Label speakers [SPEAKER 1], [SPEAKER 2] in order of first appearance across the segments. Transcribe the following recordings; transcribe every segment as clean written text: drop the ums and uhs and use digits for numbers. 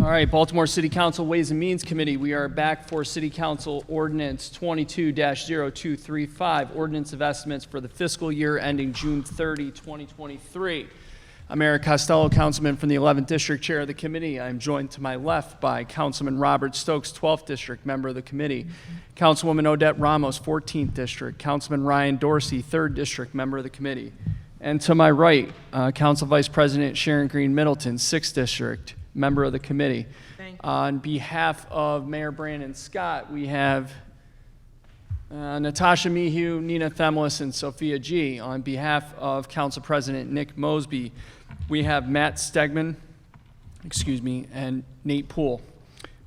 [SPEAKER 1] All right, Baltimore City Council Ways and Means Committee. We are back for City Council Ordinance 22-0235, Ordinance of Estimates for the fiscal year ending June 30, 2023. I'm Eric Costello, Councilman from the 11th District, Chair of the committee. I'm joined to my left by Councilman Robert Stokes, 12th District, member of the committee. Councilwoman Odette Ramos, 14th District. Councilman Ryan Dorsey, 3rd District, member of the committee. And to my right, Council Vice President Sharon Green Middleton, 6th District, member of the committee. On behalf of Mayor Brandon Scott, we have Natasha Mehu, Nina Themlis, and Sophia G. On behalf of Council President Nick Mosby, we have Matt Stegman, and Nate Poole.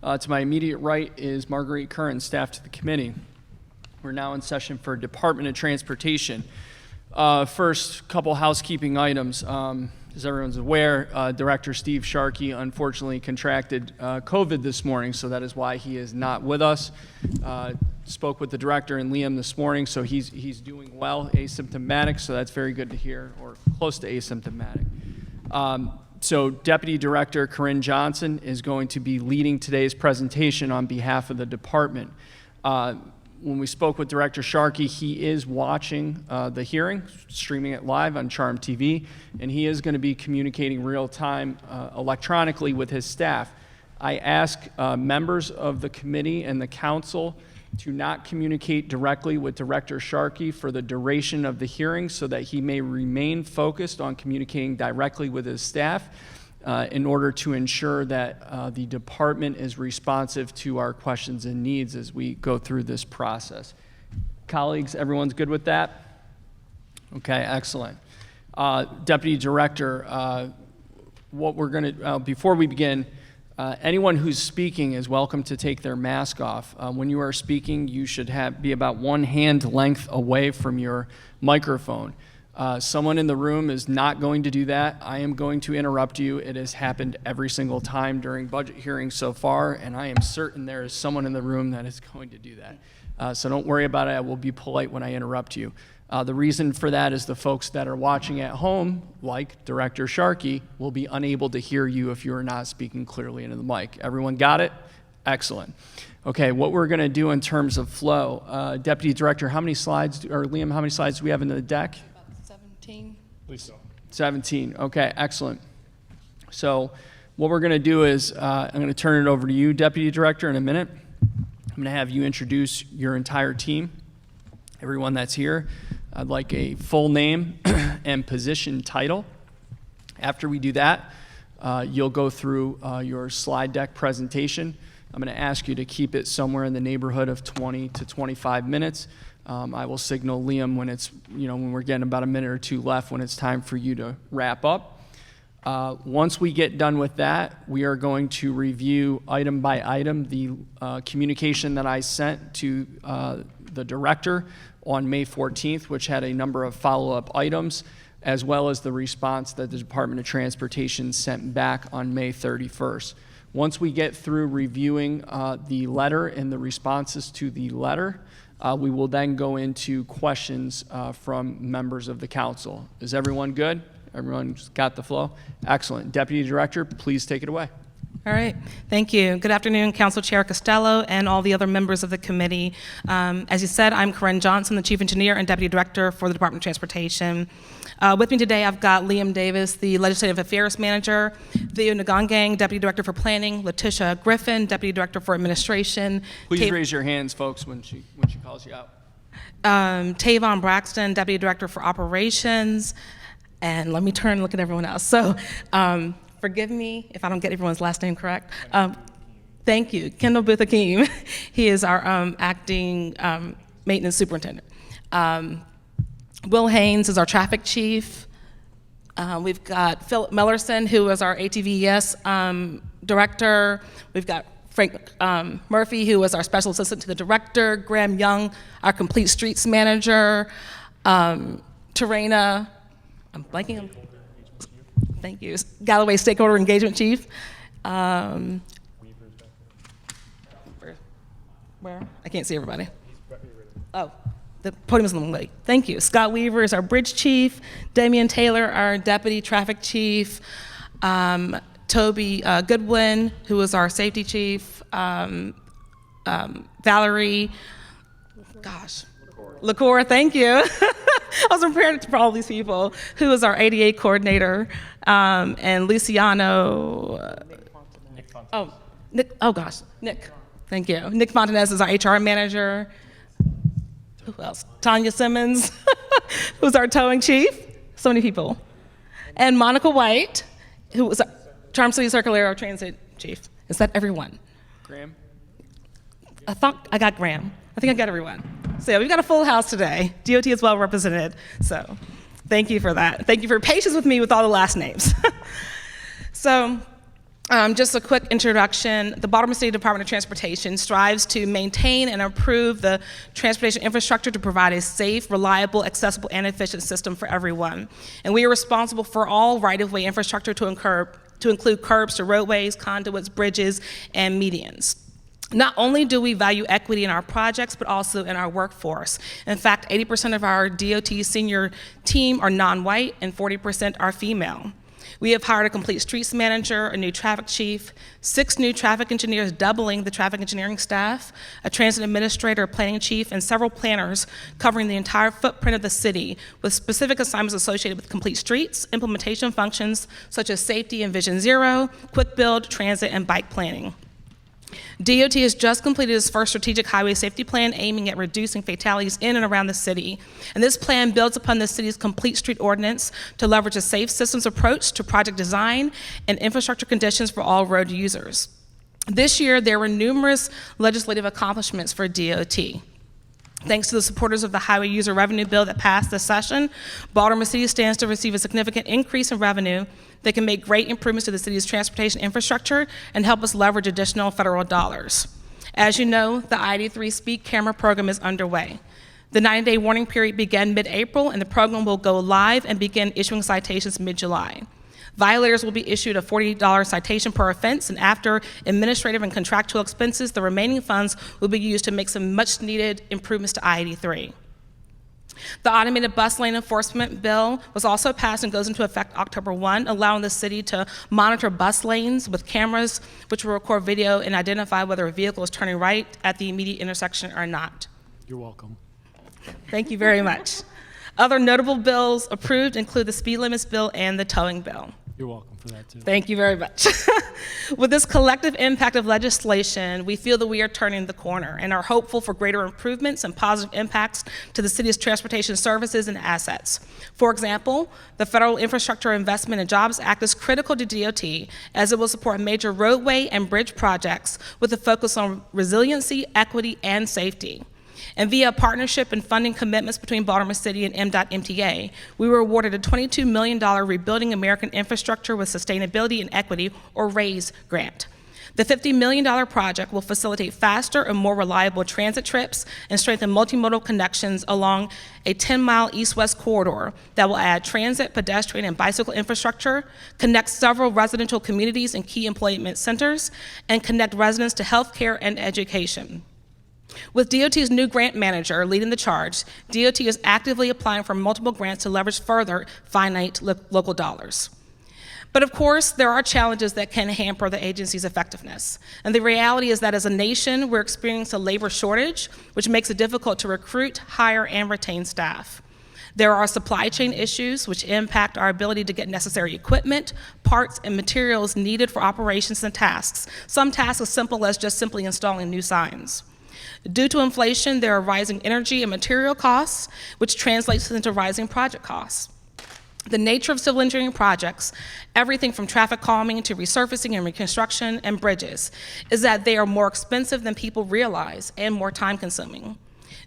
[SPEAKER 1] To my immediate right is Marguerite Curran, staff to the committee. We're now in session for Department of Transportation. First, couple housekeeping items. As everyone's aware, Director Steve Sharkey unfortunately contracted COVID this morning, so that is why he is not with us. Spoke with the director and Liam this morning, so he's doing well, asymptomatic, so that's very good to hear, or close to asymptomatic. So Deputy Director Corinne Johnson is going to be leading today's presentation on behalf of the department. When we spoke with Director Sharkey, he is watching the hearing, streaming it live on Charm TV, and he is going to be communicating real-time electronically with his staff. I ask members of the committee and the council to not communicate directly with Director Sharkey for the duration of the hearing so that he may remain focused on communicating directly with his staff in order to ensure that the department is responsive to our questions and needs as we go through this process. Colleagues, everyone's good with that? Okay, excellent. Deputy Director, what we're going to, before we begin, anyone who's speaking is welcome to take their mask off. When you are speaking, you should be about 1 hand length away from your microphone. Someone in the room is not going to do that. I am going to interrupt you. It has happened every single time during budget hearings so far, and I am certain there is someone in the room that is going to do that. So don't worry about it. I will be polite when I interrupt you. The reason for that is the folks that are watching at home, like Director Sharkey, will be unable to hear you if you are not speaking clearly into the mic. Everyone got it? Excellent. Okay, what we're going to do in terms of flow, Deputy Director, how many slides, or Liam, how many slides do we have in the deck? 17. Okay, excellent. So what we're going to do is I'm going to turn it over to you, Deputy Director, in a minute. I'm going to have you introduce your entire team, everyone that's here. I'd like a full name and position title. After we do that, you'll go through your slide deck presentation. I'm going to ask you to keep it somewhere in the neighborhood of 20 to 25 minutes. I will signal Liam when it's, when we're getting about a minute or two left, when it's time for you to wrap up. Once we get done with that, we are going to review item by item the communication that I sent to the director on May 14th, which had a number of follow-up items, as well as the response that the Department of Transportation sent back on May 31st. Once we get through reviewing the letter and the responses to the letter, we will then go into questions from members of the council. Is everyone good? Everyone's got the flow? Excellent. Deputy Director, please take it away.
[SPEAKER 2] All right, thank you. Good afternoon, Council Chair Costello and all the other members of the committee. As you said, I'm Corinne Johnson, the Chief Engineer and Deputy Director for the Department of Transportation. With me today, I've got Liam Davis, the Legislative Affairs Manager, Theo Nagongang, Deputy Director for Planning, Letitia Griffin, Deputy Director for Administration.
[SPEAKER 1] Please raise your hands, folks, when she calls you out.
[SPEAKER 2] Tavon Braxton, Deputy Director for Operations. And let me turn and look at everyone else. So forgive me if I don't get everyone's last name correct. Thank you. Kendall Booth Akeem. He is our acting maintenance superintendent. Will Haynes is our traffic chief. We've got Philip Mellerson, who is our ATVES director. We've got Frank Murphy, who is our special assistant to the director. Graham Young, our complete streets manager. Terena, I'm blanking on. Thank you. Galloway Stakeholder Engagement Chief. Where? I can't see everybody. Oh, the podium is a little late. Thank you. Scott Weaver is our Bridge Chief. Damian Taylor, our Deputy Traffic Chief. Toby Goodwin, who is our safety chief, Valerie, LaCour, thank you. I was prepared for all these people, who is our ADA coordinator, and Luciano, Nick, thank you. Nick Fontanez is our HR manager. Who else? Tanya Simmons, who's our towing chief. So many people. And Monica White, who was our Charm City Circularo Transit chief. Is that everyone?
[SPEAKER 1] Graham?
[SPEAKER 2] I thought I got Graham. I think I got everyone. So yeah, we've got a full house today. DOT is well represented. So thank you for that. Thank you for your patience with me with all the last names. So just a quick introduction. The Baltimore City Department of Transportation strives to maintain and improve the transportation infrastructure to provide a safe, reliable, accessible, and efficient system for everyone. And we are responsible for all right-of-way infrastructure to include curbs to roadways, conduits, bridges, and medians. Not only do we value equity in our projects, but also in our workforce. In fact, 80% of our DOT senior team are non-white and 40% are female. We have hired a complete streets manager, a new traffic chief, 6 new traffic engineers, doubling the traffic engineering staff, a transit administrator, a planning chief, and several planners covering the entire footprint of the city with specific assignments associated with complete streets, implementation functions such as safety and Vision Zero, quick build, transit, and bike planning. DOT has just completed its first strategic highway safety plan aiming at reducing fatalities in and around the city. And this plan builds upon the city's complete street ordinance to leverage a safe systems approach to project design and infrastructure conditions for all road users. This year, there were numerous legislative accomplishments for DOT. Thanks to the supporters of the Highway User Revenue Bill that passed this session, Baltimore City stands to receive a significant increase in revenue that can make great improvements to the city's transportation infrastructure and help us leverage additional federal dollars. As you know, the I-83 speed camera program is underway. The 90-day warning period began mid-April, and the program will go live and begin issuing citations mid-July. Violators will be issued a $40 citation per offense, and after administrative and contractual expenses, the remaining funds will be used to make some much-needed improvements to I-83. The automated bus lane enforcement bill was also passed and goes into effect October 1, allowing the city to monitor bus lanes with cameras which will record video and identify whether a vehicle is turning right at the immediate intersection or not.
[SPEAKER 3] You're welcome.
[SPEAKER 2] Thank you very much. Other notable bills approved include the speed limits bill and the towing bill.
[SPEAKER 3] You're welcome for that, too.
[SPEAKER 2] Thank you very much. With this collective impact of legislation, we feel that we are turning the corner and are hopeful for greater improvements and positive impacts to the city's transportation services and assets. For example, the Federal Infrastructure Investment and Jobs Act is critical to DOT as it will support major roadway and bridge projects with a focus on resiliency, equity, and safety. And via partnership and funding commitments between Baltimore City and MDOT-MTA, we were awarded a $22 million Rebuilding American Infrastructure with Sustainability and Equity, or RAISE, grant. The $50 million project will facilitate faster and more reliable transit trips and strengthen multimodal connections along a 10-mile east-west corridor that will add transit, pedestrian, and bicycle infrastructure, connect several residential communities and key employment centers, and connect residents to healthcare and education. With DOT's new grant manager leading the charge, DOT is actively applying for multiple grants to leverage further finite local dollars. But of course, there are challenges that can hamper the agency's effectiveness. And the reality is that as a nation, we're experiencing a labor shortage, which makes it difficult to recruit, hire, and retain staff. There are supply chain issues which impact our ability to get necessary equipment, parts, and materials needed for operations and tasks. Some tasks as simple as just simply installing new signs. Due to inflation, there are rising energy and material costs, which translates into rising project costs. The nature of civil engineering projects, everything from traffic calming to resurfacing and reconstruction and bridges, is that they are more expensive than people realize and more time-consuming.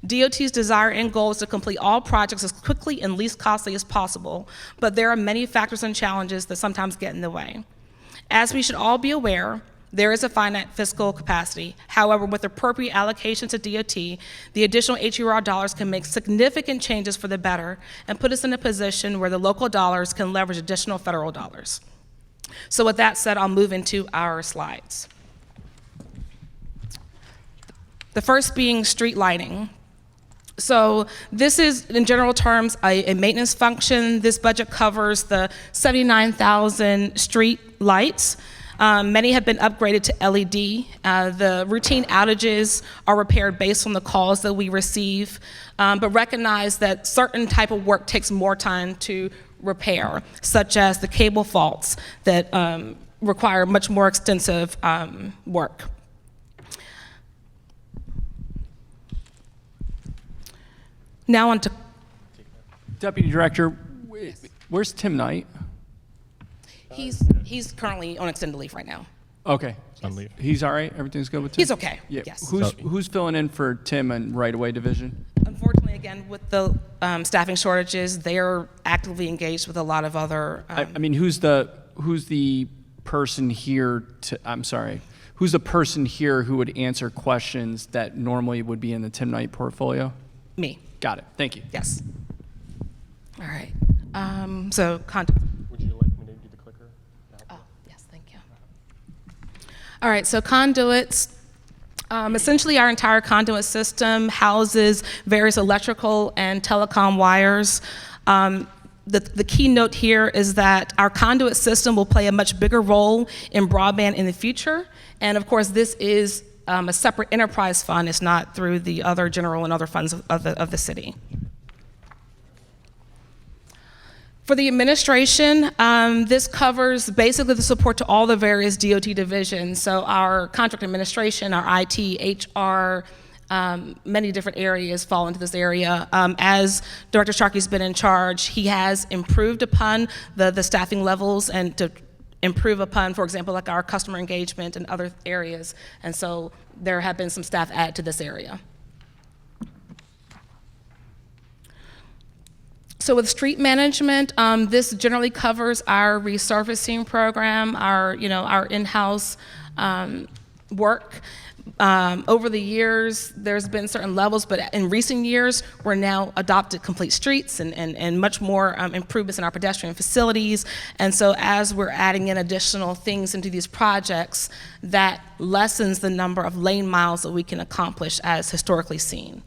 [SPEAKER 2] DOT's desire and goal is to complete all projects as quickly and least costly as possible, but there are many factors and challenges that sometimes get in the way. As we should all be aware, there is a finite fiscal capacity. However, with appropriate allocation to DOT, the additional HUR dollars can make significant changes for the better and put us in a position where the local dollars can leverage additional federal dollars. So with that said, I'll move into our slides. The first being street lighting. So this is, in general terms, a maintenance function. This budget covers the 79,000 street lights. Many have been upgraded to LED. The routine outages are repaired based on the calls that we receive, but recognize that certain type of work takes more time to repair, such as the cable faults that require much more extensive work. Now on to
[SPEAKER 1] Deputy Director, where's Tim Knight?
[SPEAKER 2] he's currently on extended leave right now.
[SPEAKER 1] Okay.
[SPEAKER 3] On leave.
[SPEAKER 1] He's all right? Everything's good with Tim?
[SPEAKER 2] He's okay.
[SPEAKER 1] Yeah.
[SPEAKER 2] Yes.
[SPEAKER 1] Who's filling in for Tim in right-of-way division?
[SPEAKER 2] Unfortunately, again, with the staffing shortages, they're actively engaged with a lot of other.
[SPEAKER 1] I mean, who's the person here who's the person here who would answer questions that normally would be in the Tim Knight portfolio?
[SPEAKER 2] Me.
[SPEAKER 1] Got it. Thank you.
[SPEAKER 2] Yes. All right. So contact.
[SPEAKER 3] Would you like me to do the clicker?
[SPEAKER 2] Oh, yes, thank you. All right, so conduits. Essentially, our entire conduit system houses various electrical and telecom wires. The key note here is that our conduit system will play a much bigger role in broadband in the future. And of course, this is a separate enterprise fund. It's not through the other general and other funds of the city. For the administration, this covers basically the support to all the various DOT divisions. So our contract administration, our IT, HR, many different areas fall into this area. As Director Sharkey's been in charge, he has improved upon the staffing levels and to improve upon, for example, like our customer engagement and other areas. And so there have been some staff added to this area. So with street management, this generally covers our resurfacing program, our in-house work. Over the years, there's been certain levels, but in recent years, we're now adopted complete streets and much more improvements in our pedestrian facilities. And so as we're adding in additional things into these projects, that lessens the number of lane miles that we can accomplish as historically seen.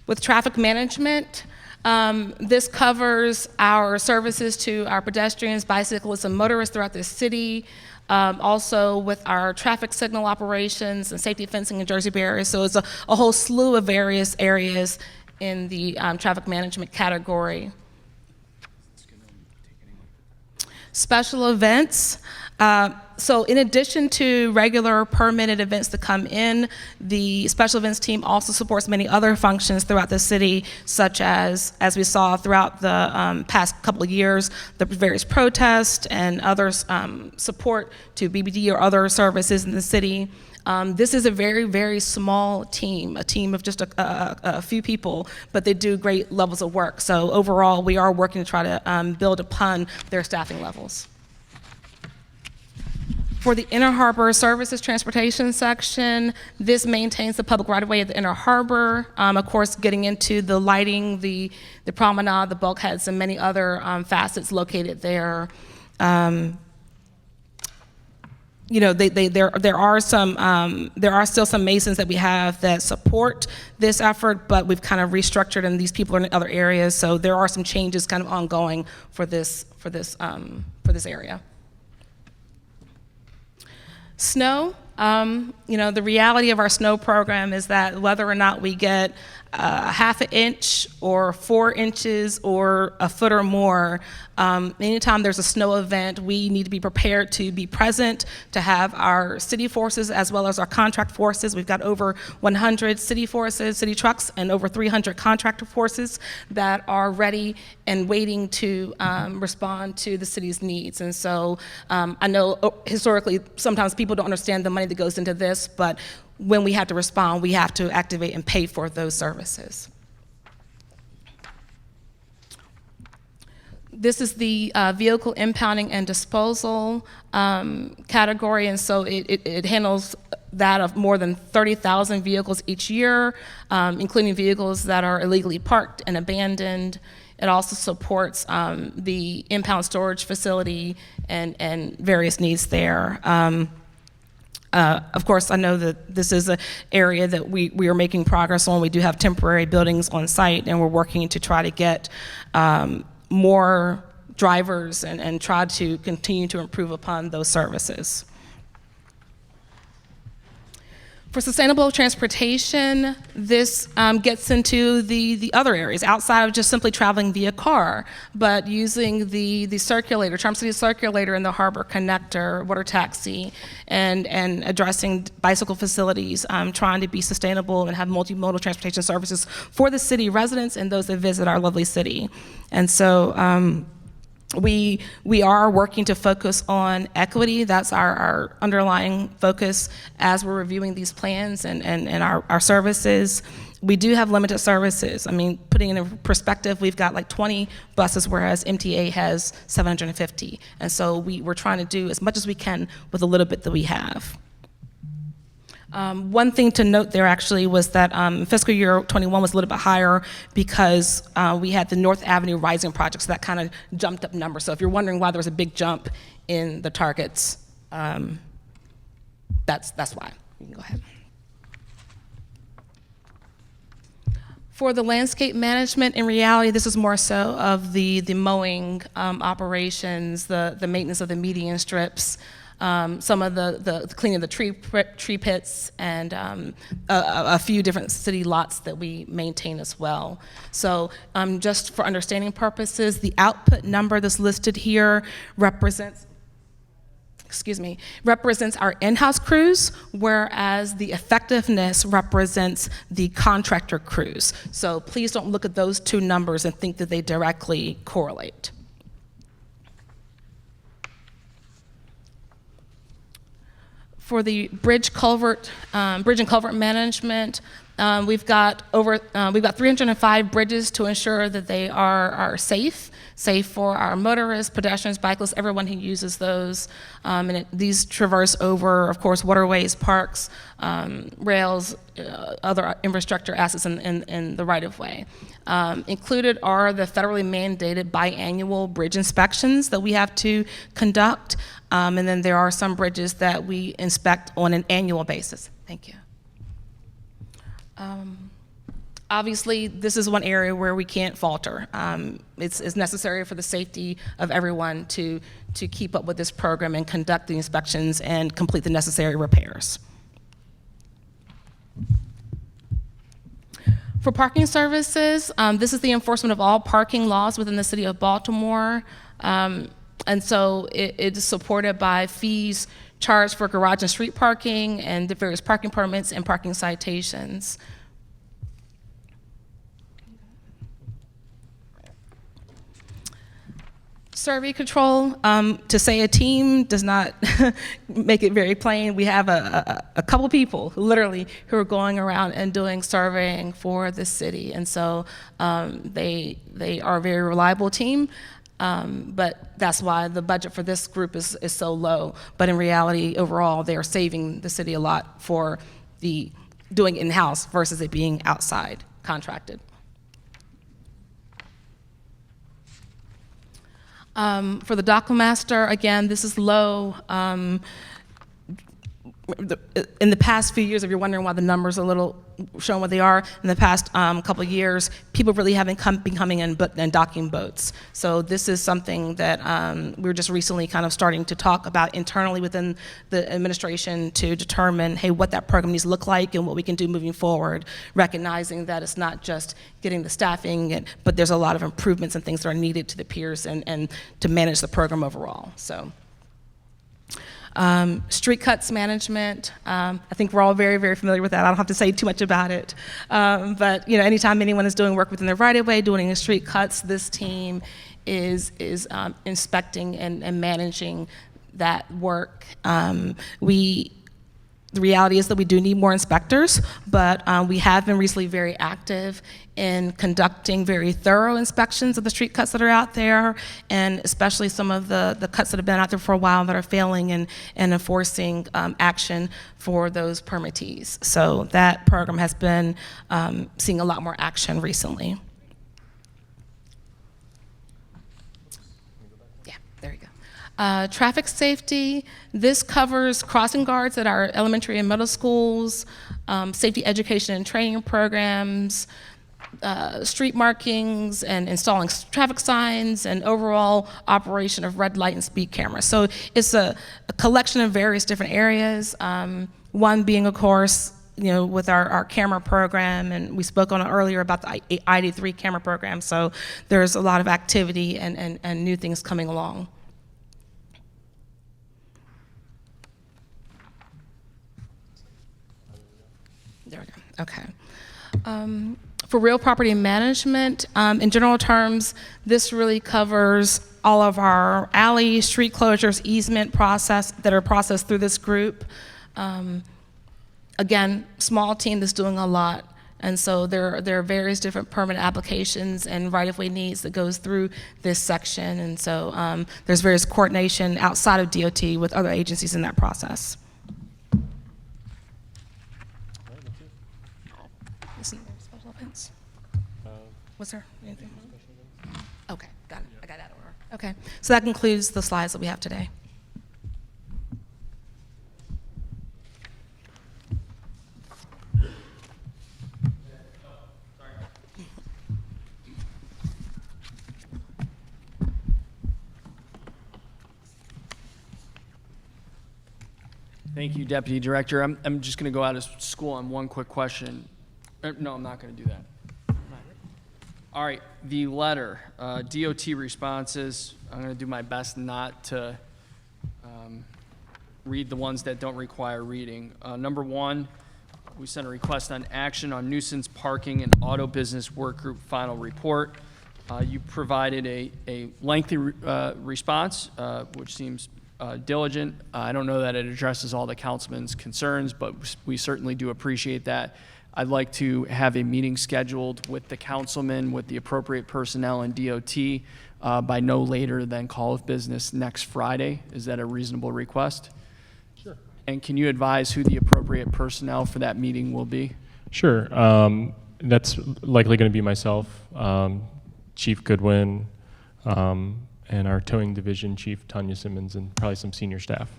[SPEAKER 2] With traffic management, this covers our services to our pedestrians, bicyclists, and motorists throughout the city. Also with our traffic signal operations and safety fencing and Jersey barriers. So it's a whole slew of various areas in the traffic management category. Special events. So in addition to regular permitted events that come in, the special events team also supports many other functions throughout the city, such as we saw throughout the past couple of years, the various protests and other support to BBD or other services in the city. This is a very, very small team, a team of just a few people, but they do great levels of work. So overall, we are working to try to build upon their staffing levels. For the Inner Harbor Services Transportation section, this maintains the public right-of-way at the Inner Harbor. Of course, getting into the lighting, the promenade, the bulkheads, and many other facets located there. There are still some masons that we have that support this effort, but we've kind of restructured, and these people are in other areas. So there are some changes kind of ongoing for this area. Snow, the reality of our snow program is that whether or not we get half an inch or 4 inches or a foot or more, anytime there's a snow event, we need to be prepared to be present, to have our city forces as well as our contract forces. We've got over 100 city forces, city trucks, and over 300 contractor forces that are ready and waiting to respond to the city's needs. And so I know historically sometimes people don't understand the money that goes into this, but when we have to respond, we have to activate and pay for those services. This is the vehicle impounding and disposal category, and so it handles that of more than 30,000 vehicles each year, including vehicles that are illegally parked and abandoned. It also supports the impound storage facility and various needs there. Of course, I know that this is an area that we are making progress on. We do have temporary buildings on site, and we're working to try to get more drivers and try to continue to improve upon those services. For sustainable transportation, this gets into the other areas outside of just simply traveling via car, but using the circulator, Charm City Circulator and the Harbor Connector, water taxi, and addressing bicycle facilities, trying to be sustainable and have multimodal transportation services for the city residents and those that visit our lovely city. And so we are working to focus on equity. That's our underlying focus as we're reviewing these plans and our services. We do have limited services. I mean, putting it in perspective, we've got like 20 buses, whereas MTA has 750. And so we're trying to do as much as we can with a little bit that we have. One thing to note there actually was that fiscal year 21 was a little bit higher because we had the North Avenue Rising project, so that kind of jumped up numbers. So if you're wondering why there was a big jump in the targets, that's why. You can go ahead. For the landscape management, in reality, this is more so of the mowing operations, the maintenance of the median strips, some of the cleaning of the tree pits, and a few different city lots that we maintain as well. So just for understanding purposes, the output number that's listed here represents our in-house crews, whereas the effectiveness represents the contractor crews. So please don't look at those two numbers and think that they directly correlate. For the bridge and culvert management, we've got 305 bridges to ensure that they are safe for our motorists, pedestrians, bicyclists, everyone who uses those. These traverse over, of course, waterways, parks, rails, other infrastructure assets in the right-of-way. Included are the federally mandated biannual bridge inspections that we have to conduct. And then there are some bridges that we inspect on an annual basis. Thank you. Obviously, this is one area where we can't falter. It's necessary for the safety of everyone to keep up with this program and conduct the inspections and complete the necessary repairs. For parking services, this is the enforcement of all parking laws within the city of Baltimore. And so it is supported by fees charged for garage and street parking and the various parking permits and parking citations. Survey control, to say a team does not make it very plain. We have a couple people who are going around and doing surveying for the city. And so they are a very reliable team. But that's why the budget for this group is so low. But in reality, overall, they are saving the city a lot for doing in-house versus it being outside contracted. For the dock master, again, this is low. In the past few years, if you're wondering why the numbers are a little showing what they are, in the past couple of years, people really haven't been coming in and docking boats. So this is something that we're just recently kind of starting to talk about internally within the administration to determine, hey, what that program needs to look like and what we can do moving forward, recognizing that it's not just getting the staffing, but there's a lot of improvements and things that are needed to the piers and to manage the program overall. So. Street cuts management, I think we're all very, very familiar with that. I don't have to say too much about it. But anytime anyone is doing work within their right-of-way, doing street cuts, this team is inspecting and managing that work. The reality is that we do need more inspectors, but we have been recently very active in conducting very thorough inspections of the street cuts that are out there, and especially some of the cuts that have been out there for a while that are failing and enforcing action for those permittees. So that program has been seeing a lot more action recently. Yeah, there you go. Traffic safety, this covers crossing guards at our elementary and middle schools, safety education and training programs, street markings and installing traffic signs, and overall operation of red light and speed cameras. So it's a collection of various different areas, one being, of course, with our camera program, and we spoke on it earlier about the ID3 camera program, so there's a lot of activity and new things coming along. There we go. Okay. For real property management, in general terms, this really covers all of our alley, street closures, easement process that are processed through this group. Again, small team that's doing a lot, and so there are various different permit applications and right-of-way needs that goes through this section, and so there's various coordination outside of DOT with other agencies in that process. Isn't there special events? Was there anything? Okay, got it. I got that order. Okay, so that concludes the slides that we have today.
[SPEAKER 1] Thank you, Deputy Director. I'm just going to go out of school on one quick question. No, I'm not going to do that. All right, the letter, DOT responses. I'm going to do my best not to read the ones that don't require reading. Number one, we sent a request on action on nuisance parking and auto business work group final report. You provided a lengthy response, which seems diligent. I don't know that it addresses all the councilman's concerns, but we certainly do appreciate that. I'd like to have a meeting scheduled with the councilman, with the appropriate personnel and DOT by no later than call of business next Friday. Is that a reasonable request?
[SPEAKER 3] Sure.
[SPEAKER 1] And can you advise who the appropriate personnel for that meeting will be?
[SPEAKER 3] Sure. That's likely going to be myself, Chief Goodwin, and our towing division chief, Tanya Simmons, and probably some senior staff.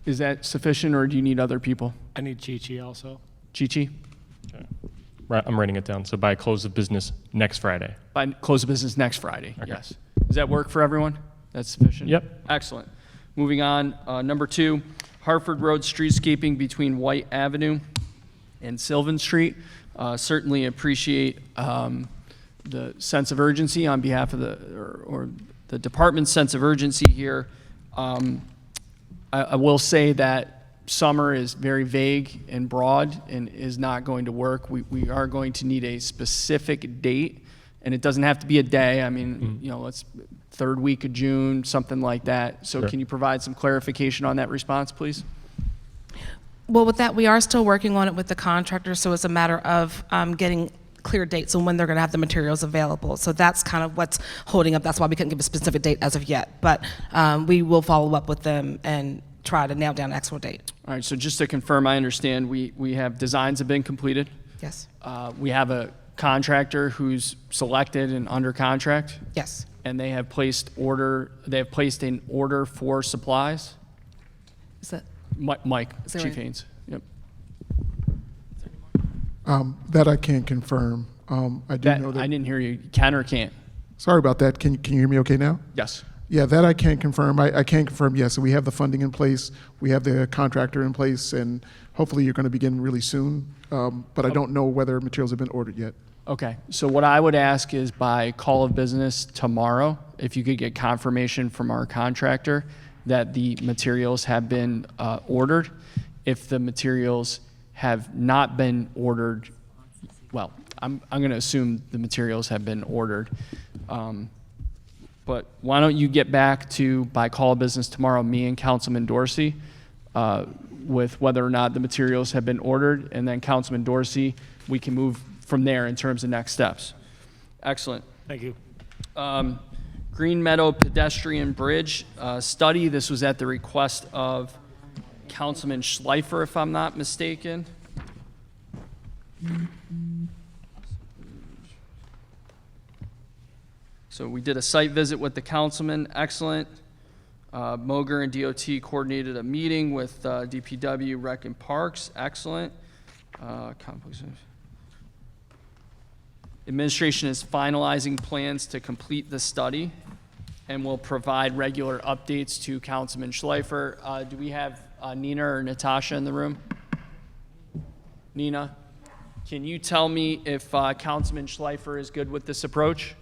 [SPEAKER 1] Is that sufficient, or do you need other people?
[SPEAKER 4] I need Chi-Chi also.
[SPEAKER 1] Chi-Chi?
[SPEAKER 3] Okay. Right, I'm writing it down. So by close of business next Friday.
[SPEAKER 1] By close of business next Friday,
[SPEAKER 3] Okay.
[SPEAKER 1] yes. Does that work for everyone? That's sufficient?
[SPEAKER 3] Yep.
[SPEAKER 1] Excellent. Moving on, number two, Hartford Road streetscaping between White Avenue and Sylvan Street. Certainly appreciate the sense of urgency on behalf of or the department's sense of urgency here. I will say that summer is very vague and broad and is not going to work. We are going to need a specific date, and it doesn't have to be a day. I mean, let's third week of June, something like that. So
[SPEAKER 3] Sure.
[SPEAKER 1] Can you provide some clarification on that response, please?
[SPEAKER 2] Well, with that, we are still working on it with the contractor, so it's a matter of getting clear dates on when they're going to have the materials available. So that's kind of what's holding up. That's why we couldn't give a specific date as of yet. But we will follow up with them and try to nail down an actual date.
[SPEAKER 1] All right, so just to confirm, I understand we have designs have been completed.
[SPEAKER 2] Yes.
[SPEAKER 1] We have a contractor who's selected and under contract,
[SPEAKER 2] Yes.
[SPEAKER 1] and they have placed an order for supplies.
[SPEAKER 2] Is that?
[SPEAKER 1] Mike,
[SPEAKER 2] Is there
[SPEAKER 1] Chief
[SPEAKER 2] any-
[SPEAKER 1] Haynes. Yep.
[SPEAKER 5] That I can't confirm. I do know that.
[SPEAKER 1] I didn't hear you. Can or can't?
[SPEAKER 5] Sorry about that. Can you hear me okay now?
[SPEAKER 1] Yes.
[SPEAKER 5] Yeah, that I can't confirm. I can confirm, yes. So we have the funding in place. We have the contractor in place, and hopefully you're going to begin really soon. But I don't know whether materials have been ordered yet.
[SPEAKER 1] Okay. So what I would ask is by call of business tomorrow, if you could get confirmation from our contractor that the materials have been ordered. If the materials have not been ordered, well, I'm going to assume the materials have been ordered. But why don't you get back to, by call of business tomorrow, me and Councilman Dorsey with whether or not the materials have been ordered, and then Councilman Dorsey, we can move from there in terms of next steps. Excellent.
[SPEAKER 4] Thank you.
[SPEAKER 1] Green Meadow Pedestrian Bridge study. This was at the request of Councilman Schleifer, if I'm not mistaken. So we did a site visit with the councilman. Excellent. Moger and DOT coordinated a meeting with DPW, Rec and Parks. Excellent. Complex. Administration is finalizing plans to complete the study and will provide regular updates to Councilman Schleifer. Do we have Nina or Natasha in the room? Nina, can you tell me if Councilman Schleifer is good with this approach?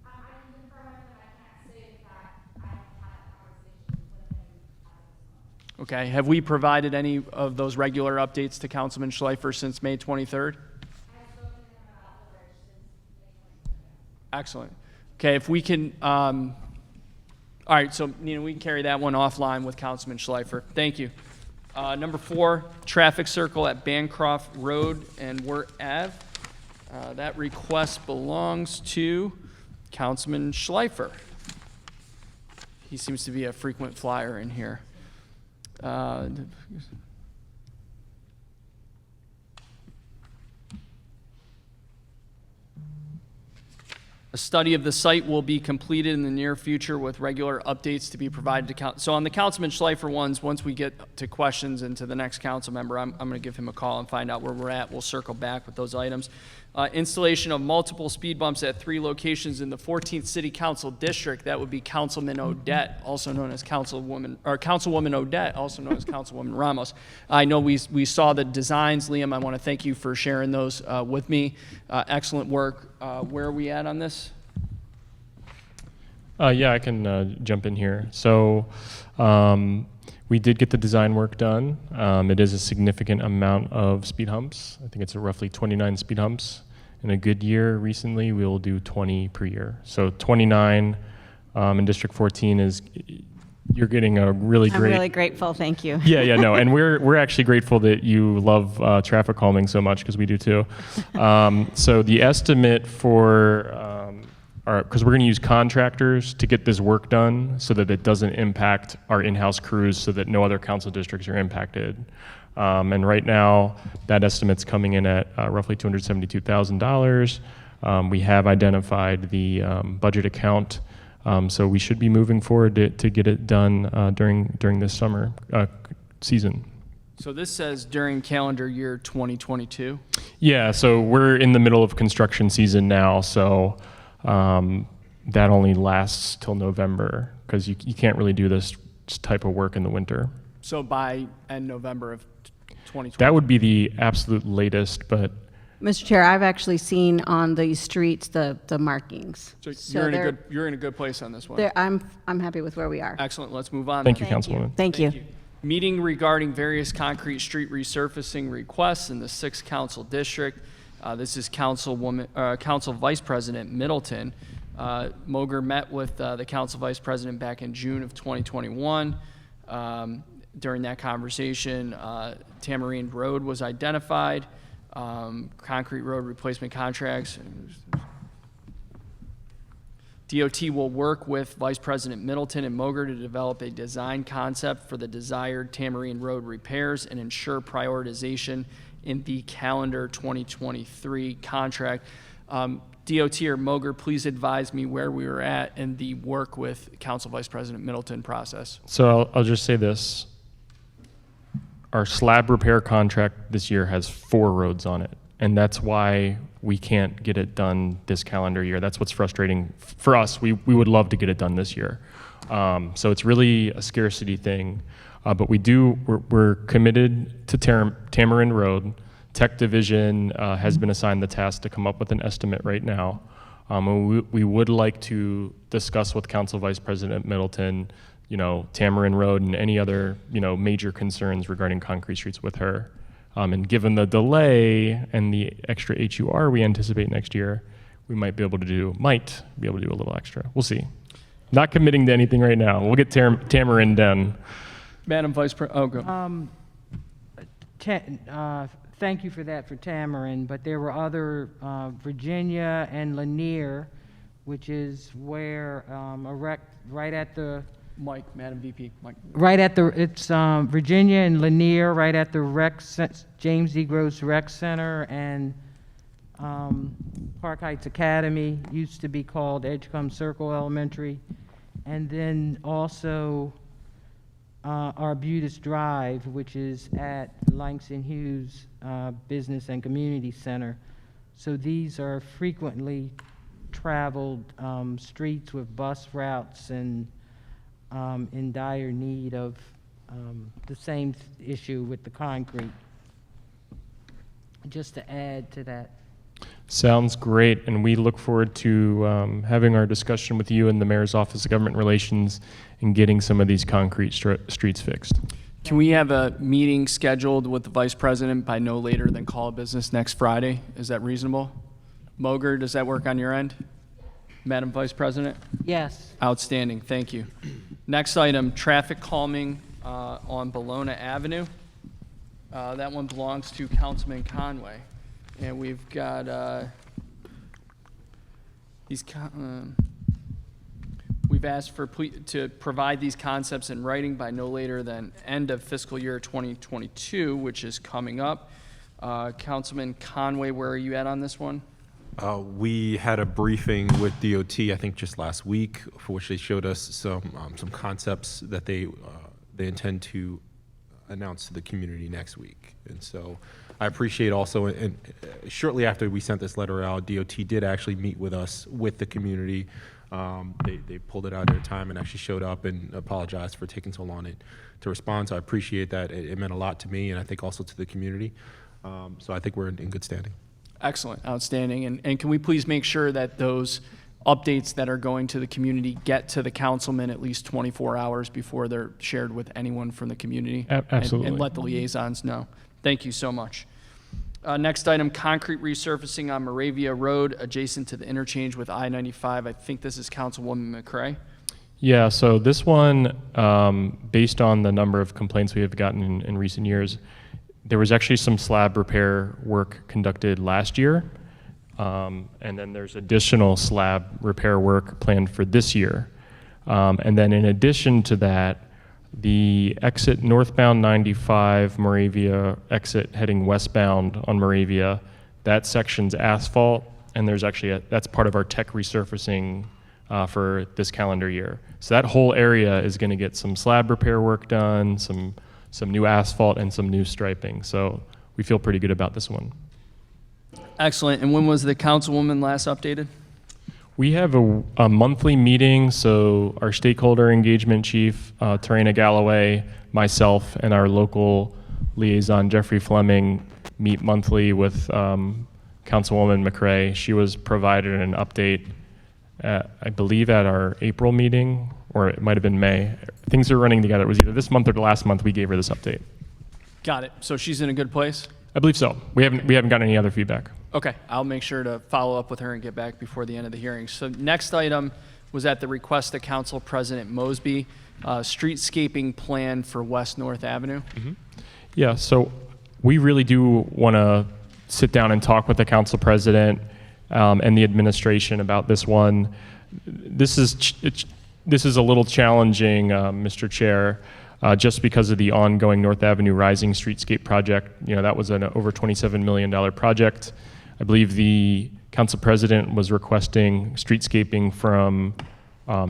[SPEAKER 4] I can confirm it, but I can't say that I have had that conversation with him.
[SPEAKER 1] Okay, have we provided any of those regular updates to Councilman Schleifer since May 23rd?
[SPEAKER 4] I've spoken to him about the bridge since May 23rd.
[SPEAKER 1] Excellent. Okay, if we can, all right, so Nina, we can carry that one offline with Councilman Schleifer. Thank you. Number 4, traffic circle at Bancroft Road and Wirt Ave. That request belongs to Councilman Schleifer. He seems to be a frequent flyer in here. A study of the site will be completed in the near future with regular updates to be provided to council. So on the Councilman Schleifer ones, once we get to questions and to the next council member, I'm going to give him a call and find out where we're at. We'll circle back with those items. Installation of multiple speed bumps at 3 locations in the 14th City Council District. That would be Councilman Odette, also known as Councilwoman Odette, also known as Councilwoman Ramos. I know we saw the designs, Liam. I want to thank you for sharing those with me. Excellent work. Where are we at on this?
[SPEAKER 3] Yeah, I can jump in here. So we did get the design work done. It is a significant amount of speed humps. I think it's roughly 29 speed humps. In a good year recently, we will do 20 per year. So 29 in District 14 is, you're getting a really great...
[SPEAKER 6] I'm really grateful, thank you.
[SPEAKER 3] Yeah, no, and we're actually grateful that you love traffic calming so much, because we do too. So the estimate for, because we're going to use contractors to get this work done so that it doesn't impact our in-house crews, so that no other council districts are impacted. And right now, that estimate's coming in at roughly $272,000. We have identified the budget account. So we should be moving forward to get it done during this summer season.
[SPEAKER 1] So this says during calendar year 2022?
[SPEAKER 3] Yeah, so we're in the middle of construction season now, so that only lasts till November, because you can't really do this type of work in the winter.
[SPEAKER 1] So by end November of 2020?
[SPEAKER 3] That would be the absolute latest, but...
[SPEAKER 6] Mr. Chair, I've actually seen on the streets the markings.
[SPEAKER 1] So
[SPEAKER 6] they're-
[SPEAKER 1] you're in a good place on this one.
[SPEAKER 6] I'm happy with where we are.
[SPEAKER 1] Excellent. Let's move on.
[SPEAKER 3] Thank you,
[SPEAKER 6] Thank
[SPEAKER 3] Councilwoman.
[SPEAKER 6] Thank you.
[SPEAKER 1] Meeting regarding various concrete street resurfacing requests in the 6th Council District. This is Council Vice President Middleton. Moger met with the Council Vice President back in June of 2021. During that conversation, Tamarine Road was identified. Concrete road replacement contracts. DOT will work with Vice President Middleton and Moger to develop a design concept for the desired Tamarine Road repairs and ensure prioritization in the calendar 2023 contract. DOT or Moger, please advise me where we were at in the work with Council Vice President Middleton process.
[SPEAKER 3] So I'll just say this. Our slab repair contract this year has 4 roads on it, and that's why we can't get it done this calendar year. That's what's frustrating for us. We would love to get it done this year. So it's really a scarcity thing, but we're committed to Tamarine Road. Tech Division has been assigned the task to come up with an estimate right now. We would like to discuss with Council Vice President Middleton, Tamarine Road and any other, major concerns regarding concrete streets with her. And given the delay and the extra HUR we anticipate next year, we might be able to do a little extra. We'll see. Not committing to anything right now. We'll get Tamarine done.
[SPEAKER 1] Madam Vice President, go.
[SPEAKER 7] Thank you for that for Tamarine, but there were other, Virginia and Lanier, which is where right at the
[SPEAKER 1] Mike, Madam VP, Mike.
[SPEAKER 7] it's Virginia and Lanier, right at the James E. Gross Rec Center, and Park Heights Academy, used to be called Edgecombe Circle Elementary, and then also Arbutus Drive, which is at Langston Hughes Business and Community Center. So these are frequently traveled streets with bus routes and in dire need of the same issue with the concrete. Just to add to that.
[SPEAKER 3] Sounds great, and we look forward to having our discussion with you and the Mayor's Office of Government Relations and getting some of these concrete streets fixed.
[SPEAKER 1] Can we have a meeting scheduled with the Vice President by no later than call of business next Friday? Is that reasonable? Moger, does that work on your end? Madam Vice President?
[SPEAKER 7] Yes.
[SPEAKER 1] Outstanding, thank you. Next item, traffic calming on Bologna Avenue. That one belongs to Councilman Conway. And we've got, we've asked to provide these concepts in writing by no later than end of fiscal year 2022, which is coming up. Councilman Conway, where are you at on this one?
[SPEAKER 8] We had a briefing with DOT, I think just last week, for which they showed us some concepts that they intend to announce to the community next week. And so I appreciate also, and shortly after we sent this letter out, DOT did actually meet with us, with the community. They pulled it out of their time and actually showed up and apologized for taking so long to respond. So I appreciate that. It meant a lot to me, and I think also to the community. So I think we're in good standing.
[SPEAKER 1] Excellent, outstanding. And can we please make sure that those updates that are going to the community get to the councilman at least 24 hours before they're shared with anyone from the community?
[SPEAKER 3] Absolutely.
[SPEAKER 1] And let the liaisons know. Thank you so much. Next item, concrete resurfacing on Moravia Road adjacent to the interchange with I-95. I think this is Councilwoman McCray.
[SPEAKER 3] Yeah, so this one, based on the number of complaints we have gotten in recent years, there was actually some slab repair work conducted last year, and then there's additional slab repair work planned for this year. And then in addition to that, the exit northbound 95 Moravia exit heading westbound on Moravia, that section's asphalt, and there's actually that's part of our tech resurfacing for this calendar year. So that whole area is going to get some slab repair work done, some new asphalt, and some new striping. So we feel pretty good about this one.
[SPEAKER 1] Excellent. And when was the councilwoman last updated?
[SPEAKER 3] We have a monthly meeting, so our stakeholder engagement chief, Tarina Galloway, myself, and our local liaison, Jeffrey Fleming, meet monthly with Councilwoman McCray. She was provided an update, I believe, at our April meeting, or it might have been May. Things are running together. It was either this month or the last month we gave her this update.
[SPEAKER 1] Got it. So she's in a good place?
[SPEAKER 3] I believe so. We haven't gotten any other feedback.
[SPEAKER 1] Okay, I'll make sure to follow up with her and get back before the end of the hearing. So next item was at the request of Council President Mosby, streetscaping plan for West North Avenue.
[SPEAKER 3] Mm-hmm. Yeah, so we really do want to sit down and talk with the Council President and the administration about this one. This is a little challenging, Mr. Chair. Just because of the ongoing North Avenue Rising Streetscape project. You know, that was an over $27 million project. I believe the council president was requesting streetscaping from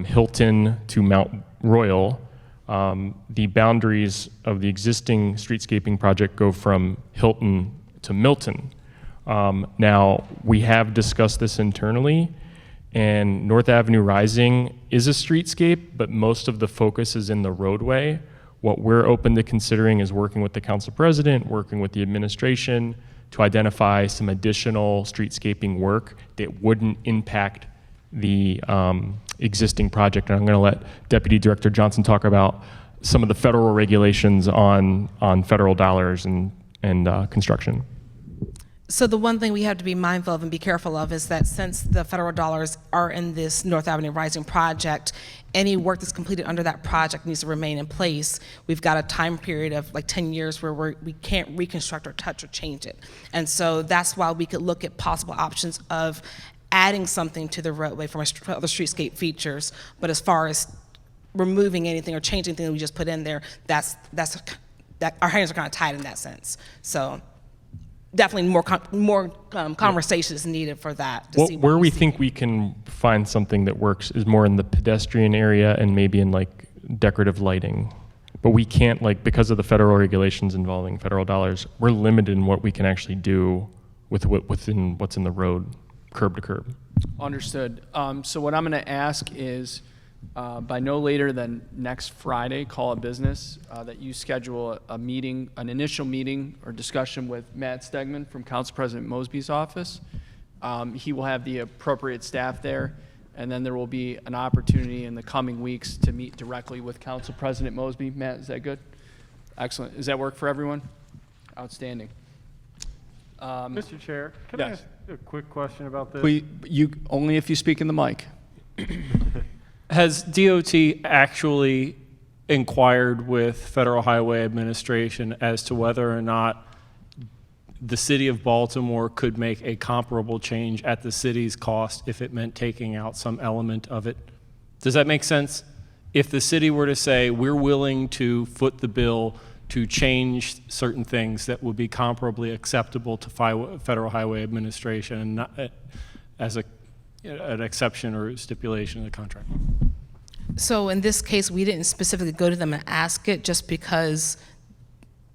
[SPEAKER 3] Hilton to Mount Royal. The boundaries of the existing streetscaping project go from Hilton to Milton. Now, we have discussed this internally, and North Avenue Rising is a streetscape, but most of the focus is in the roadway. What we're open to considering is working with the council president, working with the administration to identify some additional streetscaping work that wouldn't impact the existing project. And I'm going to let Deputy Director Johnson talk about some of the federal regulations on federal dollars and construction.
[SPEAKER 2] So the one thing we have to be mindful of and be careful of is that since the federal dollars are in this North Avenue Rising project, any work that's completed under that project needs to remain in place. We've got a time period of like 10 years where we can't reconstruct or touch or change it. And so that's why we could look at possible options of adding something to the roadway from other streetscape features. But as far as removing anything or changing anything that we just put in there, that our hands are kind of tied in that sense. So definitely more conversation is needed for that.
[SPEAKER 3] Where we think we can find something that works is more in the pedestrian area and maybe in like decorative lighting. But we can't, like, because of the federal regulations involving federal dollars, we're limited in what we can actually do with within what's in the road, curb to curb.
[SPEAKER 1] Understood. So what I'm going to ask is, by no later than next Friday, call a business, that you schedule a meeting, an initial meeting or discussion with Matt Stegman from Council President Mosby's office. He will have the appropriate staff there, and then there will be an opportunity in the coming weeks to meet directly with Council President Mosby. Matt, is that good? Excellent. Does that work for everyone? Outstanding.
[SPEAKER 9] Mr. Chair, can I ask a quick question about this?
[SPEAKER 1] You only if you speak in the mic.
[SPEAKER 9] Has DOT actually inquired with Federal Highway Administration as to whether or not the city of Baltimore could make a comparable change at the city's cost if it meant taking out some element of it? Does that make sense? If the city were to say, we're willing to foot the bill to change certain things that would be comparably acceptable to Federal Highway Administration and not as an exception or stipulation in the contract.
[SPEAKER 2] So in this case, we didn't specifically go to them and ask it just because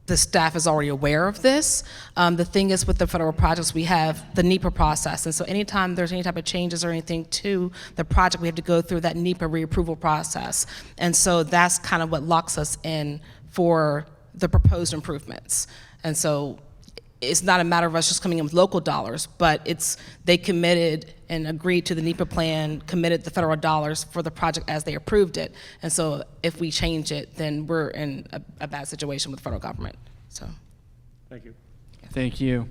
[SPEAKER 2] the staff is already aware of this. The thing is, with the federal projects, we have the NEPA process, and so anytime there's any type of changes or anything to the project, we have to go through that NEPA reapproval process. And so that's kind of what locks us in for the proposed improvements. And so it's not a matter of us just coming in with local dollars, but they committed and agreed to the NEPA plan, committed the federal dollars for the project as they approved it. And so if we change it, then we're in a bad situation with the federal government. So,
[SPEAKER 9] Thank you.
[SPEAKER 1] Thank you.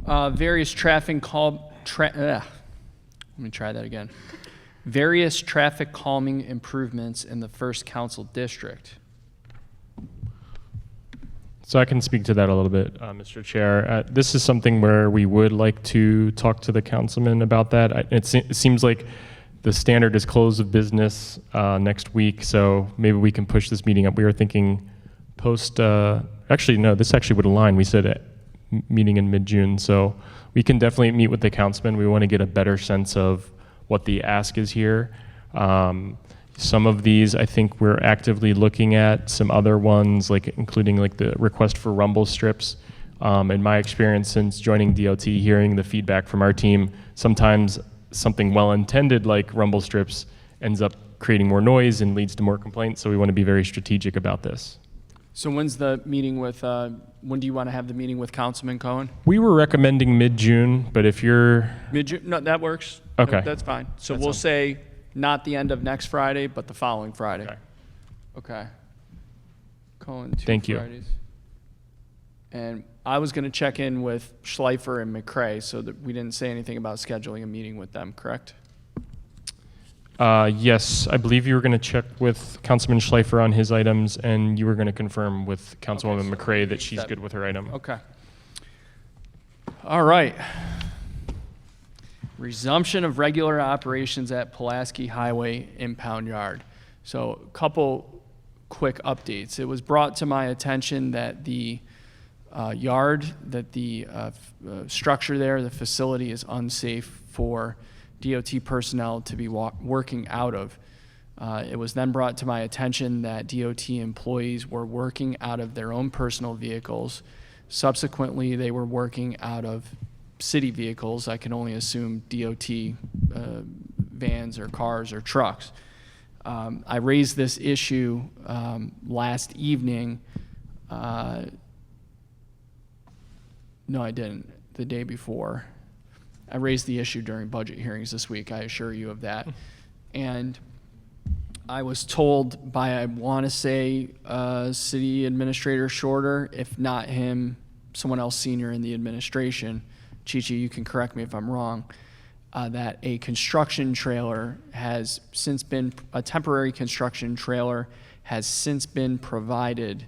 [SPEAKER 1] Various traffic let me try that again. Various traffic calming improvements in the First Council District.
[SPEAKER 3] So I can speak to that a little bit, Mr. Chair. This is something where we would like to talk to the councilman about that. It seems like the standard is close of business next week, so maybe we can push this meeting up. We were thinking actually, no, this actually would align. We said meeting in mid-June, so we can definitely meet with the councilman. We want to get a better sense of what the ask is here. Some of these, I think we're actively looking at. Some other ones, including the request for rumble strips. In my experience since joining DOT, hearing the feedback from our team, sometimes something well-intended like rumble strips ends up creating more noise and leads to more complaints. So we want to be very strategic about this.
[SPEAKER 1] So when's the meeting with, when do you want to have the meeting with Councilman Cohen?
[SPEAKER 3] We were recommending mid-June, but if you're...
[SPEAKER 1] Mid-June? No, that works.
[SPEAKER 3] Okay.
[SPEAKER 1] That's fine. So we'll say not the end of next Friday, but the following Friday. Okay. Cohen, 2
[SPEAKER 3] Thank you.
[SPEAKER 1] Fridays. And I was going to check in with Schleifer and McCrae, so that we didn't say anything about scheduling a meeting with them, correct?
[SPEAKER 3] Yes, I believe you were going to check with Councilman Schleifer on his items, and you were going to confirm with Councilwoman McCrae that she's good with her item.
[SPEAKER 1] Okay. All right. Resumption of regular operations at Pulaski Highway Impound Yard. So a couple quick updates. It was brought to my attention that the yard, that the structure there, the facility is unsafe for DOT personnel to be working out of. It was then brought to my attention that DOT employees were working out of their own personal vehicles. Subsequently, they were working out of city vehicles. I can only assume DOT vans or cars or trucks. I raised this issue last evening. No, I didn't. The day before. I raised the issue during budget hearings this week, I assure you of that. And I was told by, I want to say, City Administrator Shorter, if not him, someone else senior in the administration, Chichi, you can correct me if I'm wrong, that a construction trailer has since been, a temporary construction trailer has since been provided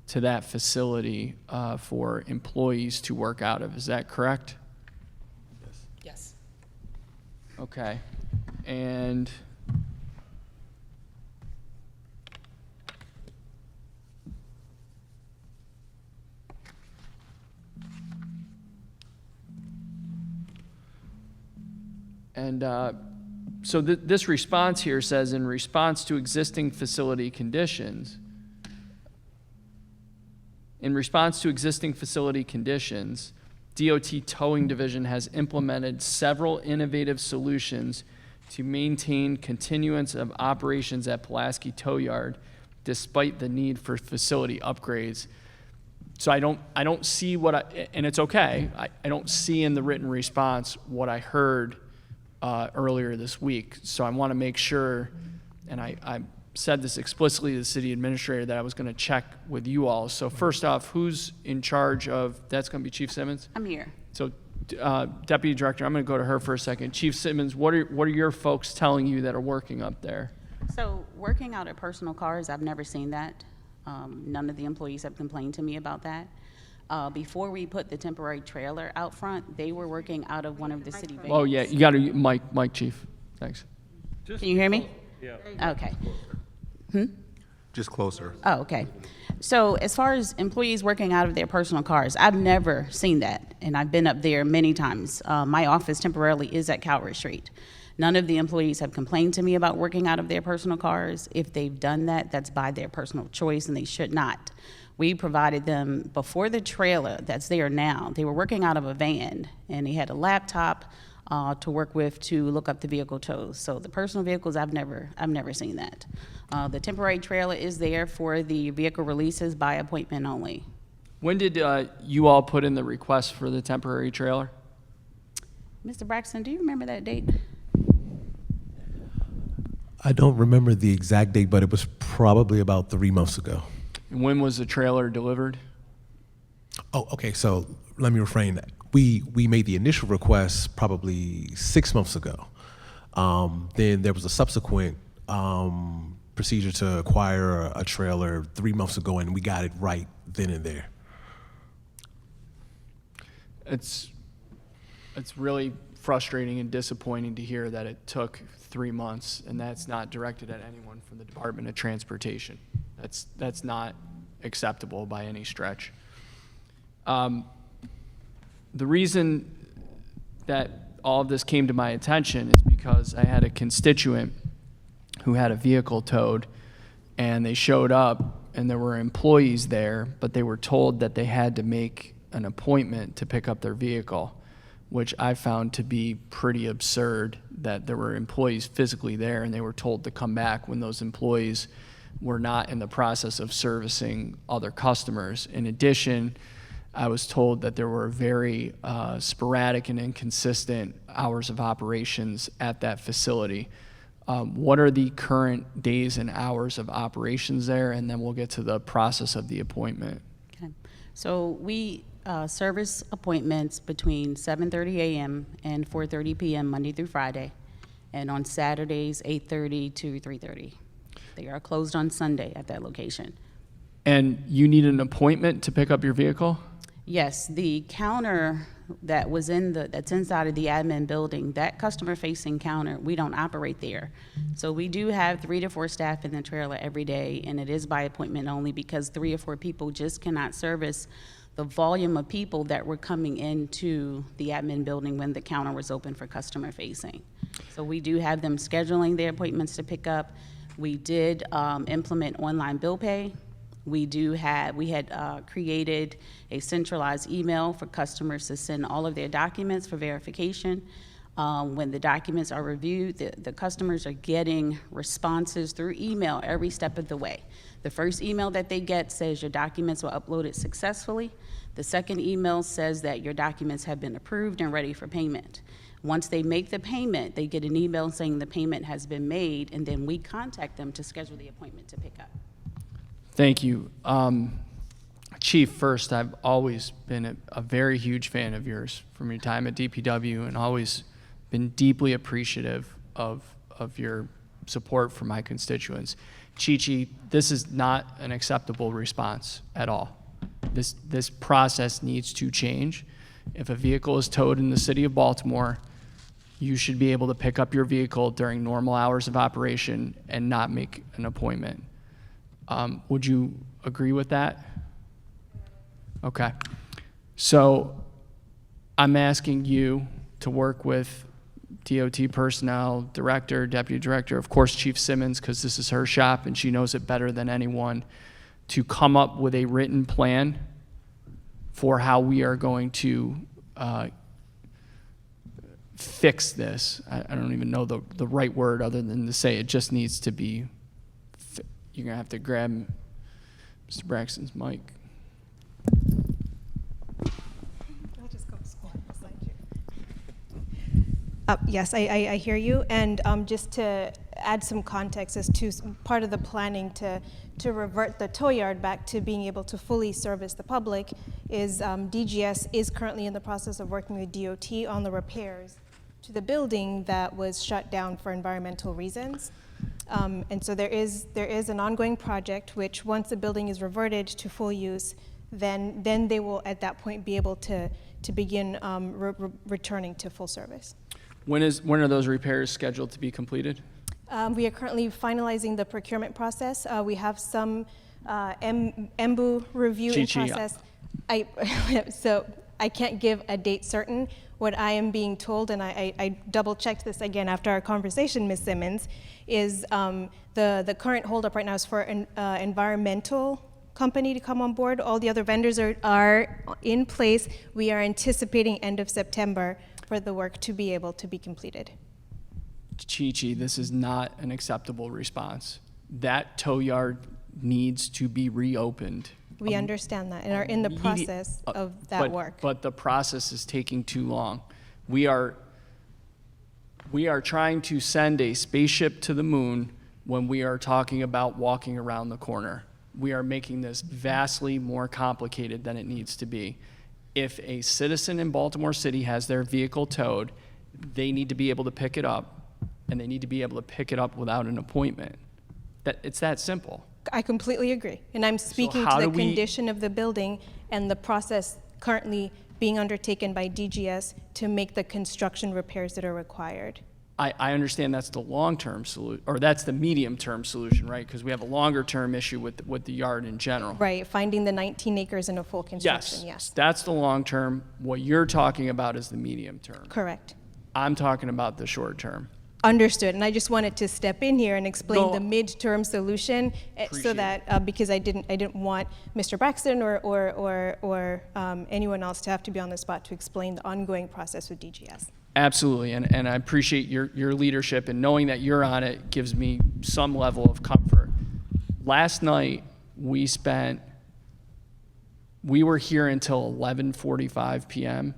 [SPEAKER 1] to that facility for employees to work out of. Is that correct?
[SPEAKER 2] yes.
[SPEAKER 1] Okay. And so this response here says, in response to existing facility conditions, In response to existing facility conditions, DOT Towing Division has implemented several innovative solutions to maintain continuance of operations at Pulaski Tow Yard despite the need for facility upgrades. So I don't see and it's okay, I don't see in the written response what I heard earlier this week. So I want to make sure, and I said this explicitly to the city administrator, that I was going to check with you all. So first off, who's in charge of, that's going to be Chief Simmons?
[SPEAKER 10] I'm here.
[SPEAKER 1] So Deputy Director, I'm going to go to her for a second. Chief Simmons, what are your folks telling you that are working up there?
[SPEAKER 10] So working out of personal cars, I've never seen that. None of the employees have complained to me about that. Before we put the temporary trailer out front, they were working out of one of the city vans.
[SPEAKER 1] Oh yeah, you got to mic, Chief. Thanks.
[SPEAKER 10] Can you hear me?
[SPEAKER 9] Yeah.
[SPEAKER 10] Okay.
[SPEAKER 8] Just closer.
[SPEAKER 10] Oh, okay. So as far as employees working out of their personal cars, I've never seen that, and I've been up there many times. My office temporarily is at Calvert Street. None of the employees have complained to me about working out of their personal cars. If they've done that, that's by their personal choice, and they should not. We provided them, before the trailer that's there now, they were working out of a van, and they had a laptop to work with to look up the vehicle tows. So the personal vehicles, I've never seen that. The temporary trailer is there for the vehicle releases by appointment only.
[SPEAKER 1] When did you all put in the request for the temporary trailer?
[SPEAKER 10] Mr. Braxton, do you remember that date?
[SPEAKER 11] I don't remember the exact date, but it was probably about 3 months ago.
[SPEAKER 1] And when was the trailer delivered?
[SPEAKER 11] Oh, okay. So let me refrain that. We made the initial request probably 6 months ago. Then there was a subsequent procedure to acquire a trailer 3 months ago, and we got it right then and there.
[SPEAKER 1] It's really frustrating and disappointing to hear that it took 3 months, and that's not directed at anyone from the Department of Transportation. That's not acceptable by any stretch. The reason that all of this came to my attention is because I had a constituent who had a vehicle towed, and they showed up, and there were employees there, but they were told that they had to make an appointment to pick up their vehicle, which I found to be pretty absurd, that there were employees physically there and they were told to come back when those employees were not in the process of servicing other customers. In addition, I was told that there were very sporadic and inconsistent hours of operations at that facility. What are the current days and hours of operations there? And then we'll get to the process of the appointment.
[SPEAKER 10] Okay. So we service appointments between 7:30 a.m. and 4:30 p.m. Monday through Friday, and on Saturdays 8:30 to 3:30. They are closed on Sunday at that location.
[SPEAKER 1] And you need an appointment to pick up your vehicle?
[SPEAKER 10] Yes, the counter that was that's inside of the admin building, that customer-facing counter, we don't operate there. So we do have 3 to 4 staff in the trailer every day, and it is by appointment only because 3 or 4 people just cannot service the volume of people that were coming into the admin building when the counter was open for customer-facing. So we do have them scheduling their appointments to pick up. We did implement online bill pay. We had created a centralized email for customers to send all of their documents for verification. When the documents are reviewed, the customers are getting responses through email every step of the way. The first email that they get says your documents were uploaded successfully. The second email says that your documents have been approved and ready for payment. Once they make the payment, they get an email saying the payment has been made, and then we contact them to schedule the appointment to pick up.
[SPEAKER 1] Thank you. Chief, first, I've always been a very huge fan of yours from your time at DPW, and always been deeply appreciative of your support for my constituents. Chi-Chi, this is not an acceptable response at all. This process needs to change. If a vehicle is towed in the city of Baltimore, you should be able to pick up your vehicle during normal hours of operation and not make an appointment. Would you agree with that? Okay. So I'm asking you to work with DOT personnel, director, deputy director, of course Chief Simmons, because this is her shop and she knows it better than anyone, to come up with a written plan for how we are going to fix this. I don't even know the right word other than to say it just needs to be, you're going to have to grab Mr. Braxton's mic.
[SPEAKER 12] Yes, I hear you. And just to add some context as to part of the planning to revert the tow yard back to being able to fully service the public is DGS is currently in the process of working with DOT on the repairs to the building that was shut down for environmental reasons. And so there is an ongoing project which once the building is reverted to full use, then they will at that point be able to begin returning to full service.
[SPEAKER 1] When are those repairs scheduled to be completed?
[SPEAKER 12] We are currently finalizing the procurement process. We have some EMBU review in process. So I can't give a date certain. What I am being told, and I double-checked this again after our conversation, Ms. Simmons, is the current holdup right now is for an environmental company to come on board. All the other vendors are in place. We are anticipating end of September for the work to be able to be completed.
[SPEAKER 1] Chi-Chi, this is not an acceptable response. That tow yard needs to be reopened.
[SPEAKER 12] We understand that and are in the process of that work.
[SPEAKER 1] But the process is taking too long. We are trying to send a spaceship to the moon when we are talking about walking around the corner. We are making this vastly more complicated than it needs to be. If a citizen in Baltimore City has their vehicle towed, they need to be able to pick it up, and they need to be able to pick it up without an appointment. It's that simple.
[SPEAKER 12] I completely agree. And I'm speaking to the condition of the building and the process currently being undertaken by DGS to make the construction repairs that are required.
[SPEAKER 1] I understand that's the long-term solution, or that's the medium-term solution, right? Because we have a longer-term issue with the yard in general.
[SPEAKER 12] Right, finding the 19 acres in a full construction, yes.
[SPEAKER 1] That's the long-term. What you're talking about is the medium-term.
[SPEAKER 12] Correct.
[SPEAKER 1] I'm talking about the short-term.
[SPEAKER 12] Understood, and I just wanted to step in here and explain the mid-term solution, so that because I didn't want Mr. Braxton or anyone else to have to be on the spot to explain the ongoing process with DGS.
[SPEAKER 1] Absolutely, and I appreciate your leadership, and knowing that you're on it gives me some level of comfort. Last night we were here until 11:45 p.m.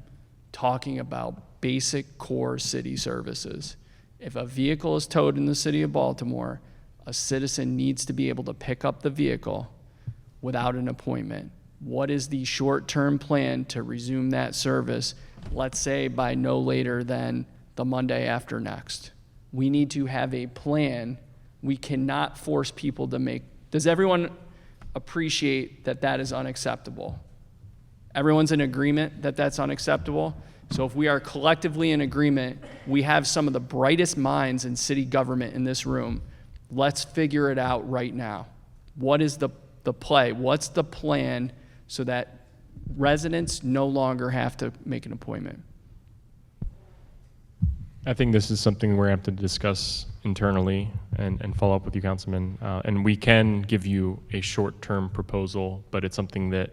[SPEAKER 1] talking about basic core city services. If a vehicle is towed in the city of Baltimore, a citizen needs to be able to pick up the vehicle without an appointment. What is the short-term plan to resume that service, let's say by no later than the Monday after next? We need to have a plan. We cannot force people to make. Does everyone appreciate that that is unacceptable? Everyone's in agreement that that's unacceptable? So if we are collectively in agreement, we have some of the brightest minds in city government in this room. Let's figure it out right now. What is the play? What's the plan so that residents no longer have to make an appointment?
[SPEAKER 3] I think this is something we're going to have to discuss internally and follow up with you, Councilman. And we can give you a short-term proposal, but it's something that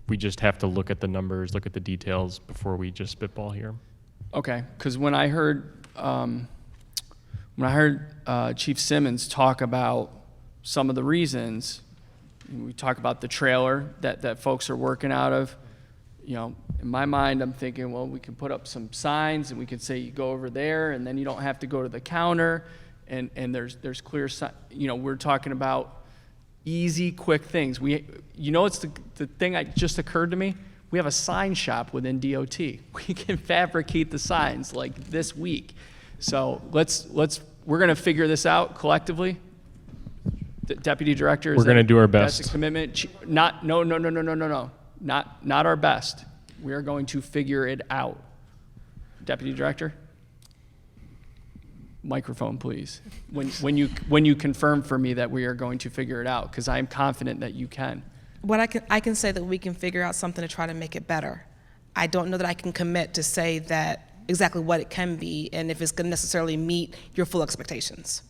[SPEAKER 3] we just have to look at the numbers, look at the details before we just spitball here.
[SPEAKER 1] Okay, because when I heard Chief Simmons talk about some of the reasons, we talk about the trailer that folks are working out of. You know, in my mind, I'm thinking, well, we can put up some signs and we could say you go over there, and then you don't have to go to the counter, and there's clear. You know, we're talking about easy, quick things. It's the thing that just occurred to me. We have a sign shop within DOT. We can fabricate the signs like this week. So we're gonna figure this out collectively. Deputy Director,
[SPEAKER 3] we're gonna do our best.
[SPEAKER 1] That's a commitment. No. Not our best. We are going to figure it out. Deputy Director? Microphone, please. When you confirm for me that we are going to figure it out, because I am confident that you can.
[SPEAKER 2] What I can say that we can figure out something to try to make it better. I don't know that I can commit to say that exactly what it can be and if it's going to necessarily meet your full expectations.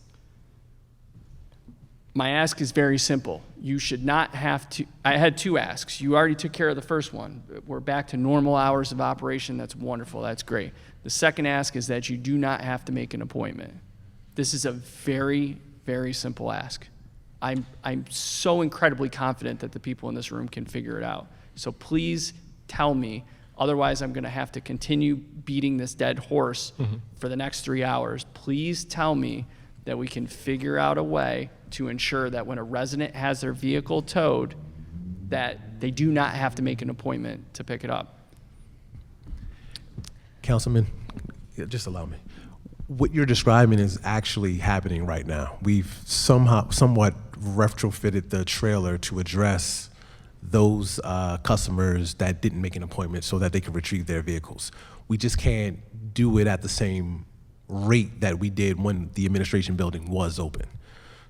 [SPEAKER 1] My ask is very simple. You should not have to, I had two asks. You already took care of the first one. We're back to normal hours of operation. That's wonderful. That's great. The second ask is that you do not have to make an appointment. This is a very, very simple ask. I'm so incredibly confident that the people in this room can figure it out. So please tell me, otherwise I'm gonna have to continue beating this dead horse for the next 3 hours. Please tell me that we can figure out a way to ensure that when a resident has their vehicle towed, that they do not have to make an appointment to pick it up.
[SPEAKER 11] Councilman, just allow me. What you're describing is actually happening right now. We've somewhat retrofitted the trailer to address those customers that didn't make an appointment so that they can retrieve their vehicles. We just can't do it at the same rate that we did when the administration building was open.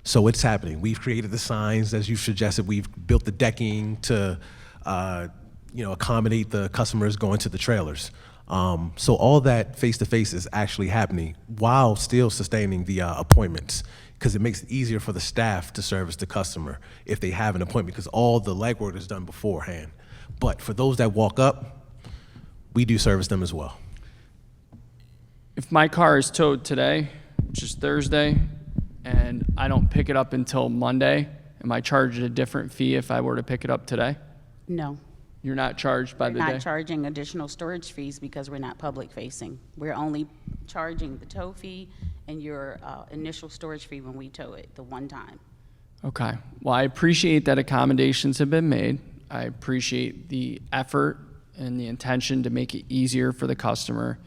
[SPEAKER 11] So it's happening. We've created the signs, as you suggested. We've built the decking to accommodate the customers going to the trailers. So all that face-to-face is actually happening while still sustaining the appointments, because it makes it easier for the staff to service the customer if they have an appointment, because all the legwork is done beforehand. But for those that walk up, we do service them as well.
[SPEAKER 1] If my car is towed today, which is Thursday, and I don't pick it up until Monday, am I charged a different fee if I were to pick it up today?
[SPEAKER 10] No.
[SPEAKER 1] You're not charged by the
[SPEAKER 10] We're
[SPEAKER 1] day?
[SPEAKER 10] not charging additional storage fees because we're not public facing. We're only charging the tow fee and your initial storage fee when we tow it, the one time.
[SPEAKER 1] Okay. Well, I appreciate that accommodations have been made. I appreciate the effort and the intention to make it easier for the customer.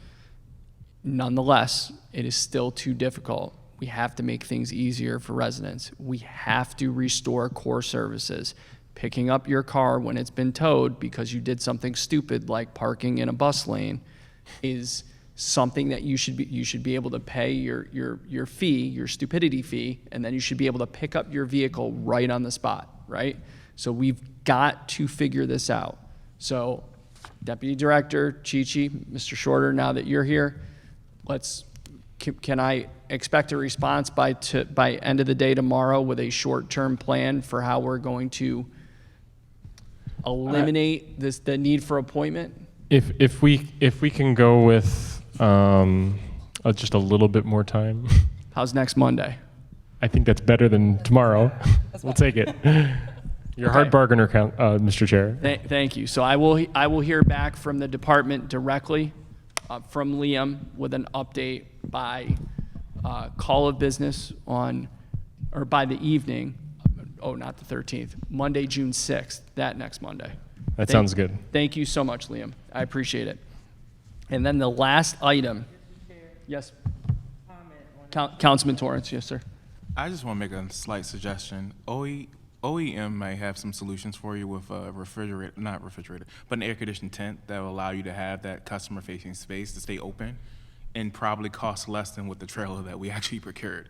[SPEAKER 1] Nonetheless, it is still too difficult. We have to make things easier for residents. We have to restore core services. Picking up your car when it's been towed because you did something stupid like parking in a bus lane is something that you should be able to pay your fee, your stupidity fee, and then you should be able to pick up your vehicle right on the spot, right? So we've got to figure this out. So Deputy Director, Chichi, Mr. Shorter, now that you're here, can I expect a response by end of the day tomorrow with a short-term plan for how we're going to eliminate the need for appointment?
[SPEAKER 3] If we can go with just a little bit more time.
[SPEAKER 1] How's next Monday?
[SPEAKER 3] I think that's better than tomorrow. We'll take it. You're a hard bargainer, Mr. Chair.
[SPEAKER 1] Thank you. So I will hear back from the department directly from Liam with an update by call of business by the evening. Oh, not the 13th. Monday, June 6th, that next Monday.
[SPEAKER 3] That sounds good.
[SPEAKER 1] Thank you so much, Liam. I appreciate it. And then the last item. Yes. Councilman Torrance, yes, sir.
[SPEAKER 13] I just want to make a slight suggestion. OEM may have some solutions for you with a not refrigerator, but an air-conditioned tent that will allow you to have that customer-facing space to stay open and probably cost less than with the trailer that we actually procured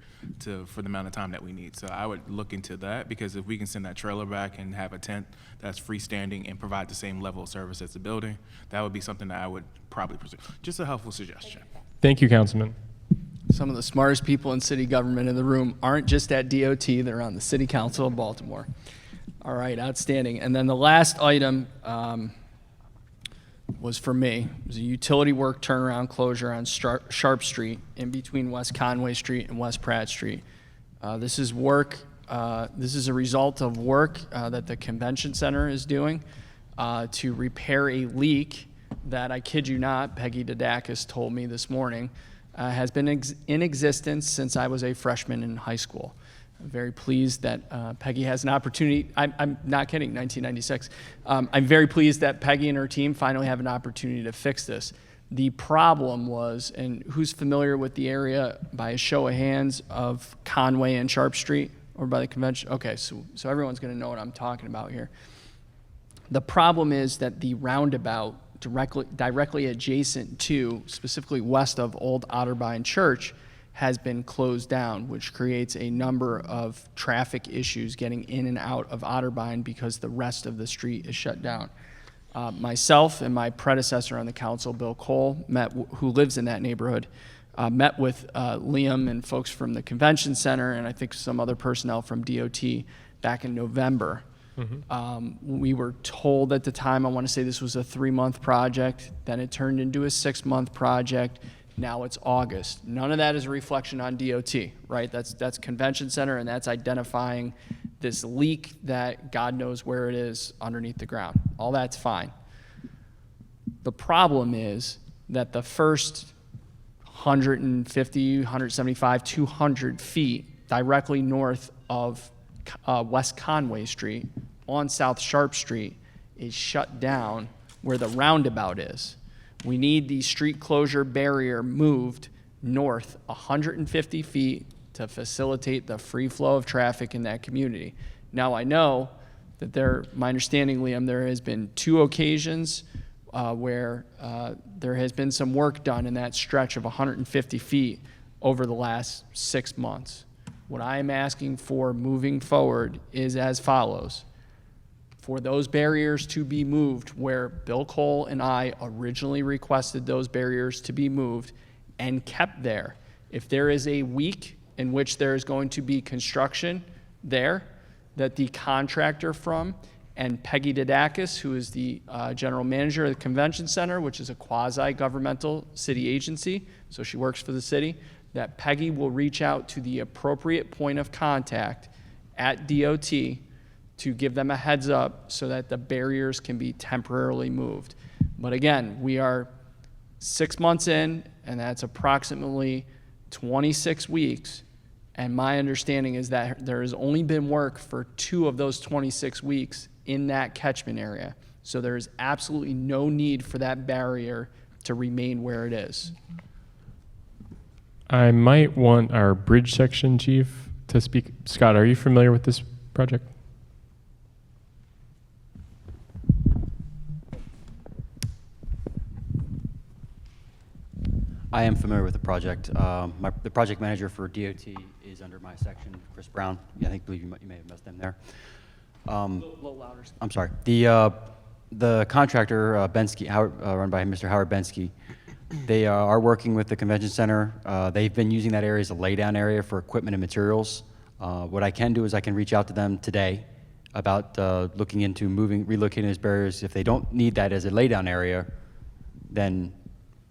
[SPEAKER 13] for the amount of time that we need. So I would look into that, because if we can send that trailer back and have a tent that's freestanding and provide the same level of service as the building, that would be something that I would probably pursue. Just a helpful suggestion.
[SPEAKER 3] Thank you, Councilman.
[SPEAKER 1] Some of the smartest people in city government in the room aren't just at DOT, they're on the City Council of Baltimore. All right, outstanding. And then the last item was for me. It was a utility work turnaround closure on Sharp Street in between West Conway Street and West Pratt Street. This is a result of work that the convention center is doing to repair a leak that, I kid you not, Peggy Didakis told me this morning, has been in existence since I was a freshman in high school. I'm very pleased that Peggy has an opportunity. I'm not kidding, 1996. I'm very pleased that Peggy and her team finally have an opportunity to fix this. The problem was, and who's familiar with the area by a show of hands of Conway and Sharp Street, or by the convention? Okay, so everyone's gonna know what I'm talking about here. The problem is that the roundabout directly adjacent to, specifically west of Old Otterbein Church, has been closed down, which creates a number of traffic issues getting in and out of Otterbein because the rest of the street is shut down. Myself and my predecessor on the council, Bill Cole, who lives in that neighborhood, met with Liam and folks from the convention center, and I think some other personnel from DOT, back in November. We were told at the time, I want to say this was a 3-month project, then it turned into a 6-month project. Now it's August. None of that is a reflection on DOT, right? That's convention center, and that's identifying this leak that God knows where it is underneath the ground. All that's fine. The problem is that the first 150, 175, 200 feet directly north of West Conway Street on South Sharp Street is shut down where the roundabout is. We need the street closure barrier moved north 150 feet to facilitate the free flow of traffic in that community. Now, I know that my understanding, Liam, there has been 2 occasions where there has been some work done in that stretch of 150 feet over the last 6 months. What I am asking for moving forward is as follows. For those barriers to be moved where Bill Cole and I originally requested those barriers to be moved and kept there. If there is a week in which there is going to be construction there, that the contractor from and Peggy Didakis, who is the general manager of the convention center, which is a quasi-governmental city agency, so she works for the city, that Peggy will reach out to the appropriate point of contact at DOT to give them a heads up so that the barriers can be temporarily moved. But again, we are 6 months in, and that's approximately 26 weeks. And my understanding is that there has only been work for 2 of those 26 weeks in that catchment area. So there is absolutely no need for that barrier to remain where it is.
[SPEAKER 3] I might want our bridge section chief to speak. Scott, are you familiar with this project?
[SPEAKER 14] I am familiar with the project. The project manager for DOT is under my section, Chris Brown. Yeah, I believe you may have missed him there.
[SPEAKER 1] A little louder.
[SPEAKER 14] I'm sorry. The contractor, Bensky, run by Mr. Howard Bensky, they are working with the convention center. They've been using that area as a laydown area for equipment and materials. What I can do is I can reach out to them today about looking into relocating those barriers. If they don't need that as a laydown area, then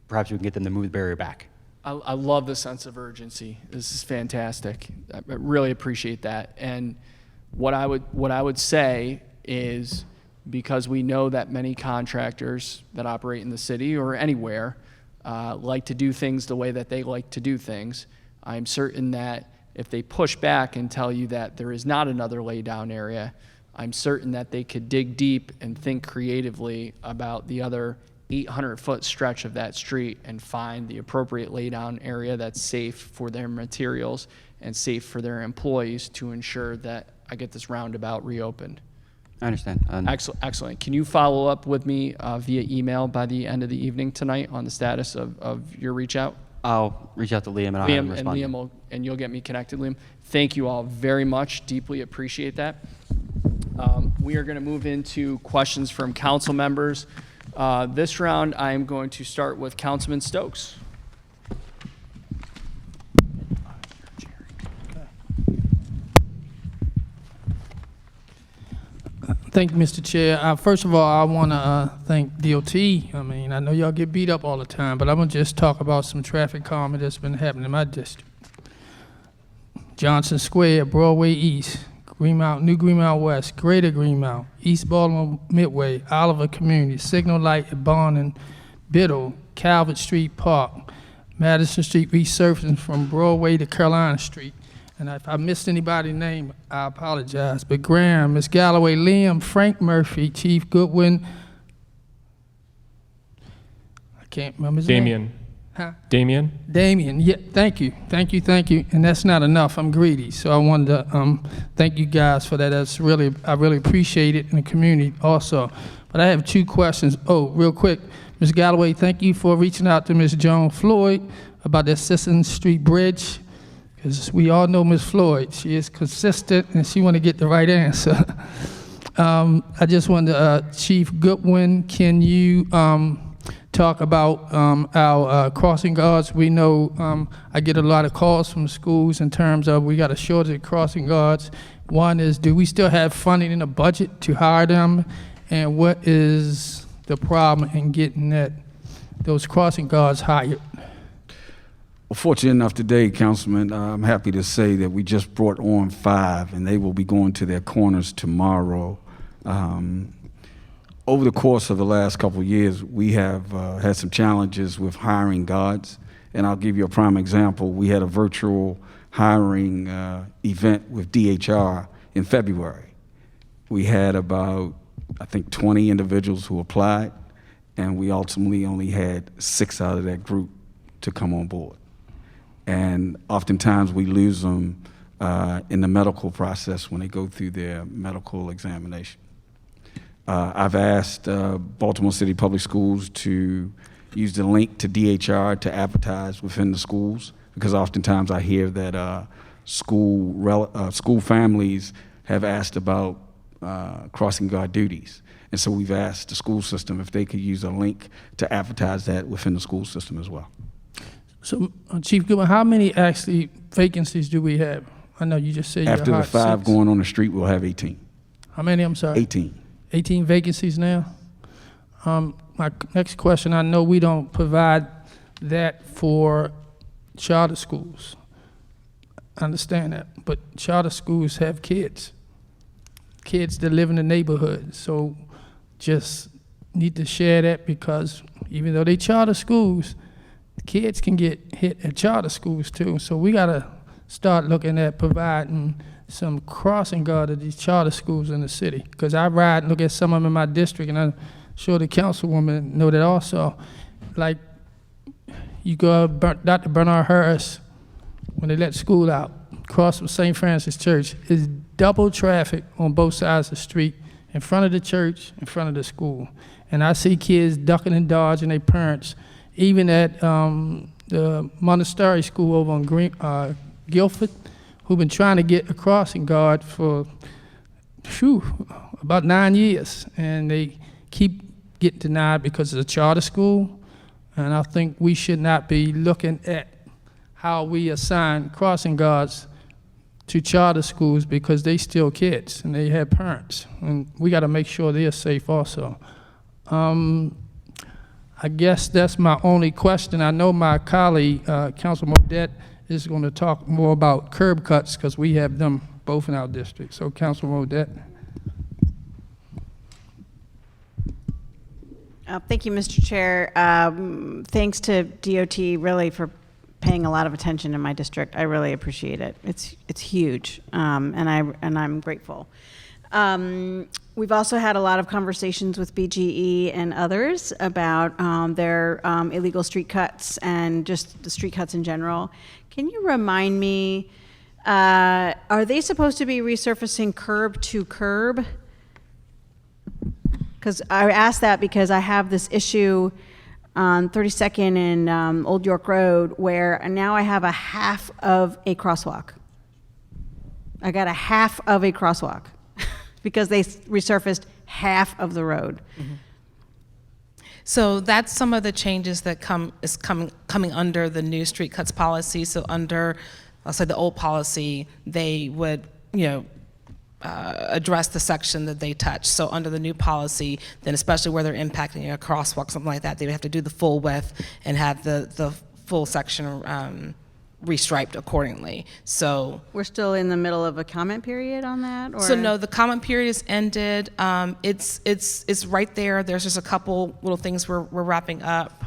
[SPEAKER 14] perhaps we can get them to move the barrier back.
[SPEAKER 1] I love the sense of urgency. This is fantastic. I really appreciate that. And what I would say is, because we know that many contractors that operate in the city or anywhere like to do things the way that they like to do things, I'm certain that if they push back and tell you that there is not another laydown area, I'm certain that they could dig deep and think creatively about the other 800-foot stretch of that street and find the appropriate laydown area that's safe for their materials and safe for their employees to ensure that I get this roundabout reopened.
[SPEAKER 14] I understand.
[SPEAKER 1] Excellent. Can you follow up with me via email by the end of the evening tonight on the status of your reach out?
[SPEAKER 14] I'll reach out to Liam and I'll have him respond.
[SPEAKER 1] And Liam and you'll get me connected, Liam. Thank you all very much. Deeply appreciate that. We are going to move into questions from council members. This round, I am going to start with Councilman Stokes.
[SPEAKER 15] Thank you, Mr. Chair. First of all, I want to thank DOT. I mean, I know y'all get beat up all the time, but I'm going to just talk about some traffic calming that's been happening in my district. Johnson Square, Broadway East, Greenmount, New Greenmount West, Greater Greenmount, East Baltimore Midway, Oliver Community, Signal Light at Bond and Biddle, Calvert Street Park, Madison Street resurfacing from Broadway to Carolina Street. And if I missed anybody's name, I apologize. But Graham, Ms. Galloway, Liam, Frank Murphy, Chief Goodwin, I can't remember his name.
[SPEAKER 3] Damien.
[SPEAKER 15] Huh?
[SPEAKER 3] Damien,
[SPEAKER 15] yeah, thank you. And that's not enough, I'm greedy. So I wanted to thank you guys for that. I really appreciate it in the community also. But I have 2 questions. Oh, real quick, Ms. Galloway, thank you for reaching out to Ms. Joan Floyd about the Sisson Street Bridge, because we all know Ms. Floyd. She is consistent and she want to get the right answer. I just wanted to, Chief Goodwin, can you talk about our crossing guards? We know I get a lot of calls from schools in terms of we got a shortage of crossing guards. One is, do we still have funding in the budget to hire them? And what is the problem in getting those crossing guards hired?
[SPEAKER 16] Well, fortunate enough today, Councilman, I'm happy to say that we just brought on 5, and they will be going to their corners tomorrow. Over the course of the last couple of years, we have had some challenges with hiring guards, and I'll give you a prime example. We had a virtual hiring event with DHR in February. We had about, I think, 20 individuals who applied, and we ultimately only had 6 out of that group to come on board. And oftentimes we lose them in the medical process when they go through their medical examination. I've asked Baltimore City Public Schools to use the link to DHR to advertise within the schools, because oftentimes I hear that school families have asked about crossing guard duties. And so we've asked the school system if they could use a link to advertise that within the school system as well.
[SPEAKER 15] So, Chief Goodman, how many actually vacancies do we have? I know you just said
[SPEAKER 16] After
[SPEAKER 15] you're
[SPEAKER 16] the 5
[SPEAKER 15] 6.
[SPEAKER 16] going on the street, we'll have 18.
[SPEAKER 15] How many, I'm sorry?
[SPEAKER 16] 18.
[SPEAKER 15] 18 vacancies now? My next question, I know we don't provide that for charter schools. I understand that, but charter schools have kids that live in the neighborhood. So just need to share that, because even though they charter schools, kids can get hit at charter schools too. So we gotta start looking at providing some crossing guard at these charter schools in the city. Because I ride and look at some of them in my district, and I'm sure the councilwoman know that also. Like, you go out, Dr. Bernard Harris, when they let school out, across from St. Francis Church, is double traffic on both sides of the street, in front of the church, in front of the school. And I see kids ducking and dodging their parents, even at the Montessori school over on Guilford, who've been trying to get a crossing guard for about 9 years, and they keep getting denied because it's a charter school. And I think we should not be looking at how we assign crossing guards to charter schools, because they still kids and they have parents, and we got to make sure they're safe also. I guess that's my only question. I know my colleague, Councilman Modette, is going to talk more about curb cuts, because we have them both in our district. So, Councilman Modette.
[SPEAKER 6] Thank you, Mr. Chair. Thanks to DOT really for paying a lot of attention in my district. I really appreciate it. It's huge, and I'm grateful. We've also had a lot of conversations with BGE and others about their illegal street cuts and just the street cuts in general. Can you remind me, are they supposed to be resurfacing curb to curb? Because I asked that because I have this issue on 32nd and Old York Road, where now I have a half of a crosswalk. I got a half of a crosswalk because they resurfaced half of the road.
[SPEAKER 2] Mm-hmm. So that's some of the changes that coming under the new street cuts policy. So under, I'll say, the old policy, they would, address the section that they touch. So under the new policy, then especially where they're impacting a crosswalk, something like that, they would have to do the full width and have the full section restriped accordingly. So
[SPEAKER 6] we're still in the middle of a comment period on that, or?
[SPEAKER 2] So no, the comment period is ended. It's right there. There's just a couple little things we're wrapping up,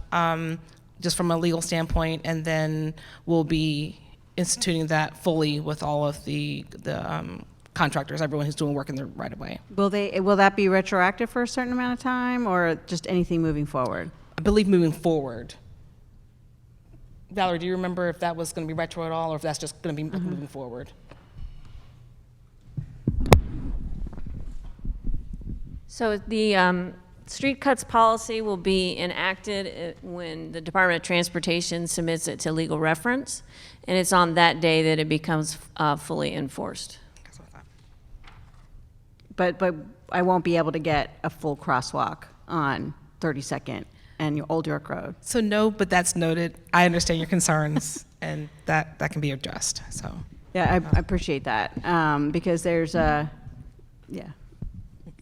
[SPEAKER 2] just from a legal standpoint, and then we'll be instituting that fully with all of the contractors, everyone who's doing work in the right of way.
[SPEAKER 6] Will that be retroactive for a certain amount of time, or just anything moving forward?
[SPEAKER 2] I believe moving forward. Valerie, do you remember if that was going to be retro at all, or if that's just going to be moving forward?
[SPEAKER 17] So the street cuts policy will be enacted when the Department of Transportation submits it to legal reference, and it's on that day that it becomes fully enforced.
[SPEAKER 6] But I won't be able to get a full crosswalk on 32nd and your Old York Road.
[SPEAKER 2] So no, but that's noted. I understand your concerns, and that can be addressed. So
[SPEAKER 6] Yeah, I appreciate that, because there's a, yeah.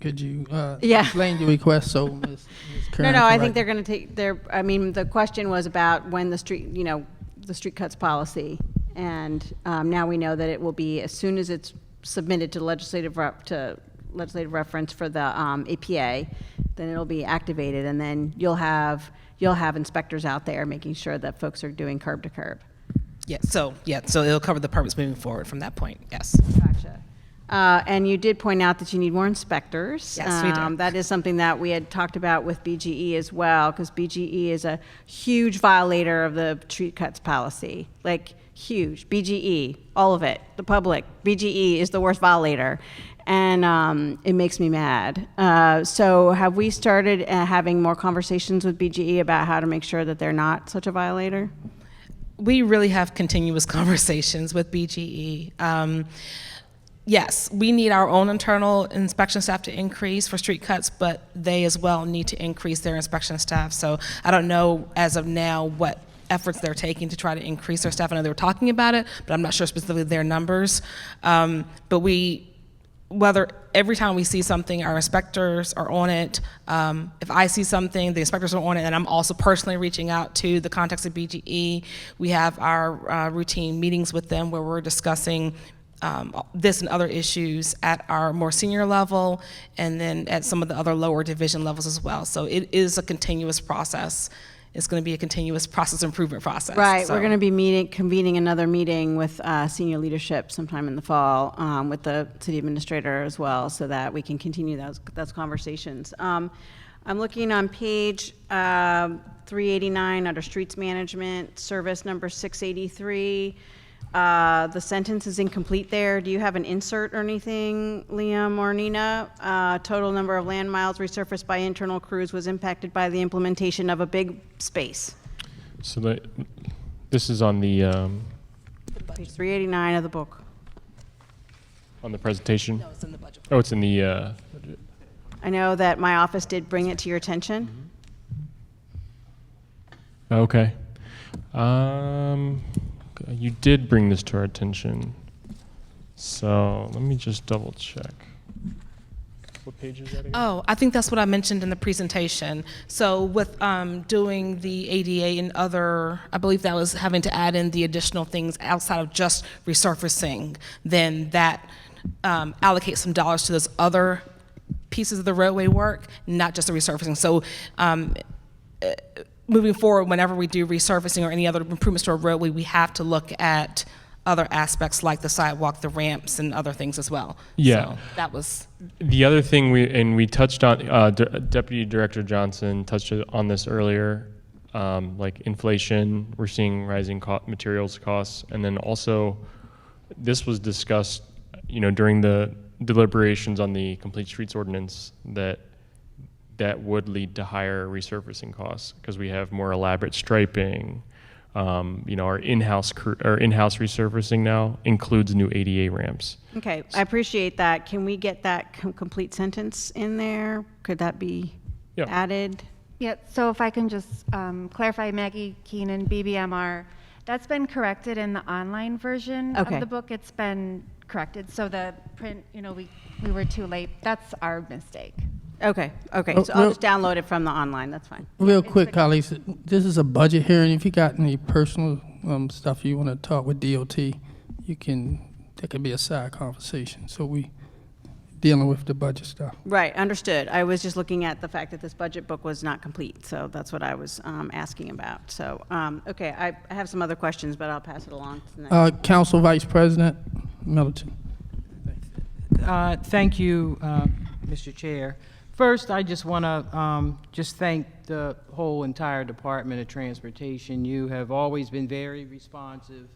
[SPEAKER 15] Could you
[SPEAKER 6] Yeah.
[SPEAKER 15] explain your request so Ms.
[SPEAKER 6] No,
[SPEAKER 15] Kern
[SPEAKER 6] no, I
[SPEAKER 15] can
[SPEAKER 6] think they're going to take their, I mean, the question was about when the street, you know, the street cuts policy. And now we know that it will be, as soon as it's submitted to legislative reference for the APA, then it'll be activated, and then you'll have inspectors out there making sure that folks are doing curb to curb.
[SPEAKER 2] So it'll cover the permits moving forward from that point, yes.
[SPEAKER 6] Gotcha. And you did point out that you need more inspectors.
[SPEAKER 2] Yes, we do.
[SPEAKER 6] That is something that we had talked about with BGE as well, because BGE is a huge violator of the street cuts policy, like huge. BGE, all of it, the public. BGE is the worst violator, and it makes me mad. So have we started having more conversations with BGE about how to make sure that they're not such a violator?
[SPEAKER 2] We really have continuous conversations with BGE. Yes, we need our own internal inspection staff to increase for street cuts, but they as well need to increase their inspection staff. So I don't know as of now what efforts they're taking to try to increase their staff. I know they were talking about it, but I'm not sure specifically their numbers. But whether every time we see something, our inspectors are on it. If I see something, the inspectors are on it, and I'm also personally reaching out to the contacts at BGE. We have our routine meetings with them where we're discussing this and other issues at our more senior level, and then at some of the other lower division levels as well. So it is a continuous process. It's going to be a continuous process improvement process.
[SPEAKER 6] Right.
[SPEAKER 2] So.
[SPEAKER 6] We're going to be convening another meeting with senior leadership sometime in the fall, with the city administrator as well, so that we can continue those conversations. I'm looking on page 389 under streets management, service number 683. The sentence is incomplete there. Do you have an insert or anything, Liam or Nina? Total number of land miles resurfaced by internal crews was impacted by the implementation of a big space.
[SPEAKER 3] So this is on the
[SPEAKER 6] Page 389 of the book.
[SPEAKER 3] on the presentation.
[SPEAKER 2] No, it's in the budget.
[SPEAKER 3] Oh, it's in the.
[SPEAKER 6] I know that my office did bring it to your attention.
[SPEAKER 3] Okay. You did bring this to our attention. So let me just double check. What page is that again?
[SPEAKER 2] Oh, I think that's what I mentioned in the presentation. So with doing the ADA and other, I believe that was having to add in the additional things outside of just resurfacing, then that allocates some dollars to those other pieces of the roadway work, not just the resurfacing. So moving forward, whenever we do resurfacing or any other improvements to a roadway, we have to look at other aspects like the sidewalk, the ramps, and other things as well.
[SPEAKER 3] Yeah.
[SPEAKER 2] So that was
[SPEAKER 3] the other thing we touched on. Deputy Director Johnson touched on this earlier, like inflation. We're seeing rising materials costs, and then also this was discussed, during the deliberations on the Complete Streets Ordinance that would lead to higher resurfacing costs because we have more elaborate striping. Our in-house resurfacing now includes new ADA ramps.
[SPEAKER 6] Okay, I appreciate that. Can we get that complete sentence in there? Could that be added?
[SPEAKER 4] Yeah, so if I can just clarify, Maggie Keenan, BBMR, that's been corrected in the online version
[SPEAKER 6] Okay.
[SPEAKER 4] of the book. It's been corrected. So the print, we were too late. That's our mistake.
[SPEAKER 6] Okay,
[SPEAKER 15] Oh,
[SPEAKER 6] so I'll just download it from the online, that's fine.
[SPEAKER 15] Real quick, colleagues, this is a budget hearing. If you got any personal stuff you want to talk with DOT, that can be a side conversation. So we dealing with the budget stuff.
[SPEAKER 6] Right, understood. I was just looking at the fact that this budget book was not complete, so that's what I was asking about. So, okay, I have some other questions, but I'll pass it along to the next.
[SPEAKER 15] Council Vice President Middleton.
[SPEAKER 7] Thank you, Mr. Chair. First, I just want to just thank the whole entire Department of Transportation. You have always been very responsive.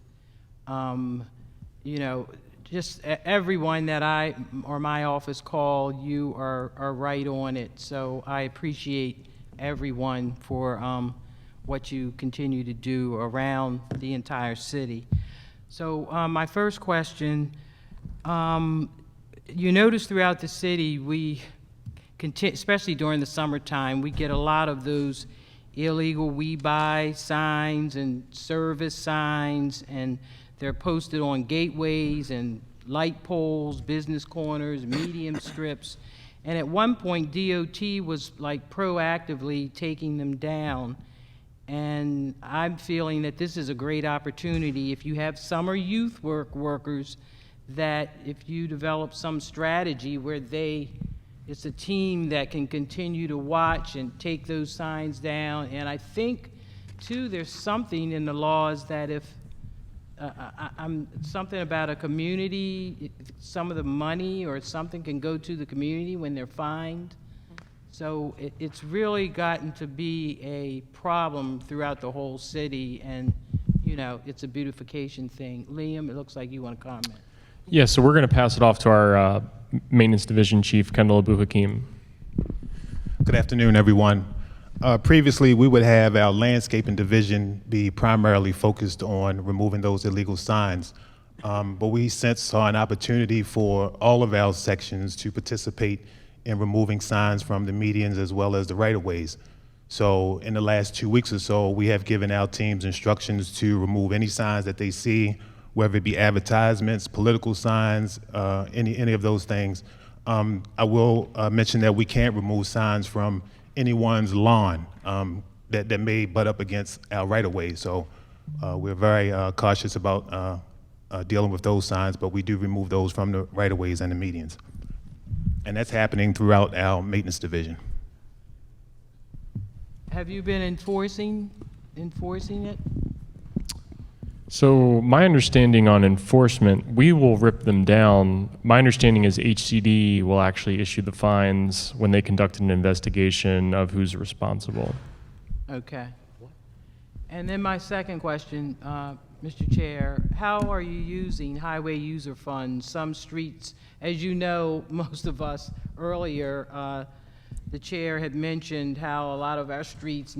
[SPEAKER 7] Just everyone that I or my office call, you are right on it. So I appreciate everyone for what you continue to do around the entire city. So my first question, you notice throughout the city, especially during the summertime, we get a lot of those illegal we buy signs and service signs, and They're posted on gateways and light poles, business corners, medium strips. And at one point, DOT was like proactively taking them down. And I'm feeling that this is a great opportunity. If you have summer youth workers, that if you develop some strategy where it's a team that can continue to watch and take those signs down. And I think, too, there's something in the laws that if something about a community, some of the money or something can go to the community when they're fined. So it's really gotten to be a problem throughout the whole city, and it's a beautification thing. Liam, it looks like you want to comment.
[SPEAKER 3] Yeah, so we're going to pass it off to our Maintenance Division Chief, Kendall Abu Hakim.
[SPEAKER 18] Good afternoon, everyone. Previously, we would have our landscaping division be primarily focused on removing those illegal signs. But we since saw an opportunity for all of our sections to participate in removing signs from the medians as well as the right-of-ways. So in the last 2 weeks or so, we have given our teams instructions to remove any signs that they see, whether it be advertisements, political signs, any of those things. I will mention that we can't remove signs from anyone's lawn that may butt up against our right-of-way. So we're very cautious about dealing with those signs, but we do remove those from the right-of-ways and the medians. And that's happening throughout our maintenance division.
[SPEAKER 7] Have you been enforcing it?
[SPEAKER 3] So my understanding on enforcement, we will rip them down. My understanding is HCD will actually issue the fines when they conduct an investigation of who's responsible.
[SPEAKER 7] Okay. And then my second question, Mr. Chair, how are you using highway user funds? Some streets, as you know, most of us earlier, the chair had mentioned how a lot of our streets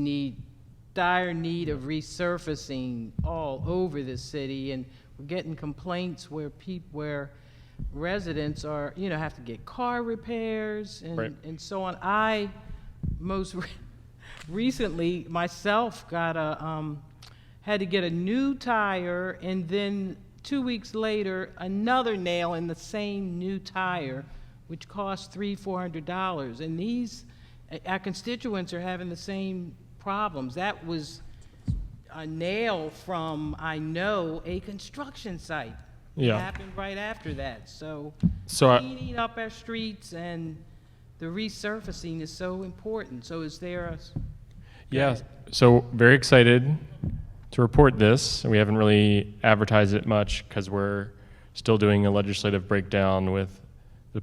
[SPEAKER 7] dire need of resurfacing all over the city, and we're getting complaints where residents are, have to get car repairs and so on. I recently myself had to get a new tire, and then 2 weeks later another nail in the same new tire, which cost $300-400. And our constituents are having the same problems. That was a nail from, I know, a construction site.
[SPEAKER 3] Yeah.
[SPEAKER 7] It happened right after that. So cleaning up our streets and the resurfacing is so important. So is there a...
[SPEAKER 3] Yeah, so very excited to report this. We haven't really advertised it much because we're still doing a legislative breakdown with the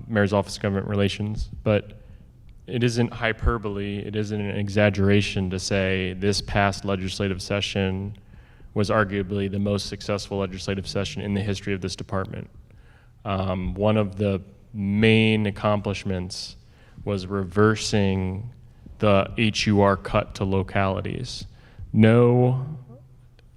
[SPEAKER 3] Mayor's Office of Government Relations, but it isn't hyperbole, it isn't an exaggeration to say this past legislative session was arguably the most successful legislative session in the history of this department. One of the main accomplishments was reversing the HUR cut to localities. No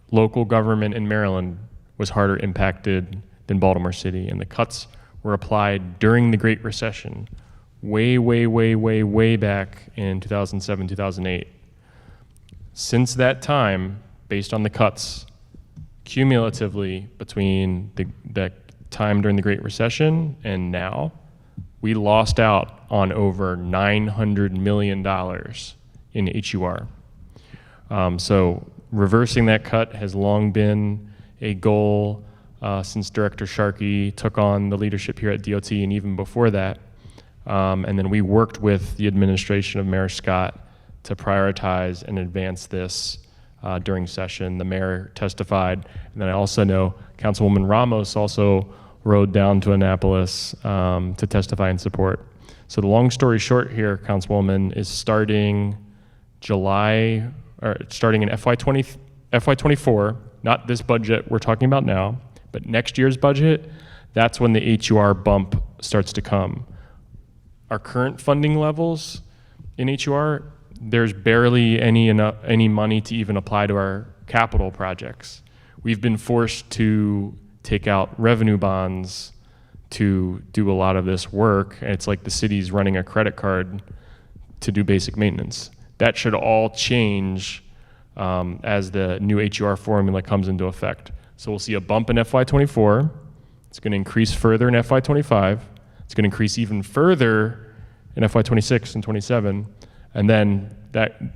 [SPEAKER 3] local government in Maryland was harder impacted than Baltimore City, and the cuts were applied during the Great Recession, way back in 2007, 2008. Since that time, based on the cuts, cumulatively between the time during the Great Recession and now, we lost out on over $900 million in HUR. So reversing that cut has long been a goal since Director Sharkey took on the leadership here at DOT, and even before that. And then we worked with the administration of Mayor Scott to prioritize and advance this during session. The mayor testified, and then I also know Councilwoman Ramos also rode down to Annapolis to testify in support. So the long story short here, Councilwoman, is starting in FY24, not this budget we're talking about now, but next year's budget, that's when the HUR bump starts to come. Our current funding levels in HUR, there's barely any money to even apply to our capital projects. We've been forced to take out revenue bonds to do a lot of this work. It's like the city's running a credit card to do basic maintenance. That should all change as the new HUR formula comes into effect. So we'll see a bump in FY24. It's going to increase further in FY25. It's going to increase even further in FY26 and 27. And then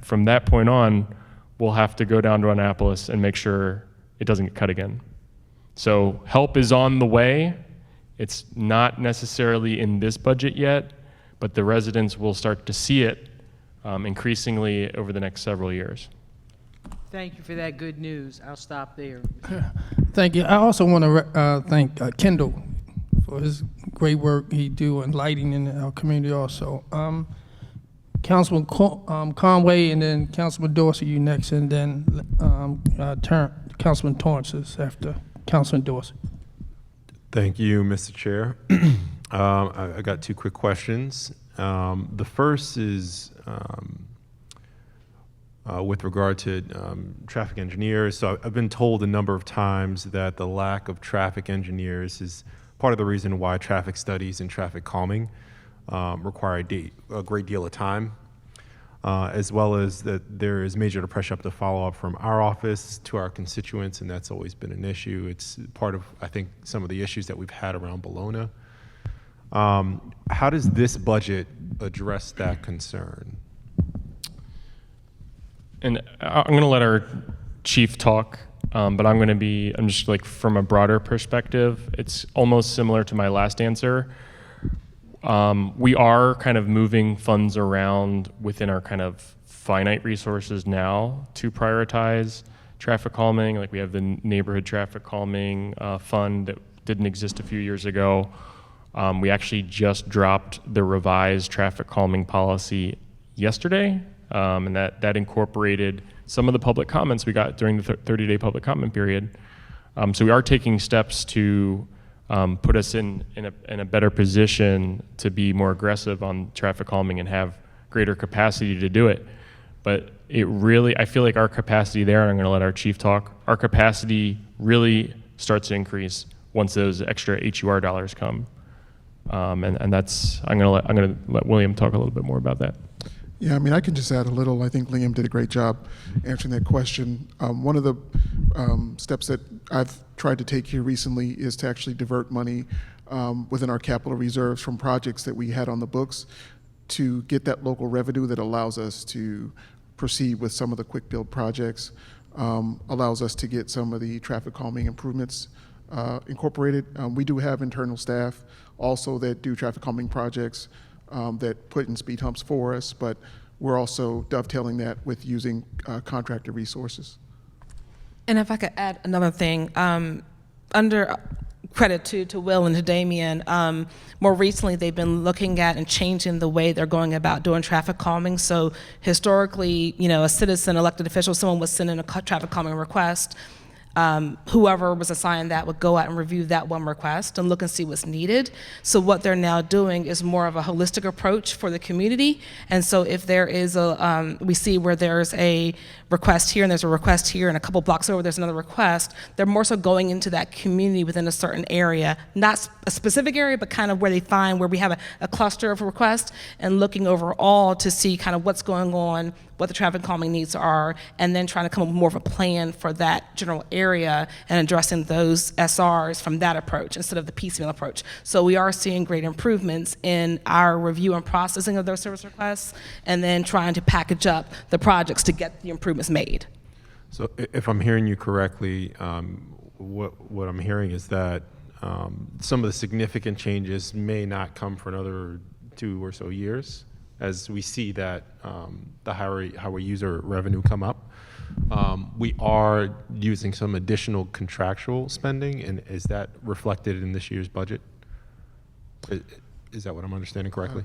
[SPEAKER 3] from that point on, we'll have to go down to Annapolis and make sure it doesn't get cut again. So help is on the way. It's not necessarily in this budget yet, but the residents will start to see it increasingly over the next several years.
[SPEAKER 7] Thank you for that good news. I'll stop there.
[SPEAKER 15] Thank you. I also want to thank Kendall for his great work he do in lighting in our community also. Councilman Conway and then Councilman Dorsey, you next, and then Councilman Torrance is after Councilman Dorsey.
[SPEAKER 8] Thank you, Mr. Chair. I got two quick questions. The first is with regard to traffic engineers. So I've been told a number of times that the lack of traffic engineers is part of the reason why traffic studies and traffic calming require a great deal of time, as well as that there is major pressure up to follow up from our office to our constituents, and that's always been an issue. It's part of, I think, some of the issues that we've had around Bologna. How does this budget address that concern?
[SPEAKER 3] And I'm going to let our chief talk, but I'm just like from a broader perspective, it's almost similar to my last answer. We are kind of moving funds around within our kind of finite resources now to prioritize traffic calming. Like we have the neighborhood traffic calming fund that didn't exist a few years ago. We actually just dropped the revised traffic calming policy yesterday, and that incorporated some of the public comments we got during the 30-day public comment period. So we are taking steps to put us in a better position to be more aggressive on traffic calming and have greater capacity to do it. But I feel like our capacity there, and I'm going to let our chief talk, our capacity really starts to increase once those extra HUR dollars come. And that's, I'm going to let William talk a little bit more about that.
[SPEAKER 5] Yeah, I mean, I can just add a little. I think Liam did a great job answering that question. One of the steps that I've tried to take here recently is to actually divert money within our capital reserves from projects that we had on the books to get that local revenue that allows us to proceed with some of the quick build projects, allows us to get some of the traffic calming improvements incorporated. We do have internal staff also that do traffic calming projects that put in speed humps for us, but we're also dovetailing that with using contractor resources.
[SPEAKER 2] And if I could add another thing, under credit to Will and to Damien, more recently they've been looking at and changing the way they're going about doing traffic calming. So historically, a citizen, elected official, someone would send in a traffic calming request. Whoever was assigned that would go out and review that one request and look and see what's needed. So what they're now doing is more of a holistic approach for the community. And so if there is we see where there's a request here and there's a request here and a couple blocks over there's another request, they're more so going into that community within a certain area, not a specific area, but kind of where they find where we have a cluster of requests and looking overall to see kind of what's going on, what the traffic calming needs are, and then trying to come up with more of a plan for that general area and addressing those SRs from that approach instead of the piecemeal approach. So we are seeing great improvements in our review and processing of those service requests and then trying to package up the projects to get the improvements made.
[SPEAKER 8] So if I'm hearing you correctly, what I'm hearing is that some of the significant changes may not come for another 2 or so years, as we see that the highway user revenue come up. We are using some additional contractual spending, and is that reflected in this year's budget? Is that what I'm understanding correctly?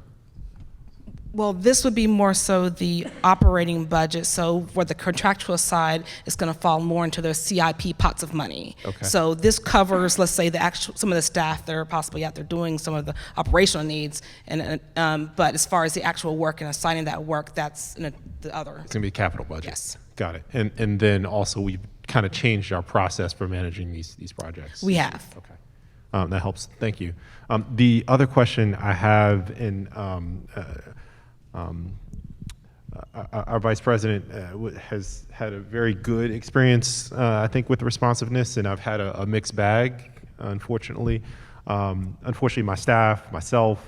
[SPEAKER 2] Well, this would be more so the operating budget. So for the contractual side, it's going to fall more into the CIP pots of money.
[SPEAKER 8] Okay.
[SPEAKER 2] So this covers, let's say, some of the staff that are possibly out there doing some of the operational needs. But as far as the actual work and assigning that work, that's in the other.
[SPEAKER 8] It's going to be a capital budget.
[SPEAKER 2] Yes.
[SPEAKER 8] Got it. And then also we've kind of changed our process for managing these projects.
[SPEAKER 2] We have.
[SPEAKER 8] Okay. That helps. Thank you. The other question I have our vice president has had a very good experience, I think, with responsiveness, and I've had a mixed bag, unfortunately. Unfortunately, my staff, myself,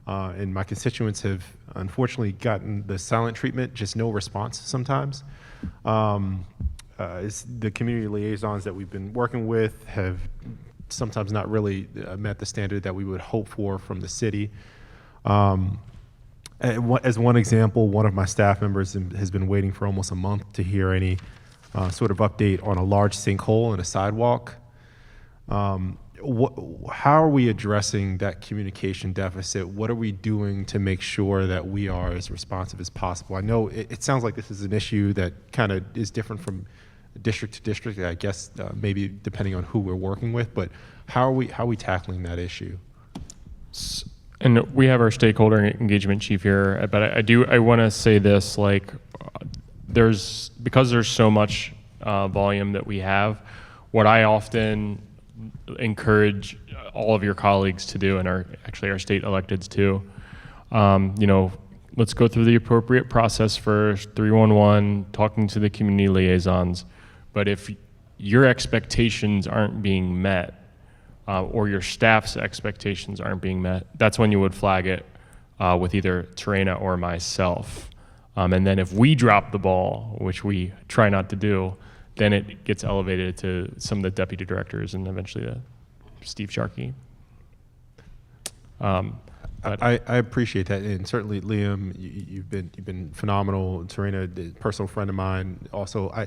[SPEAKER 8] and my constituents have unfortunately gotten the silent treatment, just no response sometimes. It's the community liaisons that we've been working with have sometimes not really met the standard that we would hope for from the city. As one example, one of my staff members has been waiting for almost a month to hear any sort of update on a large sinkhole in a sidewalk. How are we addressing that communication deficit? What are we doing to make sure that we are as responsive as possible? I know it sounds like this is an issue that kind of is different from district to district, I guess, maybe depending on who we're working with, but how are we tackling that issue?
[SPEAKER 3] And we have our stakeholder engagement chief here, but I want to say this, like, because there's so much volume that we have, what I often encourage all of your colleagues to do, and actually our state electeds too, let's go through the appropriate process first, 311, talking to the community liaisons. But if your expectations aren't being met, or your staff's expectations aren't being met, that's when you would flag it with either Terena or myself. And then if we drop the ball, which we try not to do, then it gets elevated to some of the deputy directors and eventually to Steve Sharkey.
[SPEAKER 8] I appreciate that, and certainly Liam, you've been phenomenal. Terena, a personal friend of mine, also.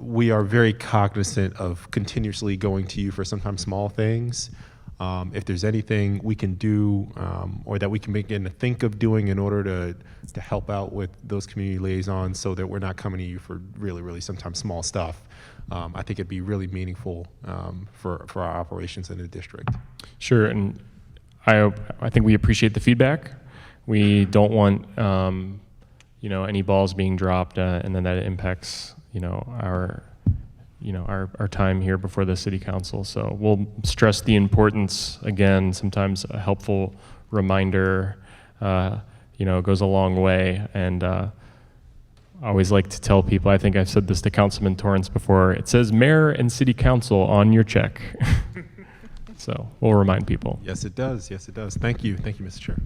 [SPEAKER 8] We are very cognizant of continuously going to you for sometimes small things. If there's anything we can do, or that we can begin to think of doing in order to help out with those community liaisons, so that we're not coming to you for really sometimes small stuff, I think it'd be really meaningful for our operations in the district.
[SPEAKER 3] Sure, and I think we appreciate the feedback. We don't want any balls being dropped, and then that impacts our time here before the city council. So we'll stress the importance again. Sometimes a helpful reminder, goes a long way. And I always like to tell people, I think I've said this to Councilman Torrance before, it says mayor and city council on your check. So we'll remind people.
[SPEAKER 8] Yes, it does. Yes, it does. Thank you, Mr. Chair.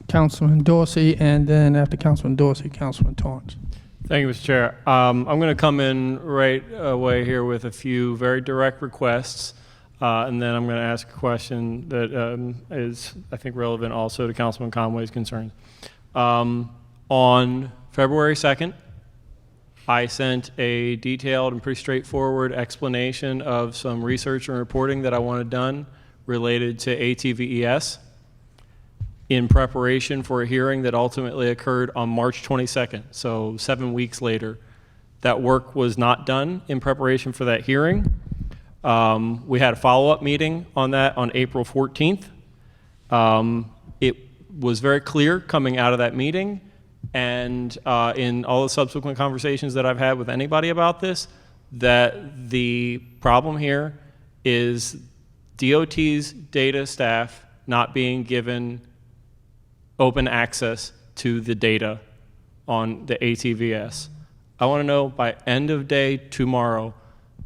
[SPEAKER 15] Councilman Dorsey, and then after Councilman Dorsey, Councilman Torrance.
[SPEAKER 9] Thank you, Mr. Chair. I'm going to come in right away here with a few very direct requests, and then I'm going to ask a question that is, I think, relevant also to Councilman Conway's concerns. On February 2nd, I sent a detailed and pretty straightforward explanation of some research and reporting that I wanted done related to ATVES in preparation for a hearing that ultimately occurred on March 22nd, so 7 weeks later. That work was not done in preparation for that hearing. We had a follow-up meeting on that on April 14th. It was very clear coming out of that meeting, and in all the subsequent conversations that I've had with anybody about this, that the problem here is DOT's data staff not being given open access to the data on the ATVS. I want to know by end of day tomorrow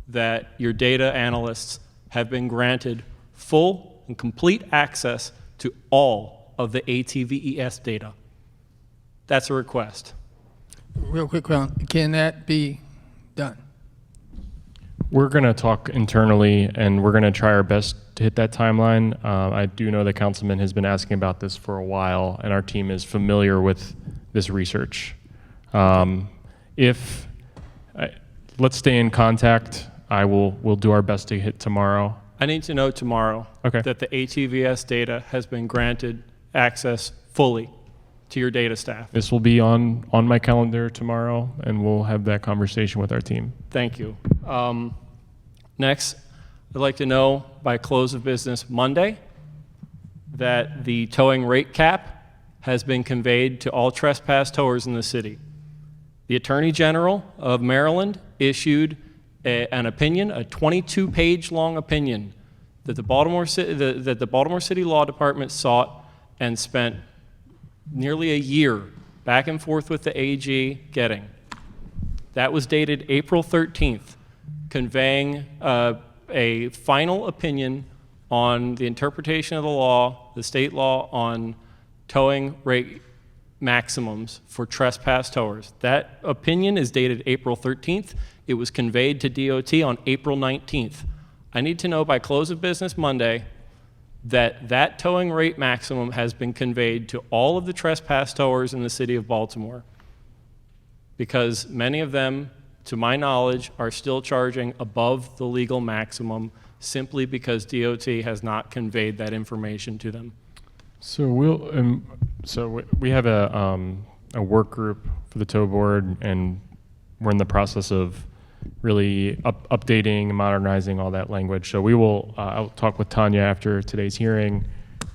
[SPEAKER 9] that your data analysts have been granted full and complete access to all of the ATVES data. That's a request.
[SPEAKER 15] Real quick, can that be done?
[SPEAKER 3] We're going to talk internally, and we're going to try our best to hit that timeline. I do know the councilman has been asking about this for a while, and our team is familiar with this research. Let's stay in contact. We'll do our best to hit tomorrow.
[SPEAKER 9] I need to know tomorrow that the ATVS data has been granted access fully to your data staff.
[SPEAKER 3] This will be on my calendar tomorrow, and we'll have that conversation with our team.
[SPEAKER 9] Thank you. Next, I'd like to know by close of business Monday that the towing rate cap has been conveyed to all trespass towers in the city. The Attorney General of Maryland issued an opinion, a 22-page long opinion that the Baltimore City Law Department sought and spent nearly a year back and forth with the AG getting. That was dated April 13th, conveying a final opinion on the interpretation of the law, the state law on towing rate maximums for trespass towers. That opinion is dated April 13th. It was conveyed to DOT on April 19th. I need to know by close of business Monday that that towing rate maximum has been conveyed to all of the trespass towers in the city of Baltimore, because many of them, to my knowledge, are still charging above the legal maximum simply because DOT has not conveyed that information to them.
[SPEAKER 3] So we have a work group for the tow board, and we're in the process of really updating and modernizing all that language. So we will, I'll talk with Tanya after today's hearing,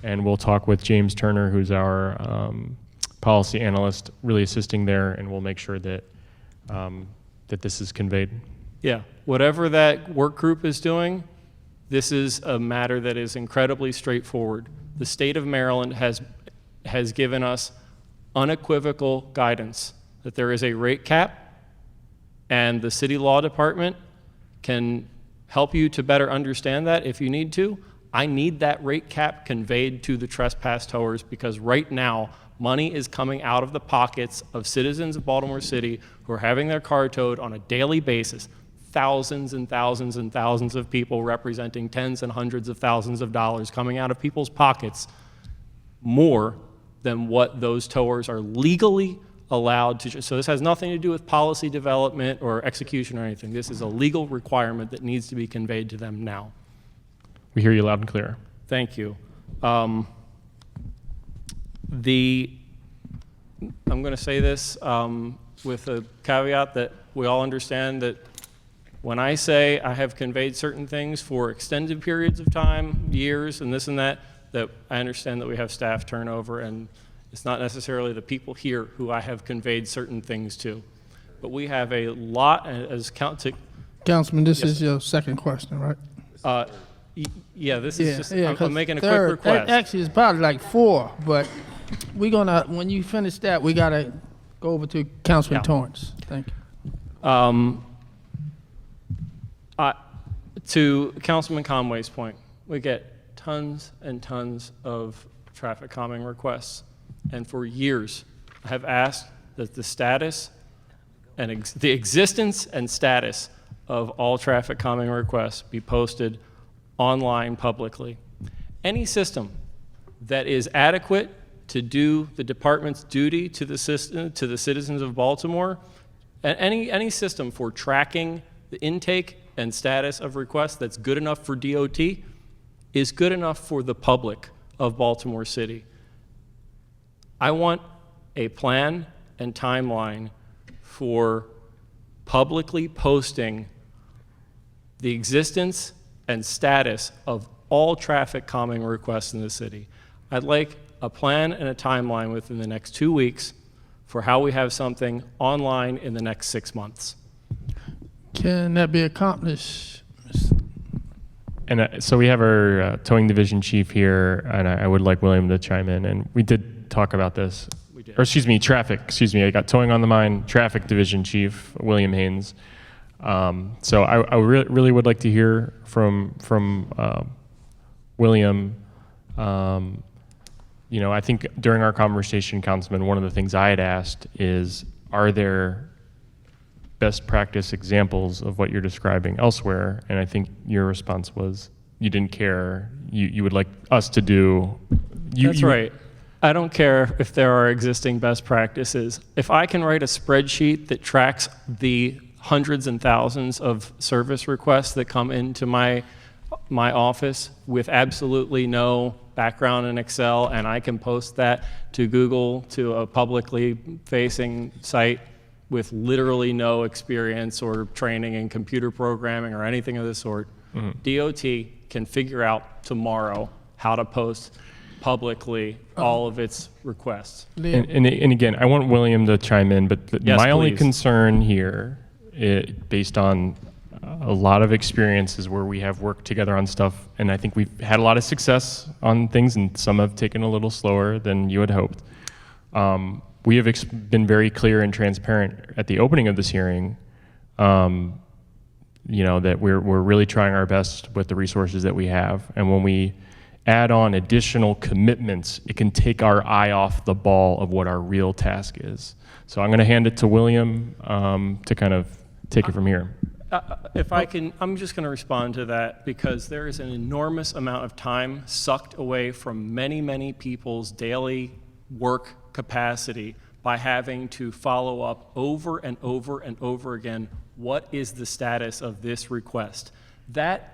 [SPEAKER 3] and we'll talk with James Turner, who's our policy analyst, really assisting there, and we'll make sure that that this is conveyed.
[SPEAKER 9] Yeah, whatever that work group is doing, this is a matter that is incredibly straightforward. The state of Maryland has given us unequivocal guidance that there is a rate cap, and the city law department can help you to better understand that if you need to. I need that rate cap conveyed to the trespass towers, because right now money is coming out of the pockets of citizens of Baltimore City who are having their car towed on a daily basis. Thousands and thousands and thousands of people representing tens and hundreds of thousands of dollars coming out of people's pockets, more than what those towers are legally allowed to. So this has nothing to do with policy development or execution or anything. This is a legal requirement that needs to be conveyed to them now.
[SPEAKER 3] We hear you loud and clear.
[SPEAKER 9] Thank you. I'm going to say this with a caveat that we all understand that when I say I have conveyed certain things for extended periods of time, years and this and that I understand that we have staff turnover, and it's not necessarily the people here who I have conveyed certain things to. But we have a lot as
[SPEAKER 15] Councilman, this is your second question, right?
[SPEAKER 9] Yeah, this is just, I'm making a quick request.
[SPEAKER 15] Actually, it's probably like 4, but we're gonna, when you finish that, we gotta go over to Councilman Torrance. Thank you.
[SPEAKER 9] To Councilman Conway's point, we get tons and tons of traffic calming requests, and for years I have asked that the status and the existence and status of all traffic calming requests be posted online publicly. Any system that is adequate to do the department's duty to the system, to the citizens of Baltimore, and any system for tracking the intake and status of requests that's good enough for DOT is good enough for the public of Baltimore City. I want a plan and timeline for publicly posting the existence and status of all traffic calming requests in the city. I'd like a plan and a timeline within the next 2 weeks for how we have something online in the next 6 months.
[SPEAKER 15] Can that be accomplished?
[SPEAKER 3] And so we have our towing division chief here, and I would like William to chime in. And we did talk about this.
[SPEAKER 9] We did.
[SPEAKER 3] Or excuse me, traffic. Excuse me, I got towing on the mind. Traffic division chief William Haynes. So I really would like to hear from William. You know, I think during our conversation, Councilman, one of the things I had asked is, are there best practice examples of what you're describing elsewhere? And I think your response was you didn't care. You would like us to do.
[SPEAKER 9] That's right. I don't care if there are existing best practices. If I can write a spreadsheet that tracks the hundreds and thousands of service requests that come into my office with absolutely no background in Excel, and I can post that to Google, to a publicly facing site with literally no experience or training in computer programming or anything of the sort, DOT can figure out tomorrow how to post publicly all of its requests.
[SPEAKER 3] And again, I want William to chime in, but
[SPEAKER 9] Yes,
[SPEAKER 3] my only
[SPEAKER 9] please.
[SPEAKER 3] concern here, based on a lot of experiences where we have worked together on stuff, and I think we've had a lot of success on things, and some have taken a little slower than you had hoped. we have been very clear and transparent at the opening of this hearing, you know, that we're really trying our best with the resources that we have. And when we add on additional commitments, it can take our eye off the ball of what our real task is. So I'm going to hand it to William to kind of take it from here.
[SPEAKER 9] If I can, I'm just going to respond to that because there is an enormous amount of time sucked away from many, many people's daily work capacity by having to follow up over and over and over again, what is the status of this request? The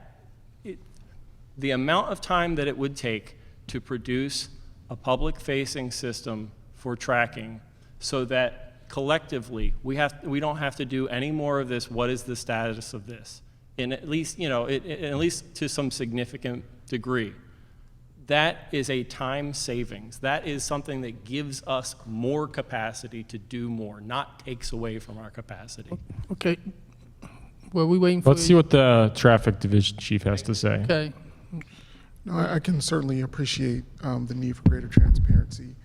[SPEAKER 9] amount of time that it would take to produce a public-facing system for tracking so that collectively we don't have to do any more of this, what is the status of this? And at least, you know, at least to some significant degree. That is a time savings. That is something that gives us more capacity to do more, not takes away from our capacity.
[SPEAKER 15] Okay. Well, we waiting for.
[SPEAKER 3] Let's see what the traffic division chief has to say.
[SPEAKER 15] Okay.
[SPEAKER 5] No, I can certainly appreciate the need for greater transparency.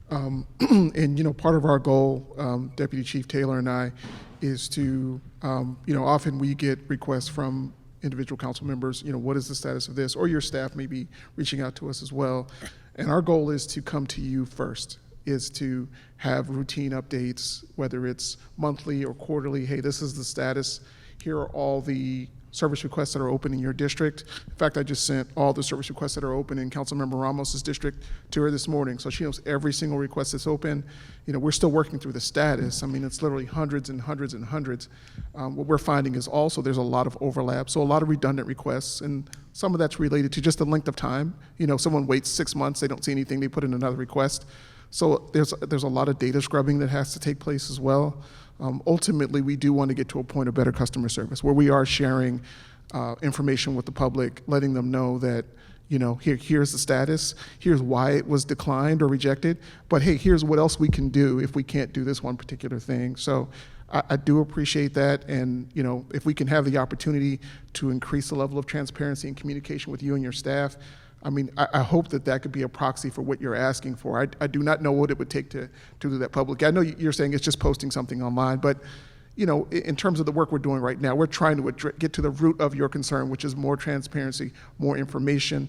[SPEAKER 5] And, you know, part of our goal, Deputy Chief Taylor and I, is to, you know, often we get requests from individual council members, you know, what is the status of this? Or your staff may be reaching out to us as well. And our goal is to come to you first, is to have routine updates, whether it's monthly or quarterly. Hey, this is the status. Here are all the service requests that are open in your district. In fact, I just sent all the service requests that are open in Councilmember Ramos's district to her this morning. So she knows every single request that's open. You know, we're still working through the status. I mean, it's literally hundreds and hundreds and hundreds. What we're finding is also there's a lot of overlap, so a lot of redundant requests, and some of that's related to just the length of time. You know, someone waits 6 months, they don't see anything, they put in another request. So there's a lot of data scrubbing that has to take place as well. Ultimately, we do want to get to a point of better customer service where we are sharing information with the public, letting them know that, you know, here's the status, here's why it was declined or rejected, but hey, here's what else we can do if we can't do this one particular thing. So I do appreciate that, and, you know, if we can have the opportunity to increase the level of transparency and communication with you and your staff, I mean, I hope that that could be a proxy for what you're asking for. I do not know what it would take to do that publicly. I know you're saying it's just posting something online, but, you know, in terms of the work we're doing right now, we're trying to get to the root of your concern, which is more transparency, more information.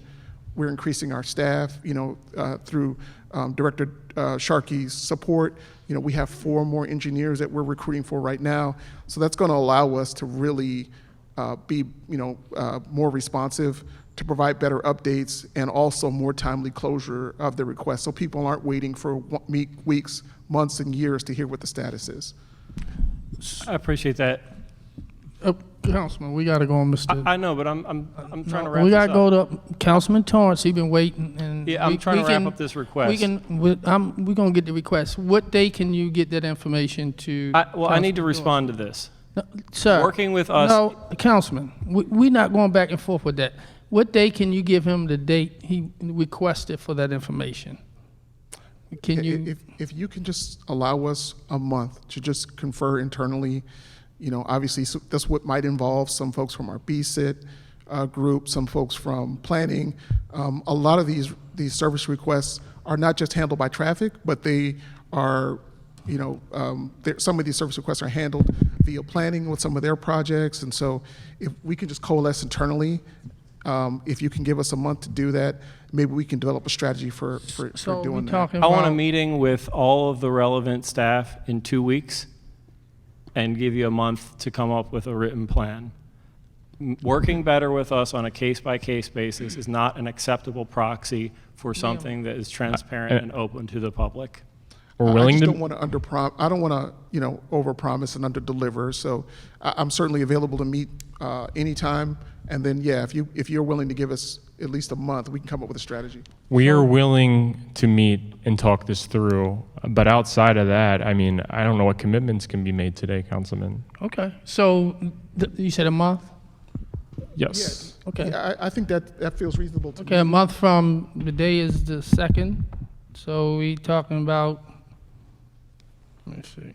[SPEAKER 5] We're increasing our staff, you know, through Director Sharkey's support. You know, we have 4 more engineers that we're recruiting for right now. So that's going to allow us to really be, you know, more responsive, to provide better updates, and also more timely closure of the request, so people aren't waiting for weeks, months, and years to hear what the status is.
[SPEAKER 9] I appreciate that.
[SPEAKER 15] Councilman, we got to go on, Mr.
[SPEAKER 9] I know, but I'm trying to wrap
[SPEAKER 15] we
[SPEAKER 9] this
[SPEAKER 15] got to
[SPEAKER 9] up.
[SPEAKER 15] go to Councilman Torrance. He's been waiting. And
[SPEAKER 9] Yeah, I'm trying to wrap up this request.
[SPEAKER 15] We're going to get the request. What day can you get that information to?
[SPEAKER 9] I need to respond to this.
[SPEAKER 15] No, sir.
[SPEAKER 9] Working with us.
[SPEAKER 15] No, Councilman, we're not going back and forth with that. What day can you give him the date he requested for that information? Can you?
[SPEAKER 5] If you can just allow us a month to just confer internally, you know, obviously that's what might involve some folks from our BSIT group, some folks from planning. A lot of these service requests are not just handled by traffic, but they are, you know, some of these service requests are handled via planning with some of their projects. And so if we can just coalesce internally, if you can give us a month to do that, maybe we can develop a strategy for doing that.
[SPEAKER 9] I want a meeting with all of the relevant staff in 2 weeks and give you a month to come up with a written plan. Working better with us on a case-by-case basis is not an acceptable proxy for something that is transparent and open to the public.
[SPEAKER 3] We're willing
[SPEAKER 5] I just
[SPEAKER 3] to.
[SPEAKER 5] don't want to I don't want to, you know, overpromise and underdeliver. So I'm certainly available to meet anytime. And then, yeah, if you're willing to give us at least a month, we can come up with a strategy.
[SPEAKER 3] We are willing to meet and talk this through, but outside of that, I mean, I don't know what commitments can be made today, Councilman.
[SPEAKER 15] Okay, so you said a month?
[SPEAKER 3] Yes.
[SPEAKER 5] Yeah,
[SPEAKER 15] Okay.
[SPEAKER 5] yeah, I think that feels reasonable to me.
[SPEAKER 15] Okay, a month from the day is the 2nd. So we talking about, let me see.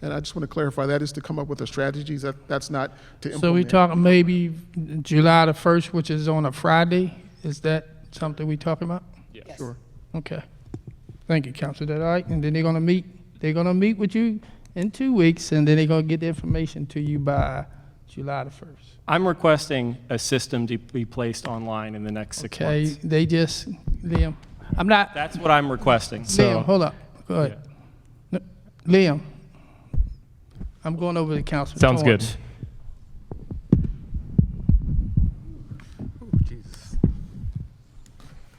[SPEAKER 5] And I just want to clarify, that is to come up with a strategy. That's not to implement.
[SPEAKER 15] So we talking maybe July the 1st, which is on a Friday? Is that something we talking about?
[SPEAKER 3] Yeah.
[SPEAKER 5] Sure.
[SPEAKER 15] Okay. Thank you, Councilor. That all right? And then they're gonna meet with you in 2 weeks, and then they're gonna get the information to you by July the 1st.
[SPEAKER 9] I'm requesting a system to be placed online in the next 6
[SPEAKER 15] Okay,
[SPEAKER 9] months.
[SPEAKER 15] they just, Liam, I'm not.
[SPEAKER 9] That's what I'm requesting. So,
[SPEAKER 15] Liam, hold up, go ahead. No, Liam, I'm going over to Councilor
[SPEAKER 9] Sounds good.
[SPEAKER 15] Torrance.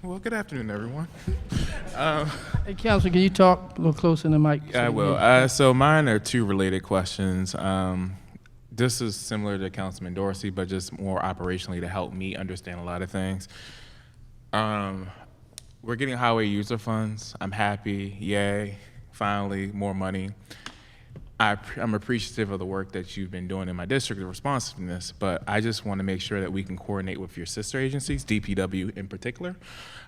[SPEAKER 13] Well, good afternoon, everyone.
[SPEAKER 15] Hey, Councilor, can you talk a little closer to the mic?
[SPEAKER 13] I will. So mine are two related questions. This is similar to Councilman Dorsey, but just more operationally to help me understand a lot of things. We're getting highway user funds. I'm happy. Yay. Finally, more money. I'm appreciative of the work that you've been doing in my district, the responsiveness, but I just want to make sure that we can coordinate with your sister agencies, DPW in particular.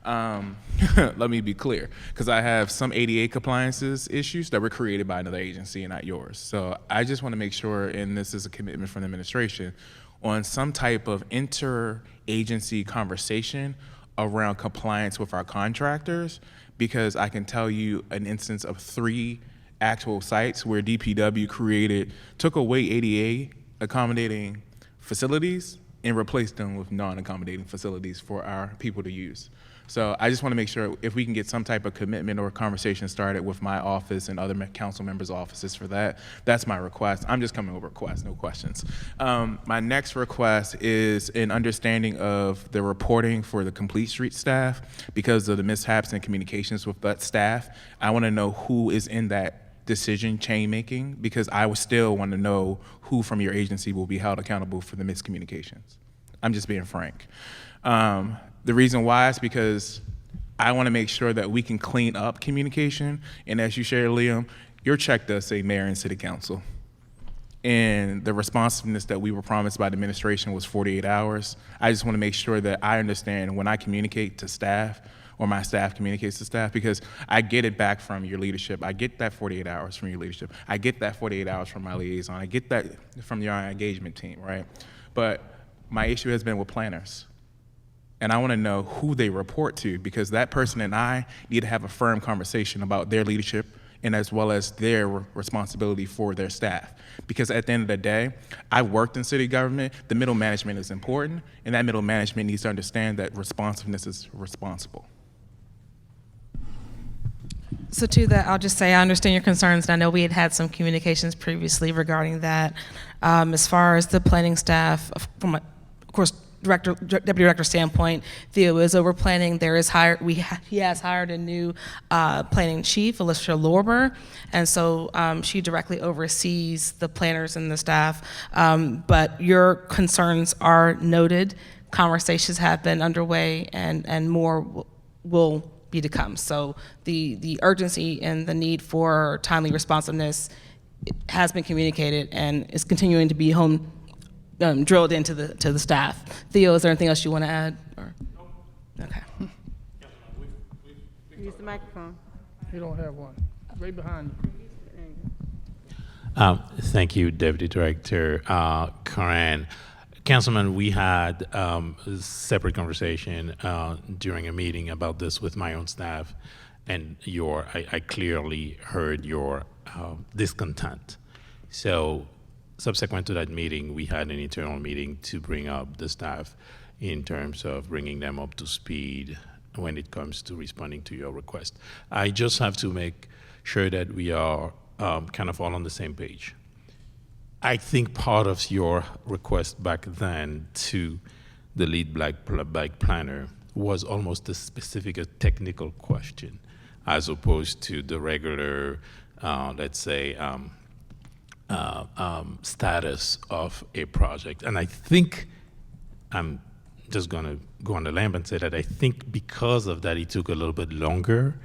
[SPEAKER 13] Let me be clear, because I have some ADA compliances issues that were created by another agency and not yours. So I just want to make sure, and this is a commitment from the administration, on some type of inter-agency conversation around compliance with our contractors, because I can tell you an instance of 3 actual sites where DPW took away ADA accommodating facilities and replaced them with non-accommodating facilities for our people to use. So I just want to make sure if we can get some type of commitment or conversation started with my office and other council members' offices for that. That's my request. I'm just coming with requests, no questions. My next request is an understanding of the reporting for the Complete Street staff. Because of the mishaps and communications with that staff, I want to know who is in that decision chain making, because I would still want to know who from your agency will be held accountable for the miscommunications. I'm just being frank. The reason why is because I want to make sure that we can clean up communication. And as you shared, Liam, your check does say mayor and city council. And the responsiveness that we were promised by the administration was 48 hours. I just want to make sure that I understand when I communicate to staff, or my staff communicates to staff, because I get it back from your leadership. I get that 48 hours from your leadership. I get that 48 hours from my liaison. I get that from your engagement team, right? But my issue has been with planners. And I want to know who they report to, because that person and I need to have a firm conversation about their leadership and as well as their responsibility for their staff. Because at the end of the day, I worked in city government, the middle management is important, and that middle management needs to understand that responsiveness is responsible.
[SPEAKER 2] So to that, I'll just say I understand your concerns, and I know we had some communications previously regarding that. As far as the planning staff, from of course, deputy director standpoint, Theo is over planning. He has hired a new planning chief, Alicia Lorber, and so she directly oversees the planners and the staff. But your concerns are noted. Conversations have been underway, and more will be to come. So the urgency and the need for timely responsiveness has been communicated and is continuing to be drilled into the staff. Theo, is there anything else you want to add? Or? Okay.
[SPEAKER 6] Use the microphone.
[SPEAKER 15] You don't have one. Right behind
[SPEAKER 19] you. Thank you, Deputy Director Coran. Councilman, we had a separate conversation during a meeting about this with my own staff, and I clearly heard your discontent. So subsequent to that meeting, we had an internal meeting to bring up the staff in terms of bringing them up to speed when it comes to responding to your request. I just have to make sure that we are kind of all on the same page. I think part of your request back then to the lead black planner was almost a technical question, as opposed to the regular, let's say, status of a project. And I think, I'm just gonna go on the limb and say that I think because of that, it took a little bit longer,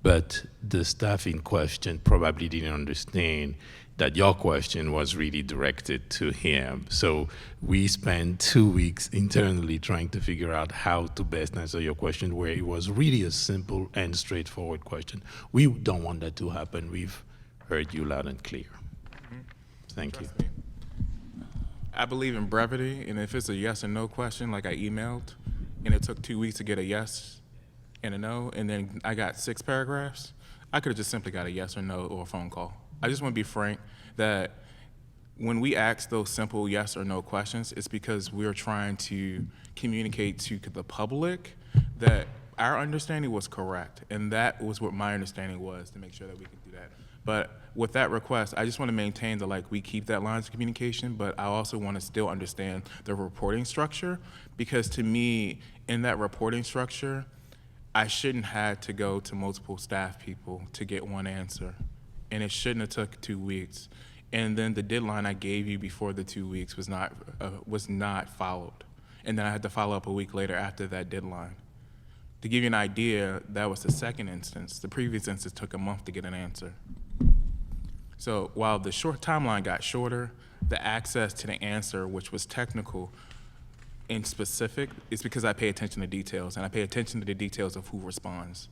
[SPEAKER 19] but the staff in question probably didn't understand that your question was really directed to him. So we spent 2 weeks internally trying to figure out how to best answer your question, where it was really a simple and straightforward question. We don't want that to happen. We've heard you loud and clear. Thank you.
[SPEAKER 13] I believe in brevity, and if it's a yes or no question, like I emailed, and it took 2 weeks to get a yes, and a no, and then I got 6 paragraphs, I could have just simply got a yes or no or a phone call. I just want to be frank that when we ask those simple yes or no questions, it's because we're trying to communicate to the public that our understanding was correct, and that was what my understanding was, to make sure that we could do that. But with that request, I just want to maintain that, like, we keep that lines of communication, but I also want to still understand the reporting structure, because to me, in that reporting structure, I shouldn't have to go to multiple staff people to get one answer, and it shouldn't have took 2 weeks. And then the deadline I gave you before the 2 weeks was not followed, and then I had to follow up a week later after that deadline. To give you an idea, that was the second instance. The previous instance took a month to get an answer. So while the short timeline got shorter, the access to the answer, which was technical and specific, is because I pay attention to details, and I pay attention to the details of who responds.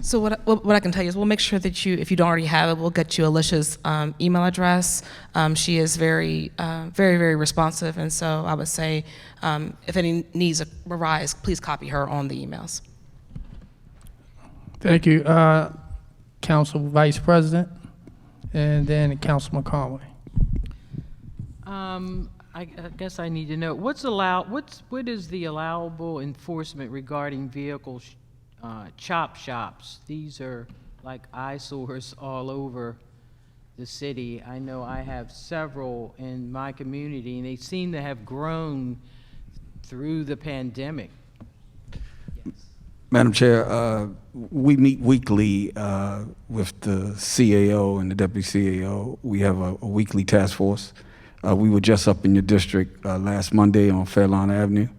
[SPEAKER 2] So what I can tell you is we'll make sure that if you don't already have it, we'll get you Alicia's email address. She is very, very responsive, and so I would say if any needs arise, please copy her on the emails.
[SPEAKER 15] Thank you, Council Vice President, and then Councilman Conway.
[SPEAKER 7] I guess I need to know what is the allowable enforcement regarding vehicle chop shops? These are like eyesores all over the city. I know I have several in my community, and they seem to have grown through the pandemic.
[SPEAKER 16] Madam Chair, we meet weekly with the CAO and the Deputy CAO. We have a weekly task force. We were just up in your district last Monday on Fairlawn Avenue.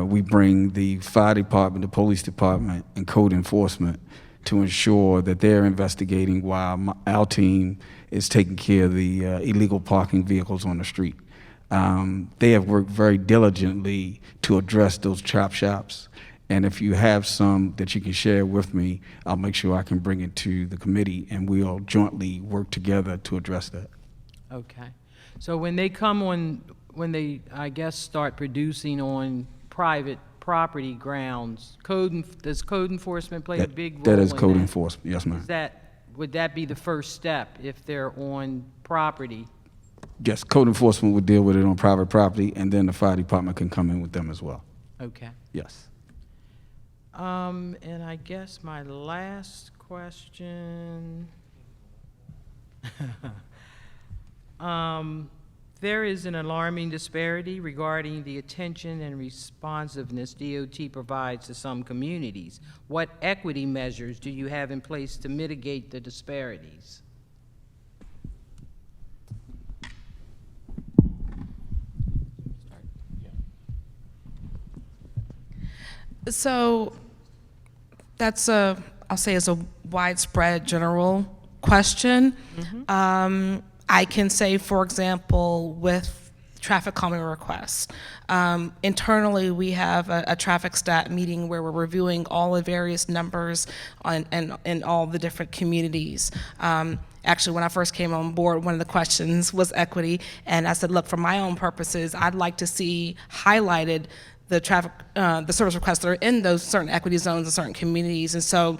[SPEAKER 16] We bring the fire department, the police department, and code enforcement to ensure that they're investigating while our team is taking care of the illegal parking vehicles on the street. They have worked very diligently to address those chop shops. And if you have some that you can share with me, I'll make sure I can bring it to the committee, and we'll jointly work together to address that.
[SPEAKER 7] Okay. So when they come on, when they, I guess, start producing on private property grounds, does code enforcement play a big role?
[SPEAKER 16] That is
[SPEAKER 7] in
[SPEAKER 16] code
[SPEAKER 7] that?
[SPEAKER 16] enforcement, yes, ma'am.
[SPEAKER 7] Would that be the first step if they're on property?
[SPEAKER 16] Yes, code enforcement would deal with it on private property, and then the fire department can come in with them as well.
[SPEAKER 7] Okay.
[SPEAKER 16] Yes.
[SPEAKER 7] And I guess my last question. There is an alarming disparity regarding the attention and responsiveness DOT provides to some communities. What equity measures do you have in place to mitigate the disparities?
[SPEAKER 2] So that's I'll say is a widespread general question. Mm-hmm. I can say, for example, with traffic calming requests, internally we have a traffic stat meeting where we're reviewing all the various numbers in all the different communities. Actually, when I first came on board, one of the questions was equity, and I said, look, for my own purposes, I'd like to see highlighted the traffic, the service requests that are in those certain equity zones in certain communities. And so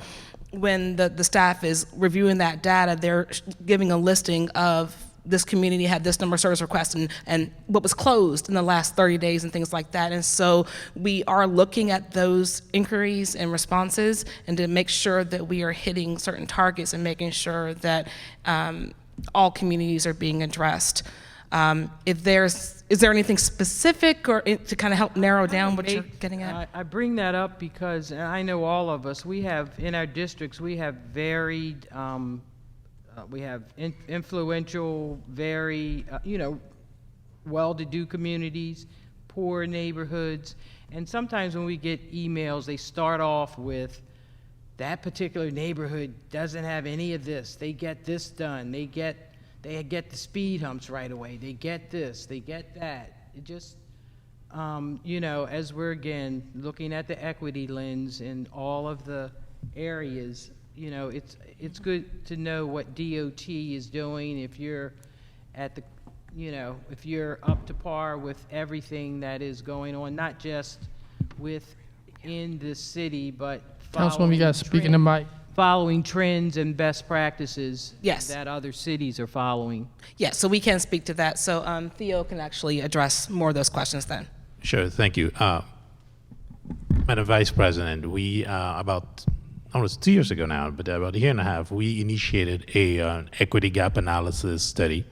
[SPEAKER 2] when the staff is reviewing that data, they're giving a listing of this community had this number of service requests and what was closed in the last 30 days and things like that. And so we are looking at those inquiries and responses and to make sure that we are hitting certain targets and making sure that all communities are being addressed. Is there anything specific or to kind of help narrow down what you're getting at?
[SPEAKER 7] I bring that up because I know all of us, we have, in our districts, we have varied, we have influential, very, well-to-do communities, poor neighborhoods, and sometimes when we get emails, they start off with, that particular neighborhood doesn't have any of this, they get this done, they get the speed humps right away. They get this, they get that. It just, as we're again looking at the equity lens in all of the areas, it's good to know what DOT is doing. If you're at the, if you're up to par with everything that is going on, not just with in the city, but
[SPEAKER 15] Councilwoman, you got to speak in the mic.
[SPEAKER 7] following trends and best practices
[SPEAKER 2] Yes.
[SPEAKER 7] that other cities are following.
[SPEAKER 2] Yes, so we can speak to that. So Theo can actually address more of those questions then.
[SPEAKER 19] Sure, thank you. Madam Vice President, we, about almost 2 years ago now, but about a year and a half, we initiated an equity gap analysis study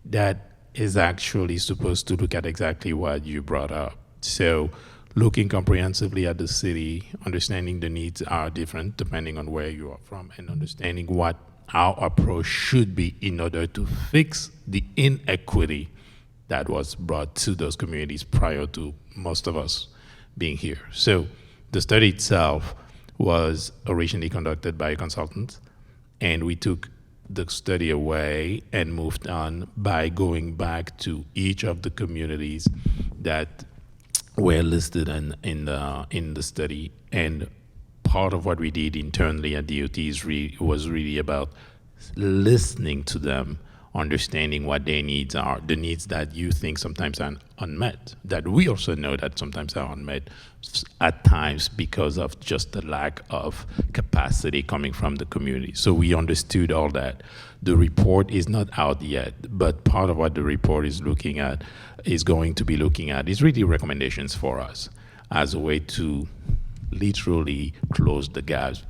[SPEAKER 19] that is actually supposed to look at exactly what you brought up. So looking comprehensively at the city, understanding the needs are different depending on where you are from, and understanding what our approach should be in order to fix the inequity that was brought to those communities prior to most of us being here. So the study itself was originally conducted by a consultant, and we took the study away and moved on by going back to each of the communities that were listed in the study. And part of what we did internally at DOT was really about listening to them, understanding what their needs are, the needs that you think sometimes are unmet, that we also know that sometimes are unmet at times because of just the lack of capacity coming from the community. So we understood all that. The report is not out yet, but part of what the report is looking at is going to be looking at is really recommendations for us as a way to literally close the gaps,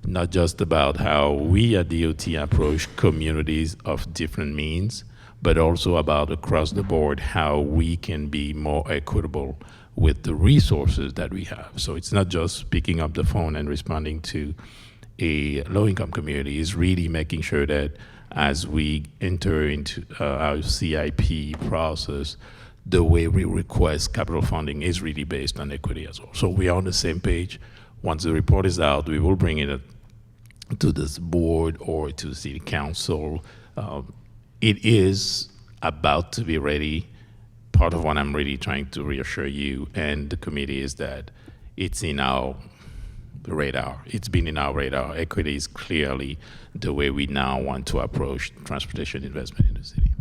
[SPEAKER 19] not just about how we at DOT approach communities of different means, but also about across the board how we can be more equitable with the resources that we have. So it's not just picking up the phone and responding to a low-income community, it's really making sure that as we enter into our CIP process, the way we request capital funding is really based on equity as well. So we are on the same page. Once the report is out, we will bring it to this board or to the city council. It is about to be ready. Part of what I'm really trying to reassure you and the committee is that it's in our radar. It's been in our radar. Equity is clearly the way we now want to approach transportation investment in the city.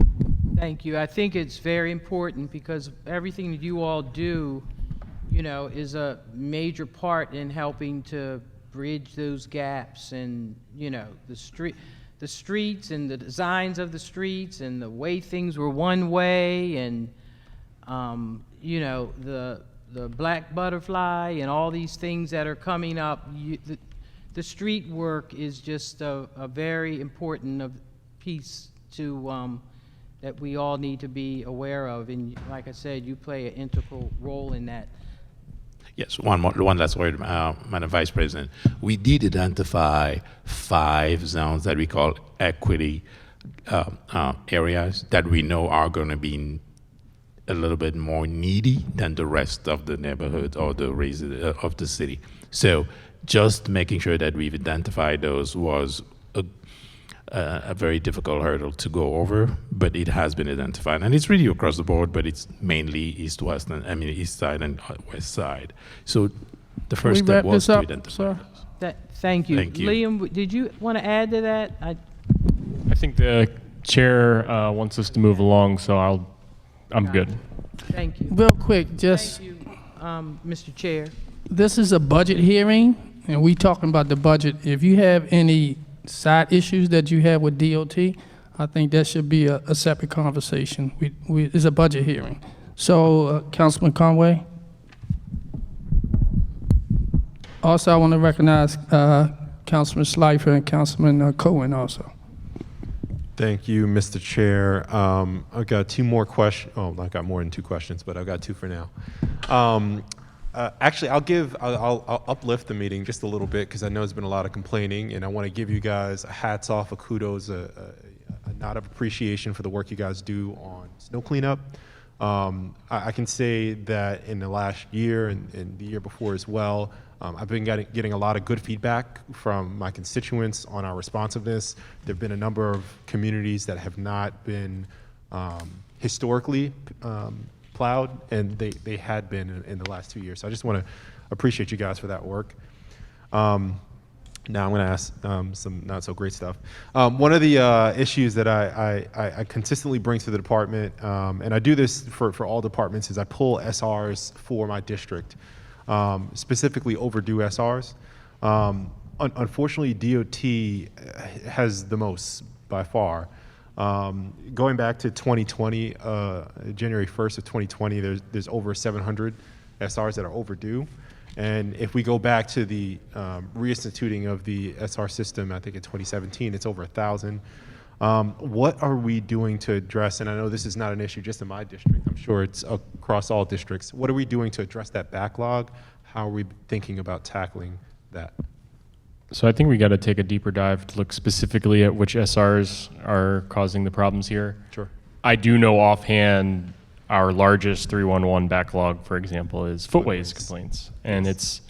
[SPEAKER 7] Thank you. I think it's very important because everything that you all do, you know, is a major part in helping to bridge those gaps, and you know, the streets and the designs of the streets and the way things were one way, and you know, the black butterfly and all these things that are coming up. The street work is just a very important piece to that we all need to be aware of, and like I said, you play an integral role in that.
[SPEAKER 19] Yes, one last word, Madam Vice President. We did identify 5 zones that we call equity areas that we know are going to be a little bit more needy than the rest of the neighborhood or the of the city. So just making sure that we've identified those was a very difficult hurdle to go over, but it has been identified. And it's really across the board, but it's mainly east-west, east side and west side. So the first step was to identify those.
[SPEAKER 7] Thank you.
[SPEAKER 19] Thank you.
[SPEAKER 7] Liam, did you want to add to that?
[SPEAKER 3] I think the chair wants us to move along, so I'm good.
[SPEAKER 7] Thank you.
[SPEAKER 15] Real quick, just.
[SPEAKER 7] Thank you, Mr. Chair.
[SPEAKER 15] This is a budget hearing, and we talking about the budget. If you have any side issues that you have with DOT, I think that should be a separate conversation. It's a budget hearing. So, Councilman Conway. Also, I want to recognize Councilman Schleifer and Councilman Cohen also.
[SPEAKER 8] Thank you, Mr. Chair. I've got 2 more questions. Oh, I got more than 2 questions, but I've got 2 for now. Actually, I'll uplift the meeting just a little bit because I know there's been a lot of complaining, and I want to give you guys a hats off, a kudos, a nod of appreciation for the work you guys do on snow cleanup. I can say that in the last year and the year before as well, I've been getting a lot of good feedback from my constituents on our responsiveness. There have been a number of communities that have not been historically plowed, and they had been in the last 2 years. So I just want to appreciate you guys for that work. Now I'm going to ask some not so great stuff. One of the issues that I consistently bring to the department, and I do this for all departments, is I pull SRs for my district. specifically overdue SRs. Unfortunately, DOT has the most by far. Going back to 2020, January 1st of 2020, there's over 700 SRs that are overdue. And if we go back to the reinstituting of the SR system, I think in 2017, it's over 1,000. What are we doing to address, and I know this is not an issue just in my district, I'm sure it's across all districts. What are we doing to address that backlog? How are we thinking about tackling that?
[SPEAKER 3] So I think we got to take a deeper dive to look specifically at which SRs are causing the problems here.
[SPEAKER 8] Sure.
[SPEAKER 3] I do know offhand our largest 311 backlog, for example, is footways complaints. And it's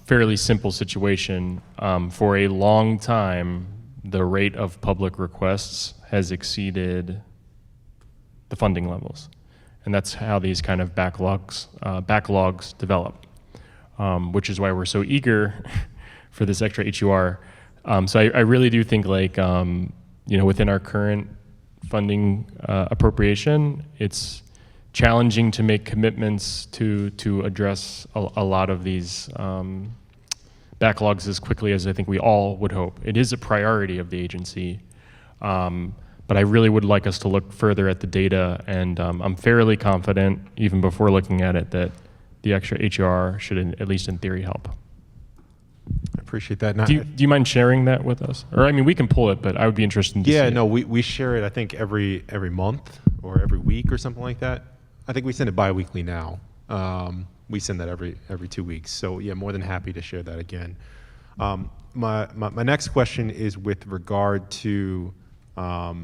[SPEAKER 3] fairly simple situation. For a long time, the rate of public requests has exceeded the funding levels. And that's how these kind of backlogs develop, which is why we're so eager for this extra HUR. So I really do think within our current funding appropriation, it's challenging to make commitments to address a lot of these backlogs as quickly as I think we all would hope. It is a priority of the agency, but I really would like us to look further at the data, and I'm fairly confident, even before looking at it, that the extra HUR should, at least in theory, help.
[SPEAKER 8] I appreciate that.
[SPEAKER 3] Do you mind sharing that with us? Or I mean, we can pull it, but I would be interested to see it.
[SPEAKER 8] No, we share it, I think, every month or every week or something like that. I think we send it bi-weekly now. We send that every 2 weeks. So yeah, more than happy to share that again. My next question is with regard to our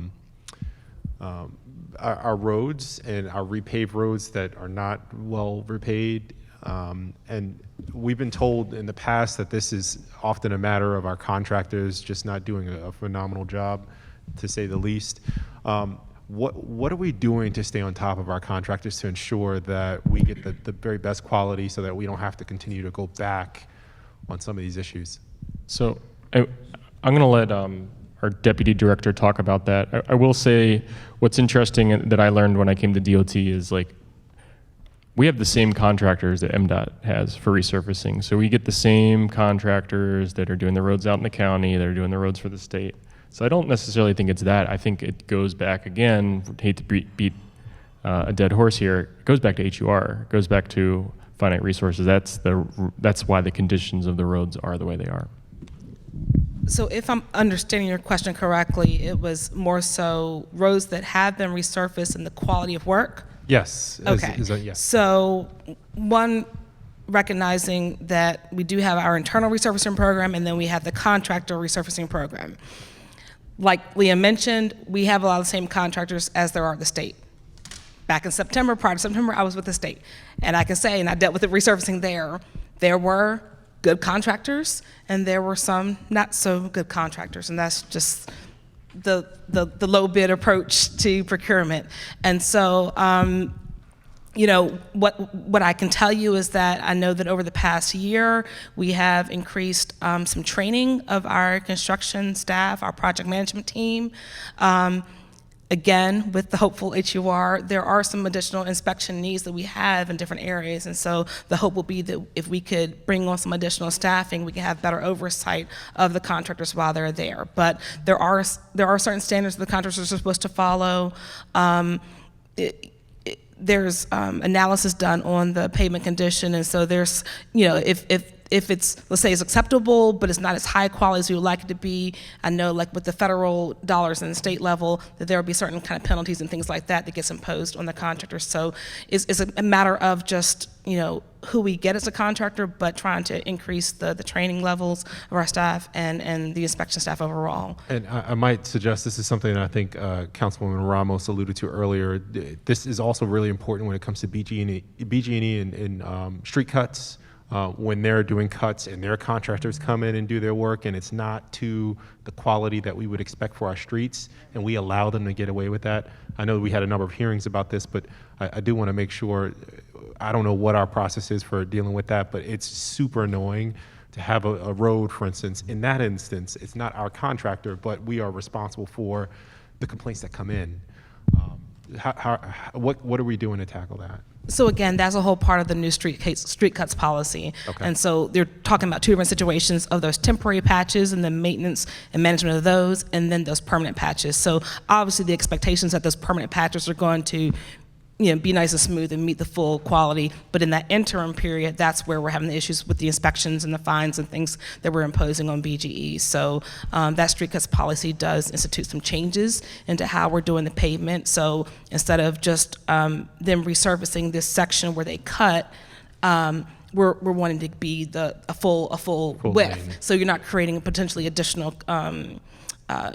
[SPEAKER 8] roads and our repaved roads that are not well repaid. And we've been told in the past that this is often a matter of our contractors just not doing a phenomenal job, to say the least. What are we doing to stay on top of our contractors to ensure that we get the very best quality so that we don't have to continue to go back on some of these issues?
[SPEAKER 3] So I'm going to let our deputy director talk about that. I will say what's interesting that I learned when I came to DOT is we have the same contractors that MDOT has for resurfacing. So we get the same contractors that are doing the roads out in the county, that are doing the roads for the state. So I don't necessarily think it's that. I think it goes back again, hate to beat a dead horse here, it goes back to HUR, it goes back to finite resources. That's why the conditions of the roads are the way they are.
[SPEAKER 2] So if I'm understanding your question correctly, it was more so roads that have been resurfaced and the quality of work?
[SPEAKER 8] Yes.
[SPEAKER 2] Okay.
[SPEAKER 8] Yes.
[SPEAKER 2] So one, recognizing that we do have our internal resurfacing program and then we have the contractor resurfacing program. Like Liam mentioned, we have a lot of the same contractors as there are at the state. Back in September, prior to September, I was with the state. And I can say, and I dealt with the resurfacing there were good contractors and there were some not so good contractors. And that's just the low bid approach to procurement. And so, what I can tell you is that I know that over the past year, we have increased some training of our construction staff, our project management team. Again, with the hopeful HUR, there are some additional inspection needs that we have in different areas. And so the hope will be that if we could bring on some additional staffing, we can have better oversight of the contractors while they're there. But there are certain standards that the contractors are supposed to follow. There's analysis done on the pavement condition. And so there's, if it's, let's say it's acceptable, but it's not as high quality as we would like it to be, I know like with the federal dollars and the state level, that there will be certain kind of penalties and things like that gets imposed on the contractors. So it's a matter of just, who we get as a contractor, but trying to increase the training levels of our staff and the inspection staff overall. And
[SPEAKER 8] I might suggest this is something that I think Councilwoman Ramos alluded to earlier. This is also really important when it comes to BG&E and street cuts. When they're doing cuts and their contractors come in and do their work and it's not to the quality that we would expect for our streets and we allow them to get away with that. I know we had a number of hearings about this, but I do want to make sure, I don't know what our process is for dealing with that, but it's super annoying to have a road, for instance. In that instance, it's not our contractor, but we are responsible for the complaints that come in. What are we doing to tackle that?
[SPEAKER 2] So again, that's a whole part of the new street cuts policy.
[SPEAKER 8] Okay.
[SPEAKER 2] And so they're talking about two different situations of those temporary patches and the maintenance and management of those, and then those permanent patches. So obviously the expectations that those permanent patches are going to be nice and smooth and meet the full quality. But in that interim period, that's where we're having the issues with the inspections and the fines and things that we're imposing on BGE. So that street cuts policy does institute some changes into how we're doing the pavement. So instead of just them resurfacing this section where they cut, we're wanting to be a full width.
[SPEAKER 8] lane.
[SPEAKER 2] So you're not creating potentially additional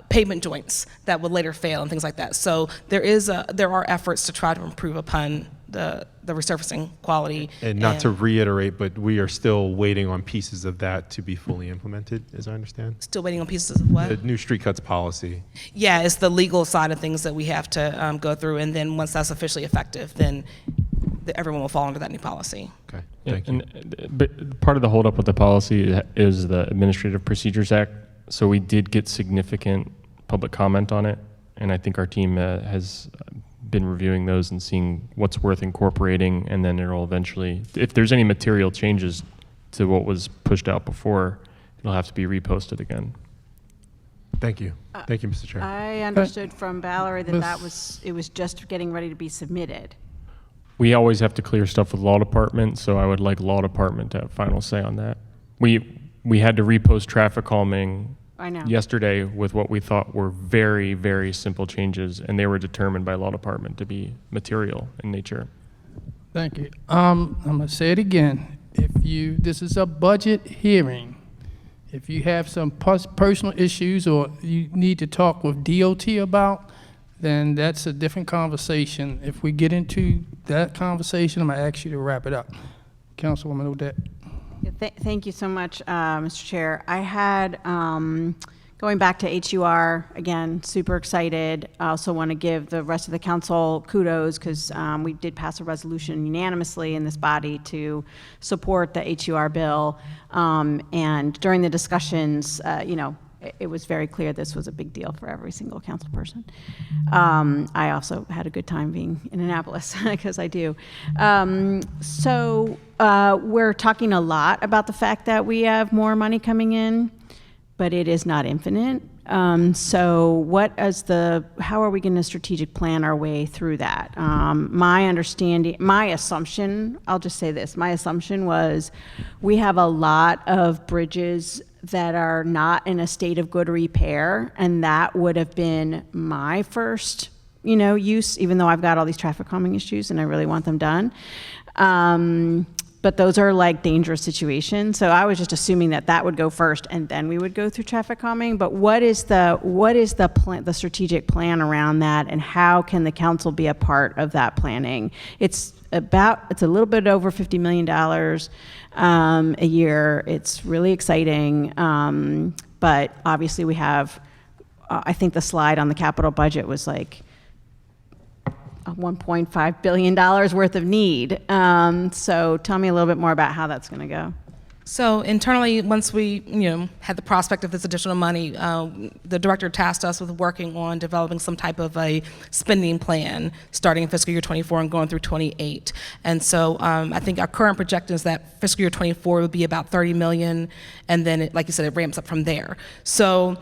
[SPEAKER 2] pavement joints that would later fail and things like that. So there are efforts to try to improve upon the resurfacing quality.
[SPEAKER 8] And not to reiterate, but we are still waiting on pieces of that to be fully implemented, as I understand.
[SPEAKER 2] Still waiting on pieces of what?
[SPEAKER 8] The new street cuts policy.
[SPEAKER 2] Yeah, it's the legal side of things that we have to go through, and then once that's officially effective, then everyone will fall under that new policy.
[SPEAKER 8] Okay,
[SPEAKER 3] thank you. But part of the holdup with the policy is the Administrative Procedures Act. So we did get significant public comment on it, and I think our team has been reviewing those and seeing what's worth incorporating, and then it'll eventually, if there's any material changes to what was pushed out before, it'll have to be reposted again.
[SPEAKER 8] Thank you. Thank you, Mr. Chair.
[SPEAKER 6] I understood from Valerie that it was just getting ready to be submitted.
[SPEAKER 3] We always have to clear stuff with law department, so I would like law department to have final say on that. We had to repost traffic calming
[SPEAKER 6] I know.
[SPEAKER 3] yesterday with what we thought were very, very simple changes, and they were determined by law department to be material in nature.
[SPEAKER 15] Thank you. I'm gonna say it again. This is a budget hearing. If you have some personal issues or you need to talk with DOT about, then that's a different conversation. If we get into that conversation, I'm gonna ask you to wrap it up. Councilwoman Odette.
[SPEAKER 6] Yeah, thank you so much, Mr. Chair. I had, going back to HUR, again, super excited. I also want to give the rest of the council kudos because we did pass a resolution unanimously in this body to support the HUR bill. And during the discussions, it was very clear this was a big deal for every single council person. I also had a good time being in Annapolis because I do. So we're talking a lot about the fact that we have more money coming in, but it is not infinite. So how are we going to strategic plan our way through that? My assumption, I'll just say this, my assumption was we have a lot of bridges that are not in a state of good repair, and that would have been my first, use, even though I've got all these traffic calming issues and I really want them done. But those are like dangerous situations. So I was just assuming that would go first, and then we would go through traffic calming. But what is the plan, the strategic plan around that, and how can the council be a part of that planning? It's a little bit over $50 million a year. It's really exciting, but obviously we have. I think the slide on the capital budget was like $1.5 billion worth of need. So tell me a little bit more about how that's going to go.
[SPEAKER 2] So internally, once we had the prospect of this additional money, the director tasked us with working on developing some type of a spending plan starting in fiscal year 24 and going through 28. And so I think our current projection is that fiscal year 24 would be about 30 million, and then, like you said, it ramps up from there. So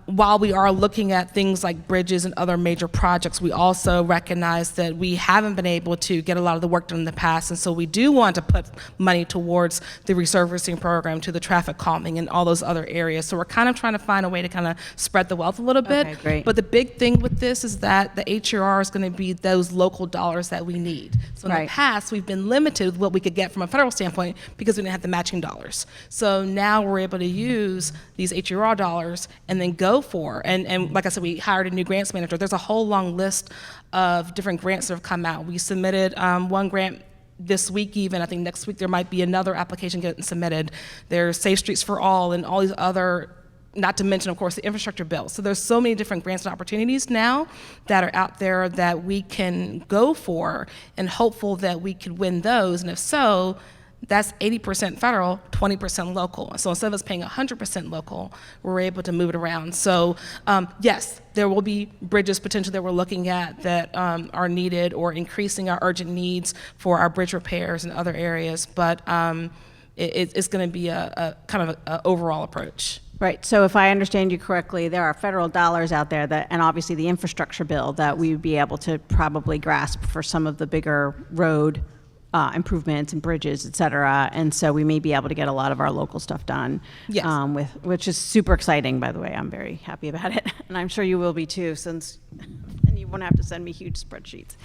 [SPEAKER 2] while we are looking at things like bridges and other major projects, we also recognize that we haven't been able to get a lot of the work done in the past, and so we do want to put money towards the resurfacing program, to the traffic calming and all those other areas. So we're kind of trying to find a way to kind of spread the wealth a little bit.
[SPEAKER 6] Okay, great.
[SPEAKER 2] But the big thing with this is that the HRR is going to be those local dollars that we need. So in the past, we've been limited with what we could get from a federal standpoint because we didn't have the matching dollars. So now we're able to use these HRR dollars and then go for, and like I said, we hired a new grants manager. There's a whole long list of different grants that have come out. We submitted one grant this week even. I think next week there might be another application getting submitted. There's Safe Streets for All and all these other, not to mention, of course, the infrastructure bill. So there's so many different grants and opportunities now that are out there that we can go for, and hopeful that we could win those. And if so, That's 80% federal, 20% local. So instead of us paying 100% local, we're able to move it around. So yes, there will be bridges potentially that we're looking at that are needed, or increasing our urgent needs for our bridge repairs in other areas. But it's going to be a kind of an overall approach.
[SPEAKER 6] Right. So if I understand you correctly, there are federal dollars out there that, and obviously the infrastructure bill that we would be able to probably grasp for some of the bigger road improvements and bridges, et cetera. And so we may be able to get a lot of our local stuff done.
[SPEAKER 2] Yes.
[SPEAKER 6] Which is super exciting, by the way. I'm very happy about it. And I'm sure you will be too, since and you won't have to send me huge spreadsheets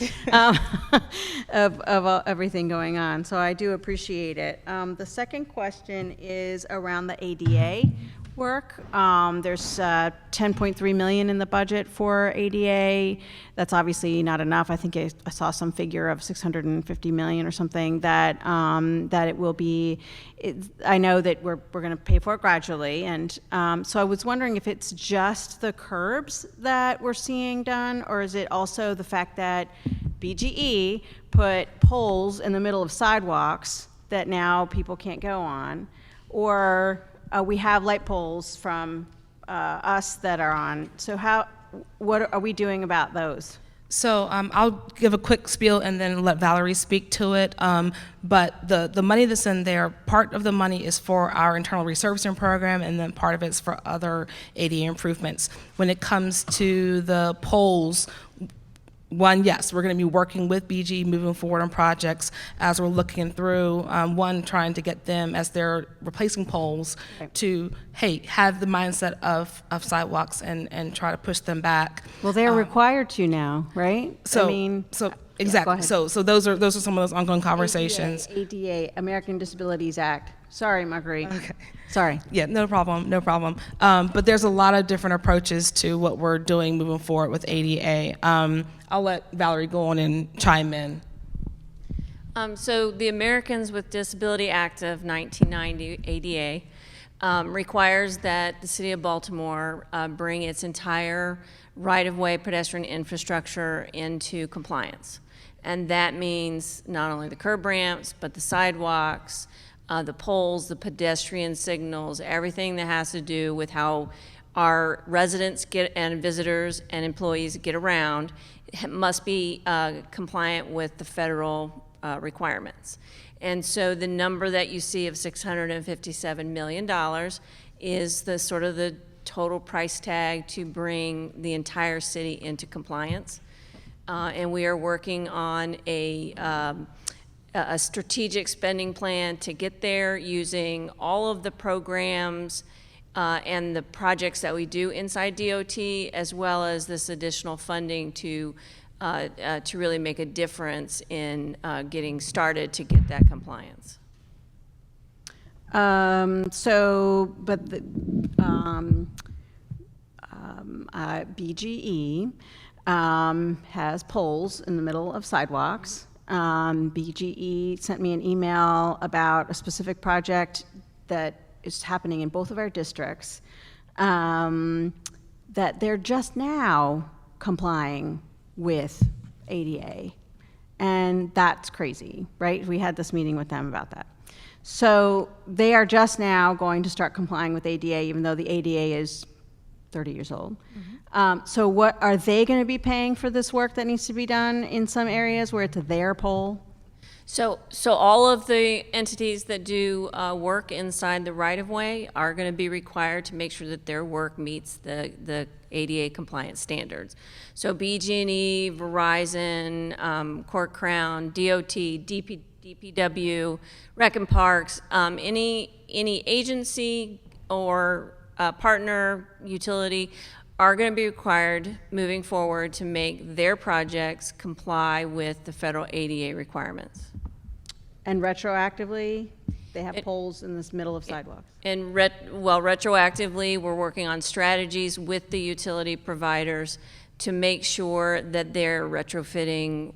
[SPEAKER 6] of everything going on. So I do appreciate it. The second question is around the ADA work. There's $10.3 million in the budget for ADA. That's obviously not enough. I think I saw some figure of $650 million or something that it will be. I know that we're going to pay for it gradually, and so I was wondering if it's just the curbs that we're seeing done, or is it also the fact that BGE put poles in the middle of sidewalks that now people can't go on, or we have light poles from us that are on. So what are we doing about those?
[SPEAKER 2] So I'll give a quick spiel and then let Valerie speak to it. But the money that's in there, part of the money is for our internal resurfacing program, and then part of it's for other ADA improvements. When it comes to the poles, one, yes, we're going to be working with BG moving forward on projects as we're looking through, one, trying to get them as they're replacing poles to, hey, have the mindset of sidewalks and try to push them back.
[SPEAKER 6] Well, they're required to now, right?
[SPEAKER 2] Exactly.
[SPEAKER 6] Yeah,
[SPEAKER 2] so those are some of those ongoing conversations.
[SPEAKER 6] ADA, American Disabilities Act. Sorry, Marguerite. Okay. Sorry.
[SPEAKER 2] Yeah, no problem. But there's a lot of different approaches to what we're doing moving forward with ADA. I'll let Valerie go on and chime in.
[SPEAKER 17] So the Americans with Disability Act of 1990, ADA, requires that the City of Baltimore bring its entire right-of-way pedestrian infrastructure into compliance. And that means not only the curb ramps, but the sidewalks, the poles, the pedestrian signals, everything that has to do with how our residents get and visitors and employees get around must be compliant with the federal requirements. And so the number that you see of $657 million is the sort of the total price tag to bring the entire city into compliance. And we are working on a strategic spending plan to get there, using all of the programs and the projects that we do inside DOT, as well as this additional funding to really make a difference in getting started to get that compliance.
[SPEAKER 6] BGE has poles in the middle of sidewalks. BGE sent me an email about a specific project that is happening in both of our districts, that they're just now complying with ADA. And that's crazy, right? We had this meeting with them about that. So they are just now going to start complying with ADA, even though the ADA is 30 years old. Mm-hmm. So what are they going to be paying for this work that needs to be done in some areas where it's their pole?
[SPEAKER 17] So all of the entities that do work inside the right-of-way are going to be required to make sure that their work meets the ADA compliance standards. So BG&E, Verizon, Court Crown, DOT, DPW, Rec and Parks, any agency or partner utility are going to be required moving forward to make their projects comply with the federal ADA requirements.
[SPEAKER 6] And retroactively, they have poles in this middle of sidewalks.
[SPEAKER 17] And retroactively, we're working on strategies with the utility providers to make sure that they're retrofitting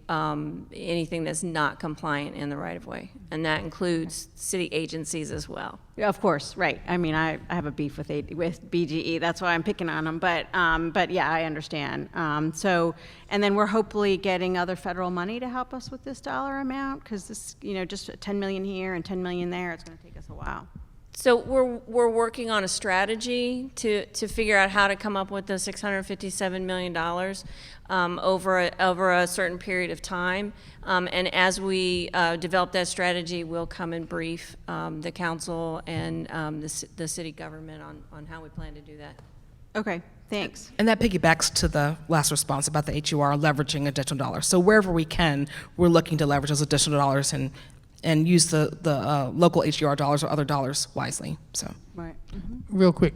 [SPEAKER 17] anything that's not compliant in the right-of-way. And that includes city agencies as well.
[SPEAKER 6] Yeah, of course, right. I mean, I have a beef with BGE. That's why I'm picking on them. But yeah, I understand. So, and then we're hopefully getting other federal money to help us with this dollar amount, because this, just 10 million here and 10 million there, it's going to take us a while.
[SPEAKER 17] So we're working on a strategy to figure out how to come up with the $657 million over a certain period of time. And as we develop that strategy, we'll come and brief the council and the city government on how we plan to do that.
[SPEAKER 6] Okay, thanks.
[SPEAKER 2] And that piggybacks to the last response about the HUR leveraging additional dollars. So wherever we can, we're looking to leverage those additional dollars and use the local HUR dollars or other dollars wisely. So,
[SPEAKER 6] right.
[SPEAKER 15] Real quick,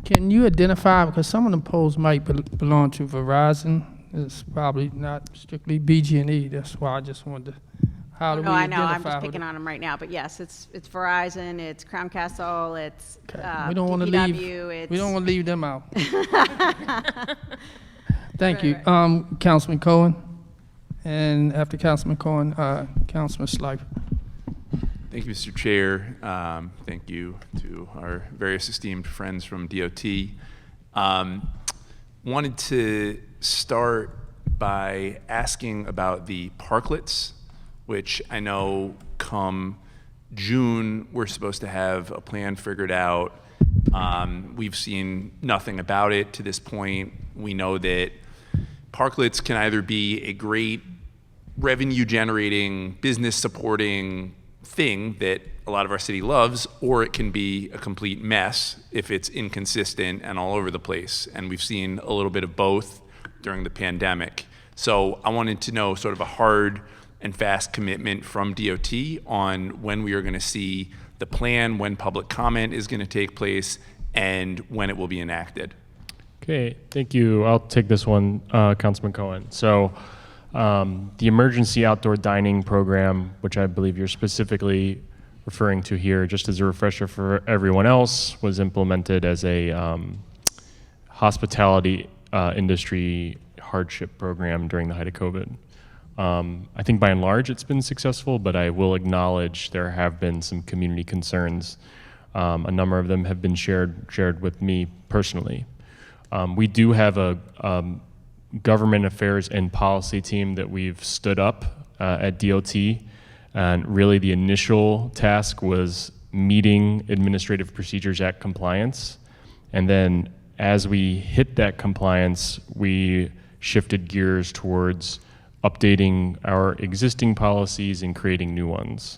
[SPEAKER 15] can you identify, because some of the poles might belong to Verizon, it's probably not strictly BG&E. That's why I just wanted to. How do we
[SPEAKER 6] I know.
[SPEAKER 15] identify?
[SPEAKER 6] I'm just picking on them right now, but yes, it's Verizon, it's Crown Castle, it's
[SPEAKER 15] We don't want to
[SPEAKER 6] DPW,
[SPEAKER 15] leave.
[SPEAKER 6] it's
[SPEAKER 15] We don't want to leave them out. Thank you, Councilman Cohen, and after Councilman Cohen, Councilman Slifer.
[SPEAKER 20] Thank you, Mr. Chair. Thank you to our various esteemed friends from DOT. Wanted to start by asking about the parklets, which I know come June, we're supposed to have a plan figured out. We've seen nothing about it to this point. We know that parklets can either be a great revenue generating, business supporting thing that a lot of our city loves, or it can be a complete mess if it's inconsistent and all over the place. And we've seen a little bit of both during the pandemic. So I wanted to know sort of a hard and fast commitment from DOT on when we are going to see the plan, when public comment is going to take place, and when it will be enacted.
[SPEAKER 3] Okay, thank you. I'll take this one, Councilman Cohen. So the emergency outdoor dining program, which I believe you're specifically referring to here, just as a refresher for everyone else, was implemented as a hospitality industry hardship program during the height of COVID. I think by and large it's been successful, but I will acknowledge there have been some community concerns. A number of them have been shared with me personally. We do have a government affairs and policy team that we've stood up at DOT, and really the initial task was meeting Administrative Procedures Act compliance, and then as we hit that compliance, we shifted gears towards updating our existing policies and creating new ones.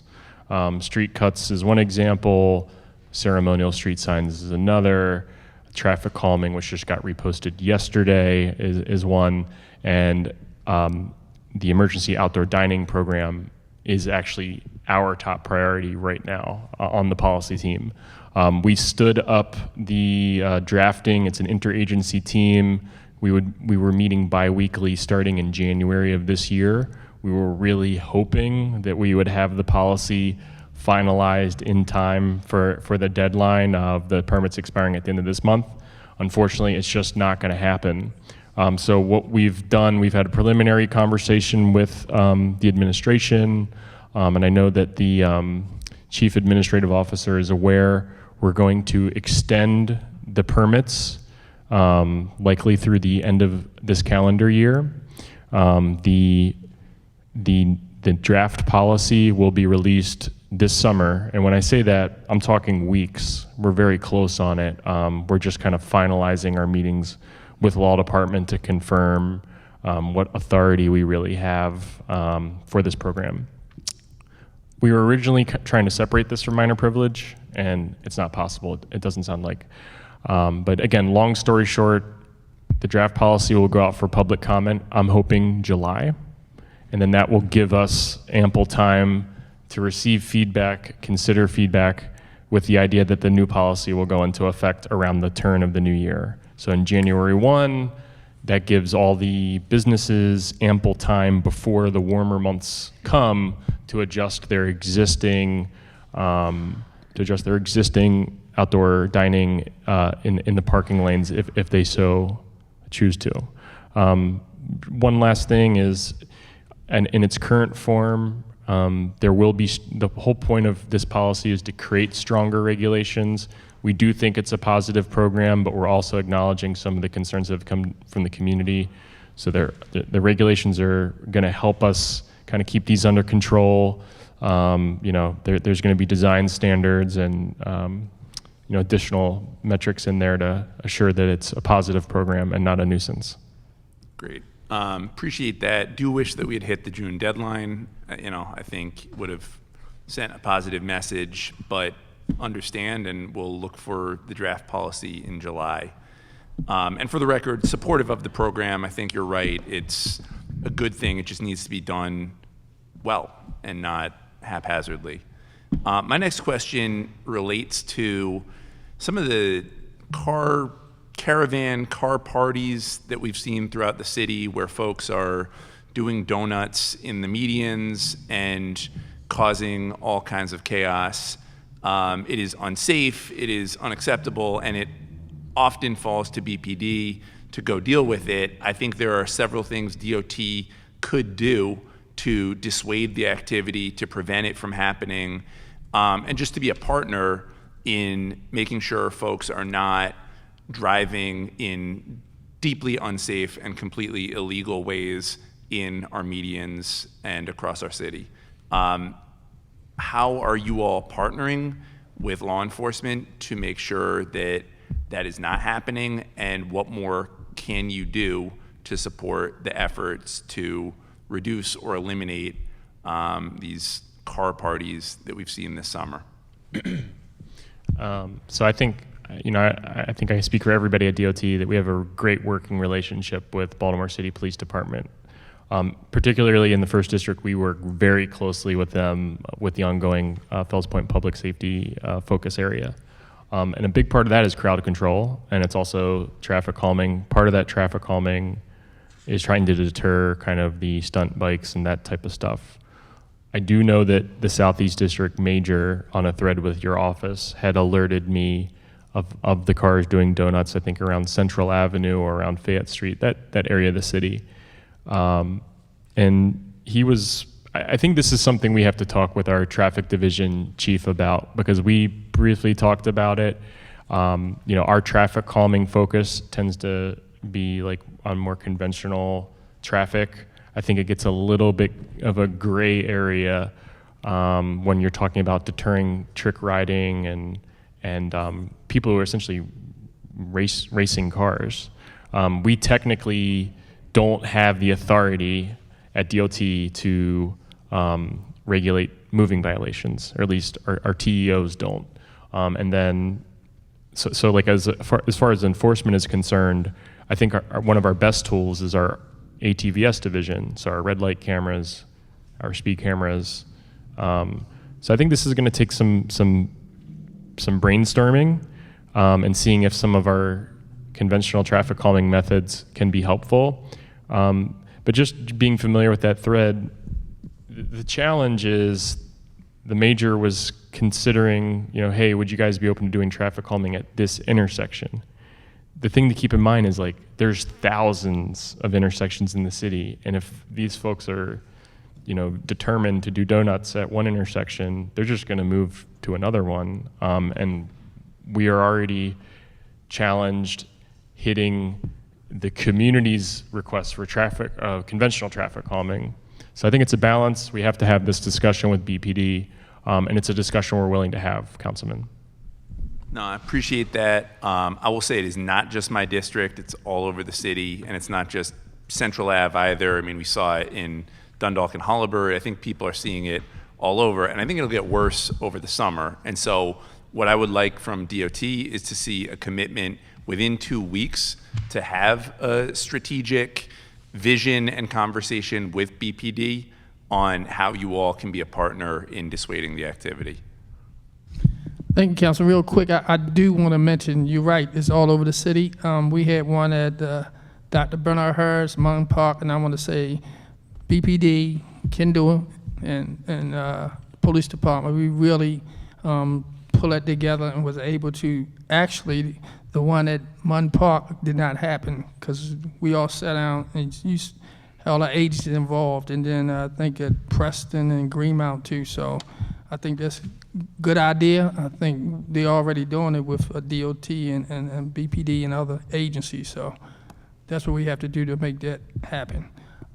[SPEAKER 3] Street cuts is one example, ceremonial street signs is another, traffic calming, which just got reposted yesterday, is one, and the emergency outdoor dining program is actually our top priority right now on the policy team. We stood up the drafting. It's an interagency team. We were meeting bi-weekly starting in January of this year. We were really hoping that we would have the policy finalized in time for the deadline of the permits expiring at the end of this month. Unfortunately, it's just not going to happen. So what we've done, we've had a preliminary conversation with the administration, and I know that the chief administrative officer is aware. We're going to extend the permits likely through the end of this calendar year. The draft policy will be released this summer, and when I say that, I'm talking weeks. We're very close on it. We're just kind of finalizing our meetings with law department to confirm what authority we really have for this program. We were originally trying to separate this from minor privilege, and it's not possible. It doesn't sound like. But again, long story short, the draft policy will go out for public comment, I'm hoping July, and then that will give us ample time to receive feedback, consider feedback, with the idea that the new policy will go into effect around the turn of the new year. So in January 1, that gives all the businesses ample time before the warmer months come to adjust their existing outdoor dining in the parking lanes if they so choose to. One last thing is, and in its current form, there will be, the whole point of this policy is to create stronger regulations. We do think it's a positive program, but we're also acknowledging some of the concerns that have come from the community. So the regulations are going to help us kind of keep these under control. You know, there's going to be design standards and you know, additional metrics in there to assure that it's a positive program and not a nuisance.
[SPEAKER 20] Great. Appreciate that. Do wish that we had hit the June deadline. You know, I think would have sent a positive message, but understand, and we'll look for the draft policy in July. And for the record, supportive of the program. I think you're right. It's a good thing. It just needs to be done well and not haphazardly. My next question relates to some of the caravan car parties that we've seen throughout the city where folks are doing donuts in the medians and causing all kinds of chaos. It is unsafe, it is unacceptable, and it often falls to BPD to go deal with it. I think there are several things DOT could do to dissuade the activity, to prevent it from happening, and just to be a partner in making sure folks are not driving in deeply unsafe and completely illegal ways in our medians and across our city. How are you all partnering with law enforcement to make sure that that is not happening, and what more can you do to support the efforts to reduce or eliminate these car parties that we've seen this summer?
[SPEAKER 3] So I think, you know, I think I speak for everybody at DOT that we have a great working relationship with Baltimore City Police Department. Particularly in the 1st District, we work very closely with them with the ongoing Fells Point Public Safety focus area. And a big part of that is crowd control, and it's also traffic calming. Part of that traffic calming is trying to deter kind of the stunt bikes and that type of stuff. I do know that the Southeast District Major, on a thread with your office, had alerted me of the cars doing donuts, I think around Central Avenue or around Fayette Street, that area of the city. And he was, I think this is something we have to talk with our traffic division chief about, because we briefly talked about it. You know, our traffic calming focus tends to be like on more conventional traffic. I think it gets a little bit of a gray area when you're talking about deterring trick riding and people who are essentially racing cars. We technically don't have the authority at DOT to regulate moving violations, or at least our TEOs don't. And then, so like as far as enforcement is concerned, I think one of our best tools is our ATVS division, so our red light cameras, our speed cameras. So I think this is going to take some brainstorming and seeing if some of our conventional traffic calming methods can be helpful. But just being familiar with that thread, the challenge is the major was considering, you know, hey, would you guys be open to doing traffic calming at this intersection? The thing to keep in mind is, like, there's thousands of intersections in the city, and if these folks are, you know, determined to do donuts at one intersection, they're just going to move to another one. And we are already challenged hitting the community's requests for traffic, conventional traffic calming. So I think it's a balance. We have to have this discussion with BPD, and it's a discussion we're willing to have, Councilman.
[SPEAKER 20] No, I appreciate that. I will say it is not just my district. It's all over the city, and it's not just Central Ave either. I mean, we saw it in Dundalk and Holabird. I think people are seeing it all over, and I think it'll get worse over the summer. And so what I would like from DOT is to see a commitment within 2 weeks to have a strategic vision and conversation with BPD on how you all can be a partner in dissuading the activity.
[SPEAKER 15] Thank you, Council. Real quick, I do want to mention, you're right, it's all over the city. We had one at Dr. Bernard Harris, Mountain Park, and I want to say BPD, Kendall, and Police Department. We really pulled that together and was able to actually, the one at Munn Park did not happen because we all sat down and all our agencies involved, and then I think at Preston and Greenmount too. So I think that's a good idea. I think they're already doing it with DOT and BPD and other agencies. So that's what we have to do to make that happen.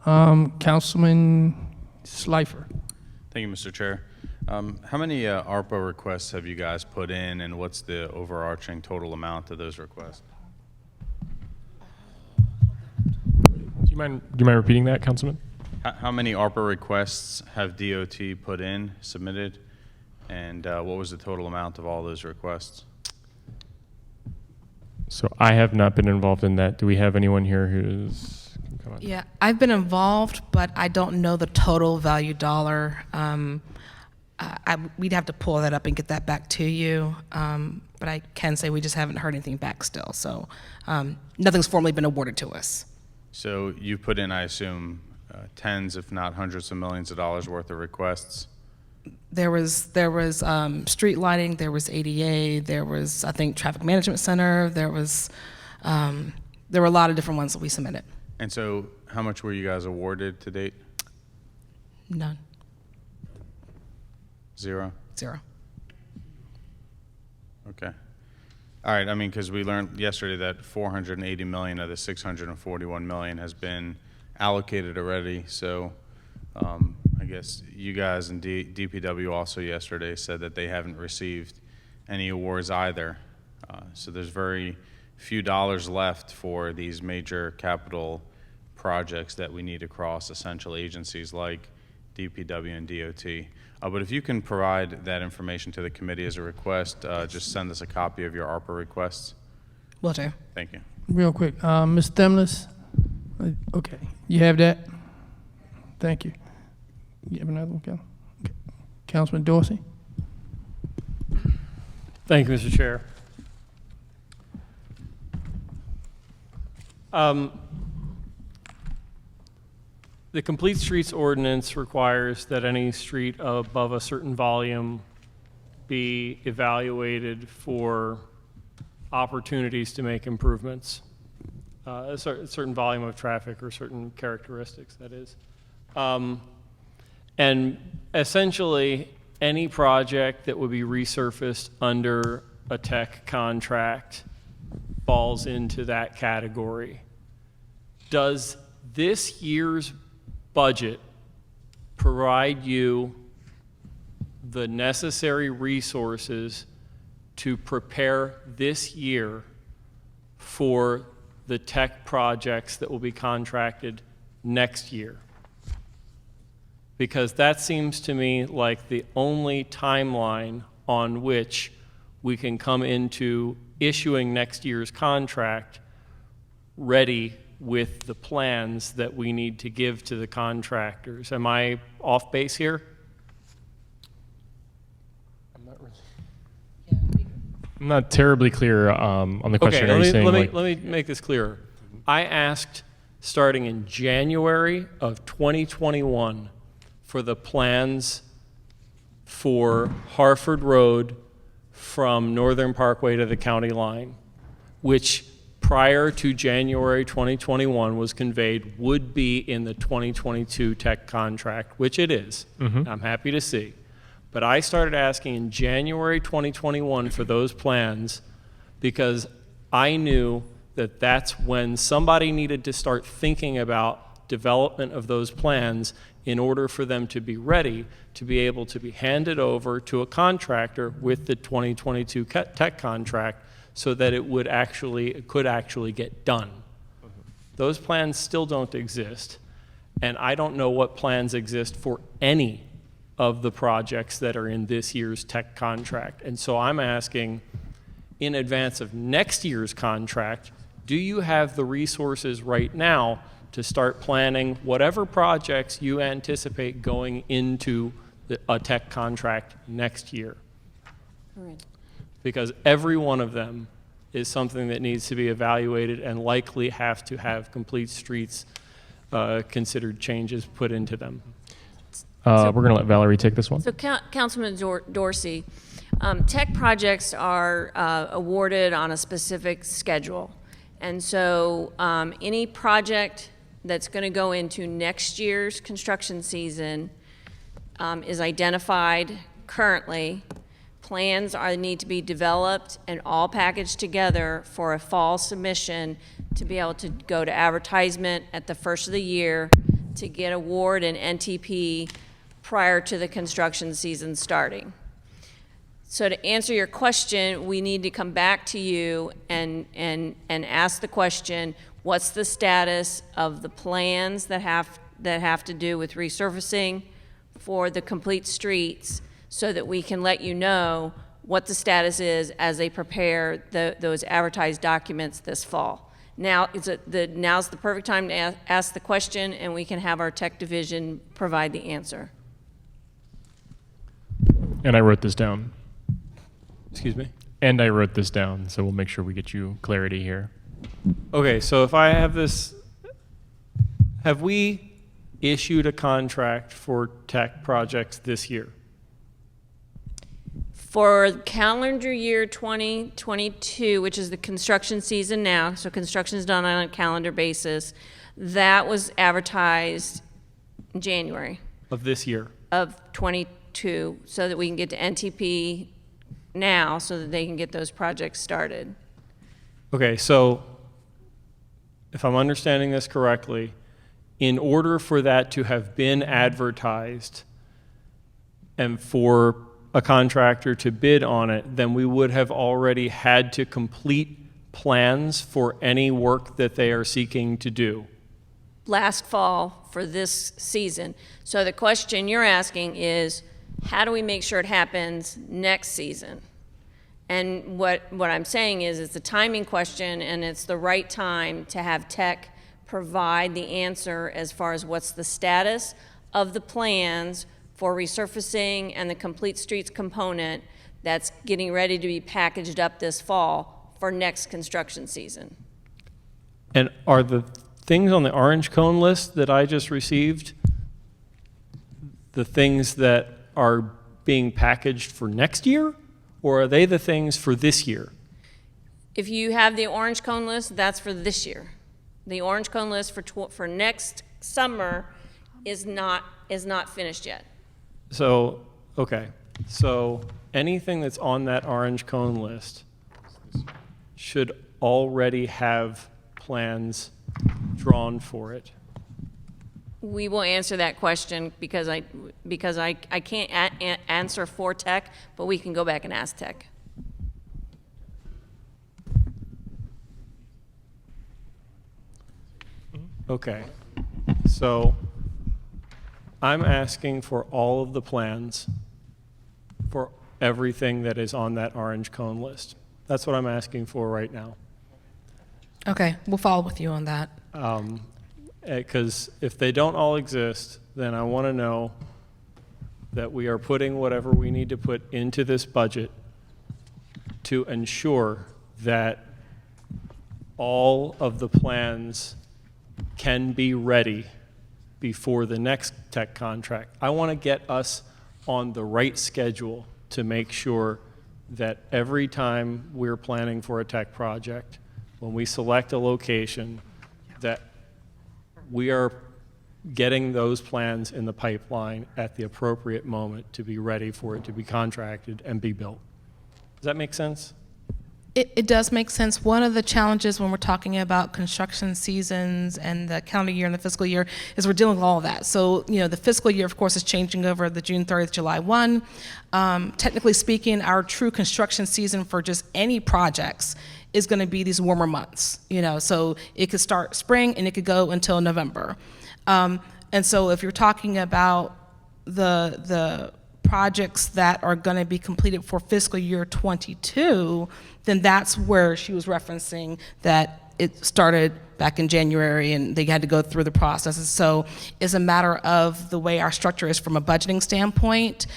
[SPEAKER 15] Councilman Slifer.
[SPEAKER 2] Thank you, Mr. Chair. How many ARPA requests have you guys put in, and what's the overarching total amount of those requests?
[SPEAKER 3] Do you mind repeating that, Councilman?
[SPEAKER 2] How many ARPA requests have DOT put in, submitted, and what was the total amount of all those requests?
[SPEAKER 3] So I have not been involved in that. Do we have anyone here who's? Come on.
[SPEAKER 2] Yeah, I've been involved, but I don't know the total value dollar. We'd have to pull that up and get that back to you. But I can say we just haven't heard anything back still. So nothing's formally been awarded to us. So you put in, I assume, tens, if not hundreds of millions of dollars worth of requests? There was street lighting, there was ADA, there was, I think, traffic management center, there were a lot of different ones that we submitted. And so how much were you guys awarded to date? None. Zero? Zero. Okay. All right, I mean, because we learned yesterday that 480 million of the 641 million has been allocated already. So I guess you guys and DPW also yesterday said that they haven't received any awards either. So there's very few dollars left for these major capital projects that we need across essential agencies like DPW and DOT. But if you can provide that information to the committee as a request, just send us a copy of your ARPA requests. Will do. Thank you.
[SPEAKER 15] Real quick, Ms. Themlis. Okay, you have that? Thank you. You have another one, okay. Councilman Dorsey?
[SPEAKER 9] Thank you, Mr. Chair. The Complete Streets Ordinance requires that any street above a certain volume be evaluated for opportunities to make improvements, a certain volume of traffic or certain characteristics, that is. And essentially, any project that would be resurfaced under a tech contract falls into that category. Does this year's budget provide you the necessary resources to prepare this year for the tech projects that will be contracted next year? Because that seems to me like the only timeline on which we can come into issuing next year's contract ready with the plans that we need to give to the contractors. Am I off base here?
[SPEAKER 3] I'm not terribly clear on the question.
[SPEAKER 9] Okay, let me make this clearer. I asked, starting in January of 2021, for the plans for Hartford Road from Northern Parkway to the county line, which prior to January 2021 was conveyed would be in the 2022 tech contract, which it is.
[SPEAKER 3] Mm-hmm.
[SPEAKER 9] I'm happy to see. But I started asking in January 2021 for those plans because I knew that that's when somebody needed to start thinking about development of those plans in order for them to be ready to be able to be handed over to a contractor with the 2022 tech contract so that it could actually get done. Those plans still don't exist, and I don't know what plans exist for any of the projects that are in this year's tech contract. And so I'm asking, in advance of next year's contract, do you have the resources right now to start planning whatever projects you anticipate going into a tech contract next year?
[SPEAKER 17] Correct.
[SPEAKER 9] Because every one of them is something that needs to be evaluated and likely have to have complete streets considered changes put into them.
[SPEAKER 3] We're going to let Valerie take this one.
[SPEAKER 17] So Councilman Dorsey, Tech projects are awarded on a specific schedule. And so any project that's going to go into next year's construction season is identified currently. Plans need to be developed and all packaged together for a fall submission to be able to go to advertisement at the first of the year to get award and NTP prior to the construction season starting. So to answer your question, we need to come back to you and ask the question, what's the status of the plans that have to do with resurfacing for the complete streets, so that we can let you know what the status is as they prepare those advertised documents this fall. Now, now's the perfect time to ask the question, and we can have our tech division provide the answer.
[SPEAKER 3] And I wrote this down.
[SPEAKER 9] Excuse me?
[SPEAKER 3] And I wrote this down, so we'll make sure we get you clarity here.
[SPEAKER 9] Okay, so if I have this, have we issued a contract for tech projects this year?
[SPEAKER 17] For calendar year 2022, which is the construction season now, so construction is done on a calendar basis, that was advertised in January
[SPEAKER 9] Of this year?
[SPEAKER 17] of 22, so that we can get to NTP now, so that they can get those projects started.
[SPEAKER 9] Okay, so if I'm understanding this correctly, in order for that to have been advertised and for a contractor to bid on it, then we would have already had to complete plans for any work that they are seeking to do.
[SPEAKER 17] Last fall for this season. So the question you're asking is, how do we make sure it happens next season? And what I'm saying is it's a timing question, and it's the right time to have tech provide the answer as far as what's the status of the plans for resurfacing and the complete streets component that's getting ready to be packaged up this fall for next construction season.
[SPEAKER 9] And are the things on the orange cone list that I just received the things that are being packaged for next year, or are they the things for this year?
[SPEAKER 17] If you have the orange cone list, that's for this year. The orange cone list for next summer is not finished yet.
[SPEAKER 9] So, okay, so anything that's on that orange cone list should already have plans drawn for it.
[SPEAKER 17] We will answer that question because I can't answer for tech, but we can go back and ask tech.
[SPEAKER 9] Okay, so I'm asking for all of the plans for everything that is on that orange cone list. That's what I'm asking for right now.
[SPEAKER 2] Okay, we'll follow with you on that.
[SPEAKER 9] Because if they don't all exist, then I want to know that we are putting whatever we need to put into this budget to ensure that all of the plans can be ready before the next tech contract. I want to get us on the right schedule to make sure that every time we're planning for a tech project, when we select a location, that we are getting those plans in the pipeline at the appropriate moment to be ready for it to be contracted and be built. Does that make sense?
[SPEAKER 2] It does make sense. One of the challenges when we're talking about construction seasons and the calendar year and the fiscal year is we're dealing with all of that. So, you know, the fiscal year, of course, is changing over the June 30th, July 1. Technically speaking, our true construction season for just any projects is going to be these warmer months, you know, so it could start spring and it could go until November. And so if you're talking about the projects that are going to be completed for fiscal year 22, then that's where she was referencing that it started back in January and they had to go through the processes. So it's a matter of the way our structure is from a budgeting standpoint,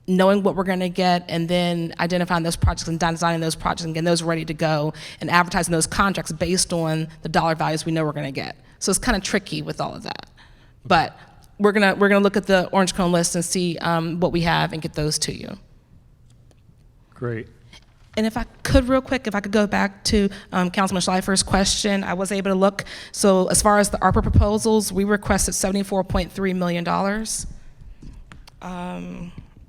[SPEAKER 2] knowing what we're going to get, and then identifying those projects and designing those projects and getting those ready to go and advertising those contracts based on the dollar values we know we're going to get. So it's kind of tricky with all of that. But we're gonna look at the orange cone list and see what we have and get those to you.
[SPEAKER 9] Great.
[SPEAKER 2] And if I could, real quick, if I could go back to Councilman Schleifer's question, I was able to look. So as far as the ARPA proposals, we requested $74.3 million.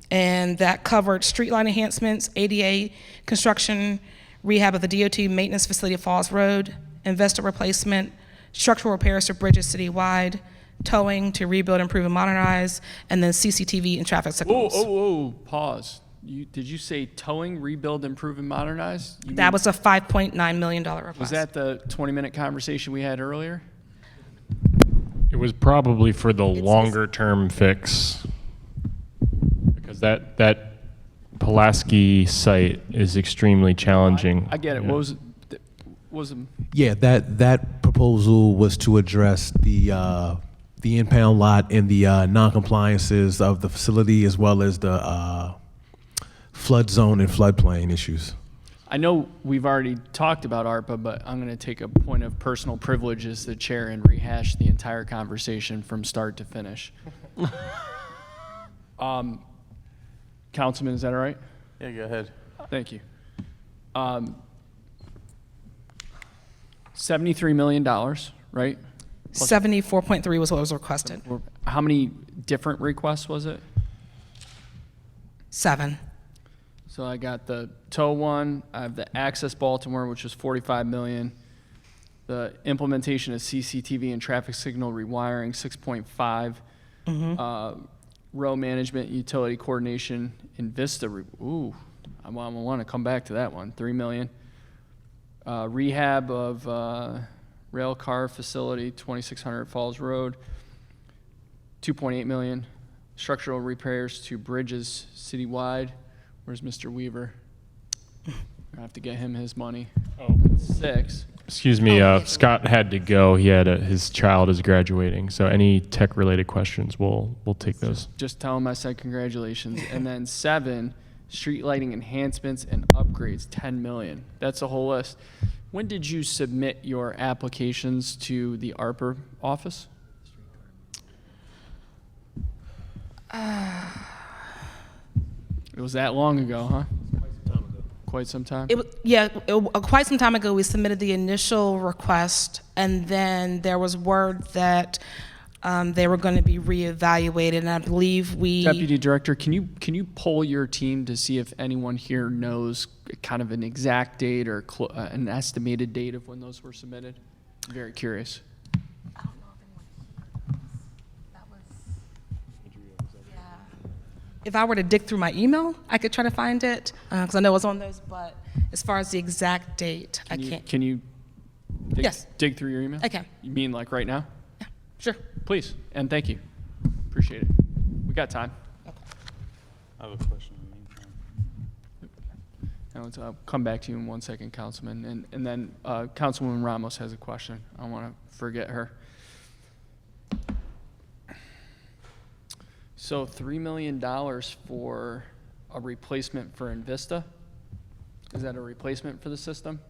[SPEAKER 2] And that covered street line enhancements, ADA construction, rehab of the DOT maintenance facility at Falls Road, investor replacement, structural repairs to bridges citywide, towing to rebuild, improve, and modernize, and then CCTV and traffic signals.
[SPEAKER 1] Pause. Did you say towing, rebuild, improve, and modernize?
[SPEAKER 2] That was a $5.9 million request.
[SPEAKER 1] Was that the 20-minute conversation we had earlier?
[SPEAKER 3] It was probably for the longer term fix, because that Pulaski site is extremely challenging.
[SPEAKER 1] I get it.
[SPEAKER 3] Yeah.
[SPEAKER 1] What was it?
[SPEAKER 11] Yeah, that proposal was to address the impound lot and the non-compliances of the facility, as well as the flood zone and floodplain issues.
[SPEAKER 1] I know we've already talked about ARPA, but I'm going to take a point of personal privilege as the chair and rehash the entire conversation from start to finish. Councilman, is that all right?
[SPEAKER 9] Yeah, go ahead.
[SPEAKER 1] Thank you. $73 million, right?
[SPEAKER 2] 74.3 was what was requested.
[SPEAKER 1] How many different requests was it?
[SPEAKER 2] 7.
[SPEAKER 1] So I got the tow one, I have the Access Baltimore, which was $45 million, the implementation of CCTV and traffic signal rewiring, 6.5, row management, utility coordination, in Vista, I want to come back to that one, $3 million. Rehab of rail car facility, 2600 Falls Road, $2.8 million. Structural repairs to bridges citywide. Where's Mr. Weaver? I have to get him his money. Oh, 6.
[SPEAKER 3] Excuse me, Scott had to go. He had his child is graduating, so any tech-related questions, we'll take those.
[SPEAKER 1] Just tell him I said congratulations. And then 7, street lighting enhancements and upgrades, $10 million. That's a whole list. When did you submit your applications to the ARPA office? It was that long ago, huh? Quite some time.
[SPEAKER 2] Quite some time ago, we submitted the initial request, and then there was word that they were going to be reevaluated, and I believe we...
[SPEAKER 1] Deputy Director, can you poll your team to see if anyone here knows kind of an exact date or an estimated date of when those were submitted? I'm very curious.
[SPEAKER 2] If I were to dig through my email, I could try to find it, because I know it was on those, but as far as the exact date, I can't.
[SPEAKER 1] Can you dig through your email?
[SPEAKER 2] I can.
[SPEAKER 1] You mean like right now?
[SPEAKER 2] Yeah, sure.
[SPEAKER 1] Please, and thank you. Appreciate it. We got time.
[SPEAKER 2] Okay.
[SPEAKER 13] I have a question in the meantime.
[SPEAKER 1] I'll come back to you in 1 second, Councilman. And then Councilwoman Ramos has a question. I don't want to forget her. So $3 million for a replacement for Invista? Is that a replacement for the system?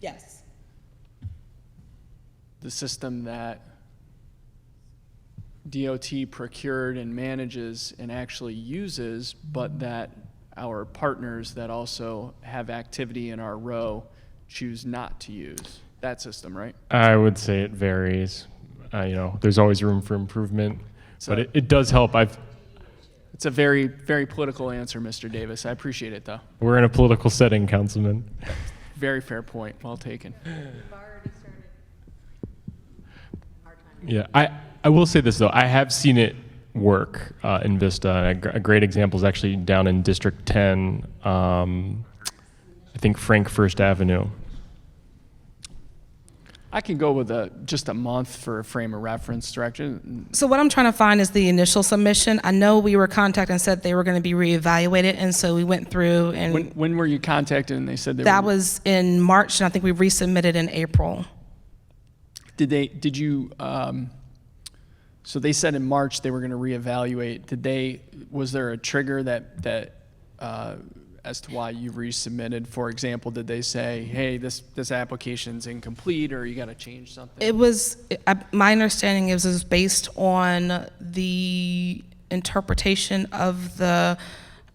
[SPEAKER 2] Yes.
[SPEAKER 1] The system that DOT procured and manages and actually uses, but that our partners that also have activity in our row choose not to use. That system, right?
[SPEAKER 3] I would say it varies. There's always room for improvement. But it does help.
[SPEAKER 1] It's a very, very political answer, Mr. Davis. I appreciate it, though.
[SPEAKER 3] We're in a political setting, Councilman.
[SPEAKER 1] Very fair point. Well taken.
[SPEAKER 3] Yeah, I will say this, though. I have seen it work in Vista. A great example is actually down in District 10, I think Frank First Avenue.
[SPEAKER 1] I can go with just a month for a frame of reference, Director.
[SPEAKER 2] So what I'm trying to find is the initial submission. I know we were contacted and said they were going to be reevaluated, and so we went through and...
[SPEAKER 1] When were you contacted and they said they
[SPEAKER 2] that
[SPEAKER 1] were...
[SPEAKER 2] was in March, and I think we resubmitted in April.
[SPEAKER 1] Did you... So they said in March they were going to reevaluate. Was there a trigger that as to why you resubmitted? For example, did they say, hey, this application's incomplete, or you got to change something?
[SPEAKER 2] It was, my understanding is it was based on the interpretation of the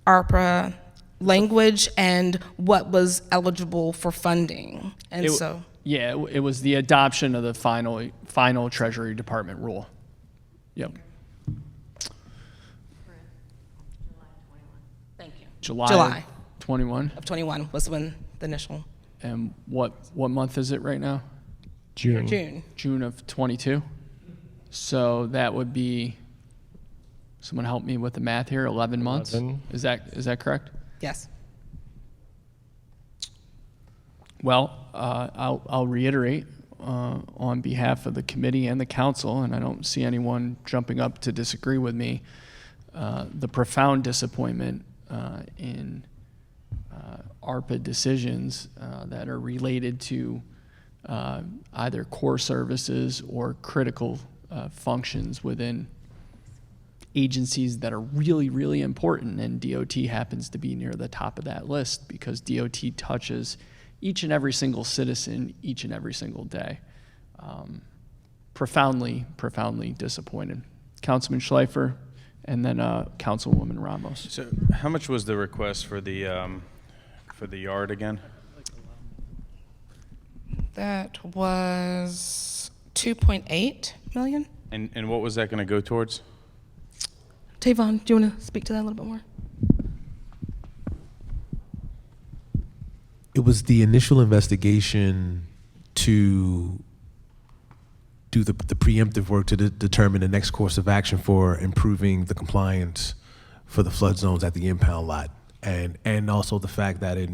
[SPEAKER 2] ARPA language and what was eligible for funding. And so.
[SPEAKER 1] Yeah, it was the adoption of the final Treasury Department rule. Yep.
[SPEAKER 2] Thank you.
[SPEAKER 1] July 21?
[SPEAKER 2] Of 21 was when the initial.
[SPEAKER 1] And what month is it right now?
[SPEAKER 2] June.
[SPEAKER 1] June of 22. So that would be, someone help me with the math here, 11 months? Is that correct?
[SPEAKER 2] Yes.
[SPEAKER 1] Well, I'll reiterate on behalf of the committee and the council, and I don't see anyone jumping up to disagree with me, the profound disappointment in ARPA decisions that are related to either core services or critical functions within agencies that are really, really important, and DOT happens to be near the top of that list because DOT touches each and every single citizen each and every single day. Profoundly disappointed. Councilman Schleifer and then Councilwoman Ramos.
[SPEAKER 21] So how much was the request for the yard again?
[SPEAKER 2] That was 2.8 million.
[SPEAKER 21] And what was that going to go towards?
[SPEAKER 2] Tavon, do you want to speak to that a little bit more?
[SPEAKER 11] It was the initial investigation to do the preemptive work to determine the next course of action for improving the compliance for the flood zones at the impound lot. And also the fact that it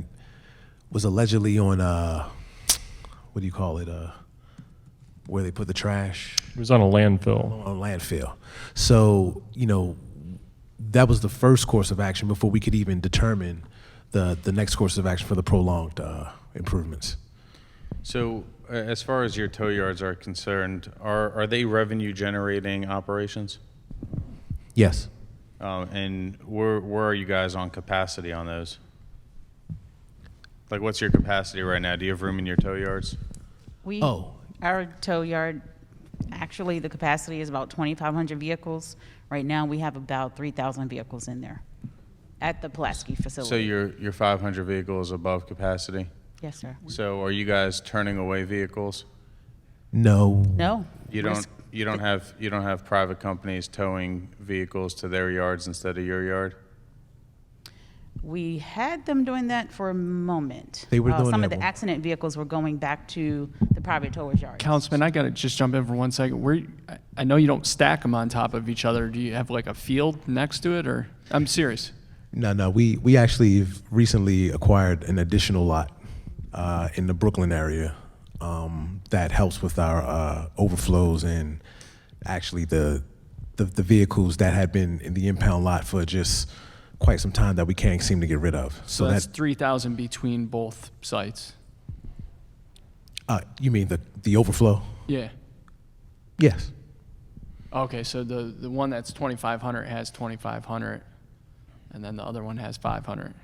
[SPEAKER 11] was allegedly on what do you call it, where they put the trash?
[SPEAKER 3] It was on a landfill.
[SPEAKER 11] On a landfill. So, that was the first course of action before we could even determine the next course of action for the prolonged improvements.
[SPEAKER 21] So as far as your tow yards are concerned, are they revenue generating operations?
[SPEAKER 11] Yes.
[SPEAKER 21] And where are you guys on capacity on those? Like, what's your capacity right now? Do you have room in your tow yards?
[SPEAKER 10] Our tow yard, actually the capacity is about 2,500 vehicles. Right now we have about 3,000 vehicles in there at the Pulaski facility.
[SPEAKER 21] So your 500 vehicles above capacity?
[SPEAKER 10] Yes, sir.
[SPEAKER 21] So are you guys turning away vehicles?
[SPEAKER 11] No.
[SPEAKER 10] No.
[SPEAKER 21] You don't have private companies towing vehicles to their yards instead of your yard?
[SPEAKER 10] We had them doing that for a moment.
[SPEAKER 11] They were doing
[SPEAKER 10] some
[SPEAKER 11] that
[SPEAKER 10] of the accident vehicles were going back to the private towers' yards.
[SPEAKER 1] Councilman, I got to just jump in for 1 second. I know you don't stack them on top of each other. Do you have like a field next to it, or? I'm serious.
[SPEAKER 11] No. We actually recently acquired an additional lot in the Brooklyn area that helps with our overflows and actually the vehicles that had been in the impound lot for just quite some time that we can't seem to get rid of.
[SPEAKER 1] So that's 3,000 between both sites.
[SPEAKER 11] You mean the overflow?
[SPEAKER 1] Yeah.
[SPEAKER 11] Yes.
[SPEAKER 1] Okay, so the one that's 2,500 has 2,500, and then the other one has 500.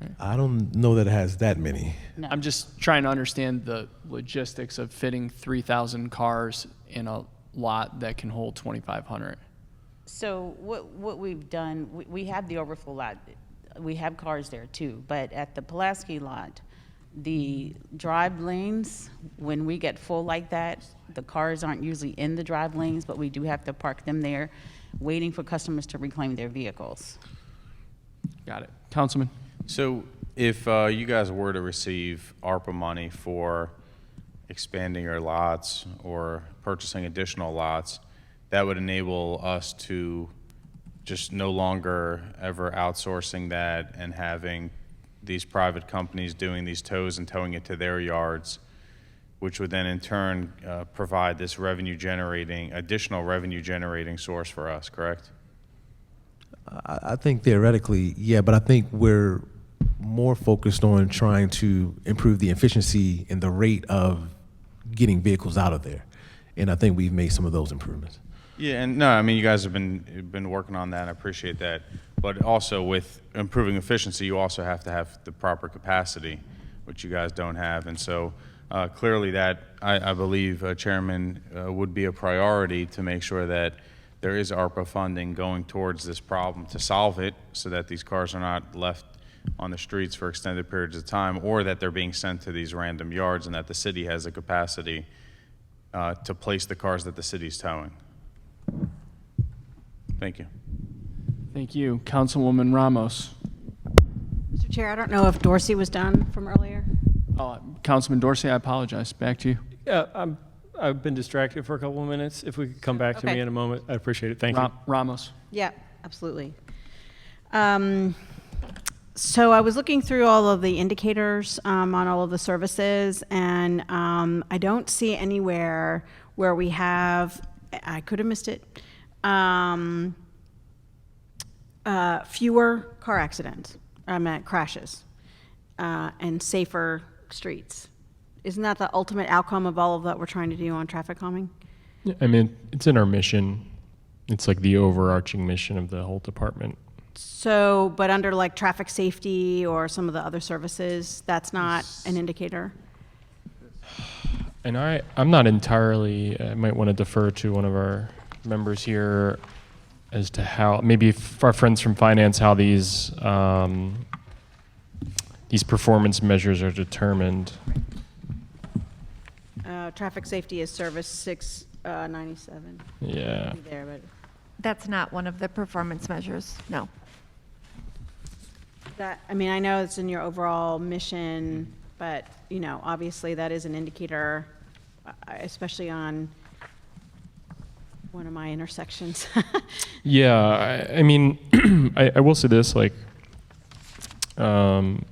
[SPEAKER 1] Right?
[SPEAKER 11] I don't know that it has that many.
[SPEAKER 10] No.
[SPEAKER 1] I'm just trying to understand the logistics of fitting 3,000 cars in a lot that can hold 2,500.
[SPEAKER 10] So what we've done, we have the overflow lot. We have cars there too, but at the Pulaski lot, the drive lanes, when we get full like that, the cars aren't usually in the drive lanes, but we do have to park them there, waiting for customers to reclaim their vehicles.
[SPEAKER 1] Got it. Councilman?
[SPEAKER 21] So if you guys were to receive ARPA money for expanding your lots or purchasing additional lots, that would enable us to just no longer ever outsourcing that and having these private companies doing these tows and towing it to their yards, which would then in turn provide this additional revenue generating source for us, correct?
[SPEAKER 11] I think theoretically, yeah, but I think we're more focused on trying to improve the efficiency and the rate of getting vehicles out of there. And I think we've made some of those improvements.
[SPEAKER 21] Yeah, and no, I mean, you guys have been working on that. I appreciate that. But also with improving efficiency, you also have to have the proper capacity, which you guys don't have. And so clearly that, I believe, Chairman, would be a priority to make sure that there is ARPA funding going towards this problem to solve it so that these cars are not left on the streets for extended periods of time, or that they're being sent to these random yards and that the city has the capacity to place the cars that the city's towing. Thank you.
[SPEAKER 1] Thank you. Councilwoman Ramos.
[SPEAKER 6] Mr. Chair, I don't know if Dorsey was done from earlier.
[SPEAKER 1] Councilman Dorsey, I apologize. Back to you.
[SPEAKER 9] Yeah, I've been distracted for a couple of minutes. If we could come back to me in a moment, I'd appreciate it. Thank you.
[SPEAKER 1] Ramos.
[SPEAKER 6] Yeah, absolutely. So I was looking through all of the indicators on all of the services, and I don't see anywhere where we have, I could have missed it, fewer car accidents, crashes, and safer streets. Isn't that the ultimate outcome of all of that we're trying to do on traffic calming?
[SPEAKER 3] Yeah, I mean, it's in our mission. It's like the overarching mission of the whole department.
[SPEAKER 6] So, but under like traffic safety or some of the other services, that's not an indicator?
[SPEAKER 3] And I'm not entirely, I might want to defer to one of our members here as to how, maybe if our friends from finance, how these performance measures are determined.
[SPEAKER 6] Traffic safety is service 697.
[SPEAKER 3] Yeah.
[SPEAKER 6] There, but
[SPEAKER 4] That's not one of the performance measures, no.
[SPEAKER 6] that, I mean, I know it's in your overall mission, but, you know, obviously that is an indicator, especially on one of my intersections.
[SPEAKER 3] Yeah, I mean, I will say this, like, some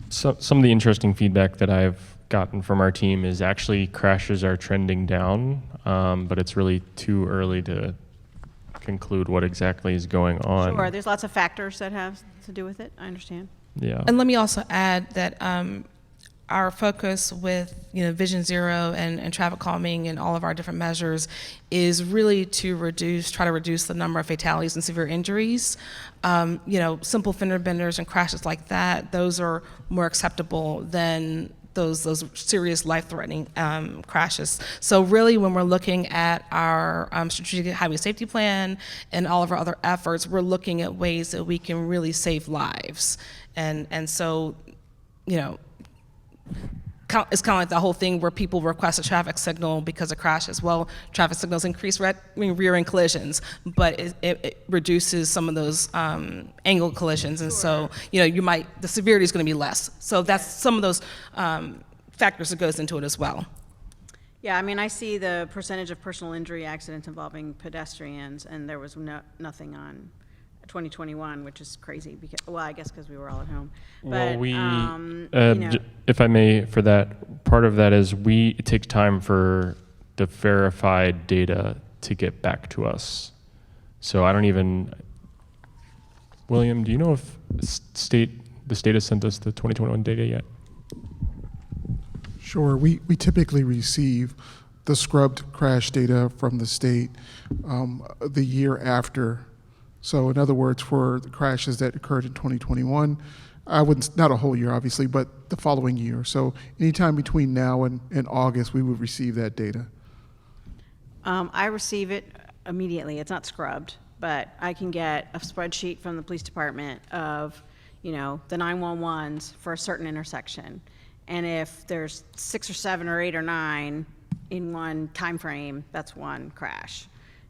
[SPEAKER 3] of the interesting feedback that I've gotten from our team is actually crashes are trending down, but it's really too early to conclude what exactly is going on.
[SPEAKER 6] Sure, there's lots of factors that have to do with it, I understand.
[SPEAKER 3] Yeah.
[SPEAKER 2] And let me also add that our focus with Vision Zero and traffic calming and all of our different measures is really to try to reduce the number of fatalities and severe injuries. Simple fender benders and crashes like that, those are more acceptable than those serious life-threatening crashes. So really, when we're looking at our strategic highway safety plan and all of our other efforts, we're looking at ways that we can really save lives. And so, it's kind of like the whole thing where people request a traffic signal because of crashes. Well, traffic signals increase rear-end collisions, but it reduces some of those angle collisions, and so the severity is going to be less. So that's some of those factors that goes into it as well.
[SPEAKER 6] Yeah, I mean, I see the percentage of personal injury accidents involving pedestrians, and there was nothing on 2021, which is crazy because, well, I guess because we were all at home. But,
[SPEAKER 3] if I may, for that, part of that is it takes time for the verified data to get back to us. So I don't even, William, do you know if the state has sent us the 2021 data yet?
[SPEAKER 5] Sure, we typically receive the scrubbed crash data from the state the year after. So in other words, for the crashes that occurred in 2021, not a whole year obviously, but the following year. So anytime between now and August, we would receive that data.
[SPEAKER 6] I receive it immediately. It's not scrubbed, but I can get a spreadsheet from the police department of, the 911s for a certain intersection. And if there's 6 or 7 or 8 or 9 in one time frame, that's one crash.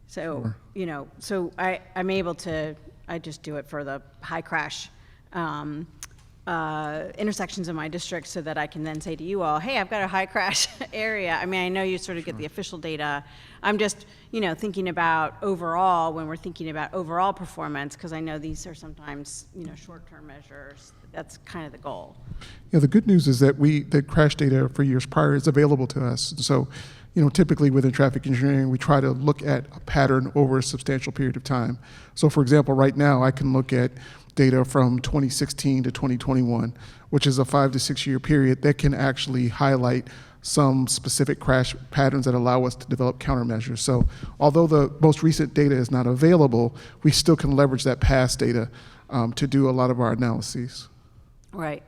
[SPEAKER 6] So,
[SPEAKER 5] Sure.
[SPEAKER 6] So I'm able to, I just do it for the high crash intersections in my district so that I can then say to you all, hey, I've got a high crash area. I mean, I know you sort of get the official data. I'm just, thinking about overall, when we're thinking about overall performance, because I know these are sometimes, short-term measures. That's kind of the goal.
[SPEAKER 5] Yeah, the good news is that the crash data for years prior is available to us. So, typically within traffic engineering, we try to look at a pattern over a substantial period of time. So for example, right now, I can look at data from 2016 to 2021, which is a 5 to 6 year period that can actually highlight some specific crash patterns that allow us to develop countermeasures. So although the most recent data is not available, we still can leverage that past data to do a lot of our analyses.
[SPEAKER 6] Right.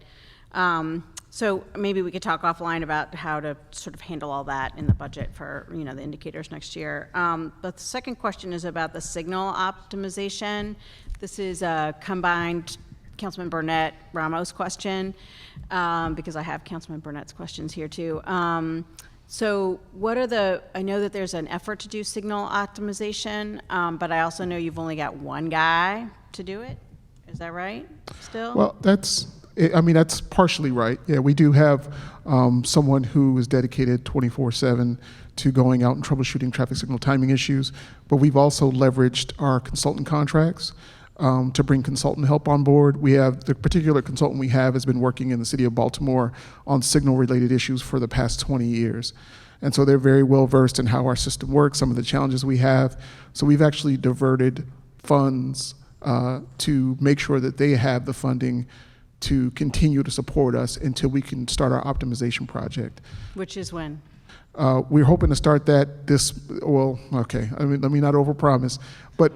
[SPEAKER 6] So maybe we could talk offline about how to sort of handle all that in the budget for, the indicators next year. But the second question is about the signal optimization. This is a combined Councilman Burnett Ramos' question, because I have Councilman Burnett's questions here too. So what are I know that there's an effort to do signal optimization, but I also know you've only got one guy to do it. Is that right still?
[SPEAKER 5] Well, that's partially right. Yeah, we do have someone who is dedicated 24/7 to going out and troubleshooting traffic signal timing issues, but we've also leveraged our consultant contracts to bring consultant help on board. We have, the particular consultant we have has been working in the city of Baltimore on signal-related issues for the past 20 years. And so they're very well versed in how our system works, some of the challenges we have. So we've actually diverted funds to make sure that they have the funding to continue to support us until we can start our optimization project.
[SPEAKER 6] Which is when?
[SPEAKER 5] We're hoping to start that let me not overpromise, but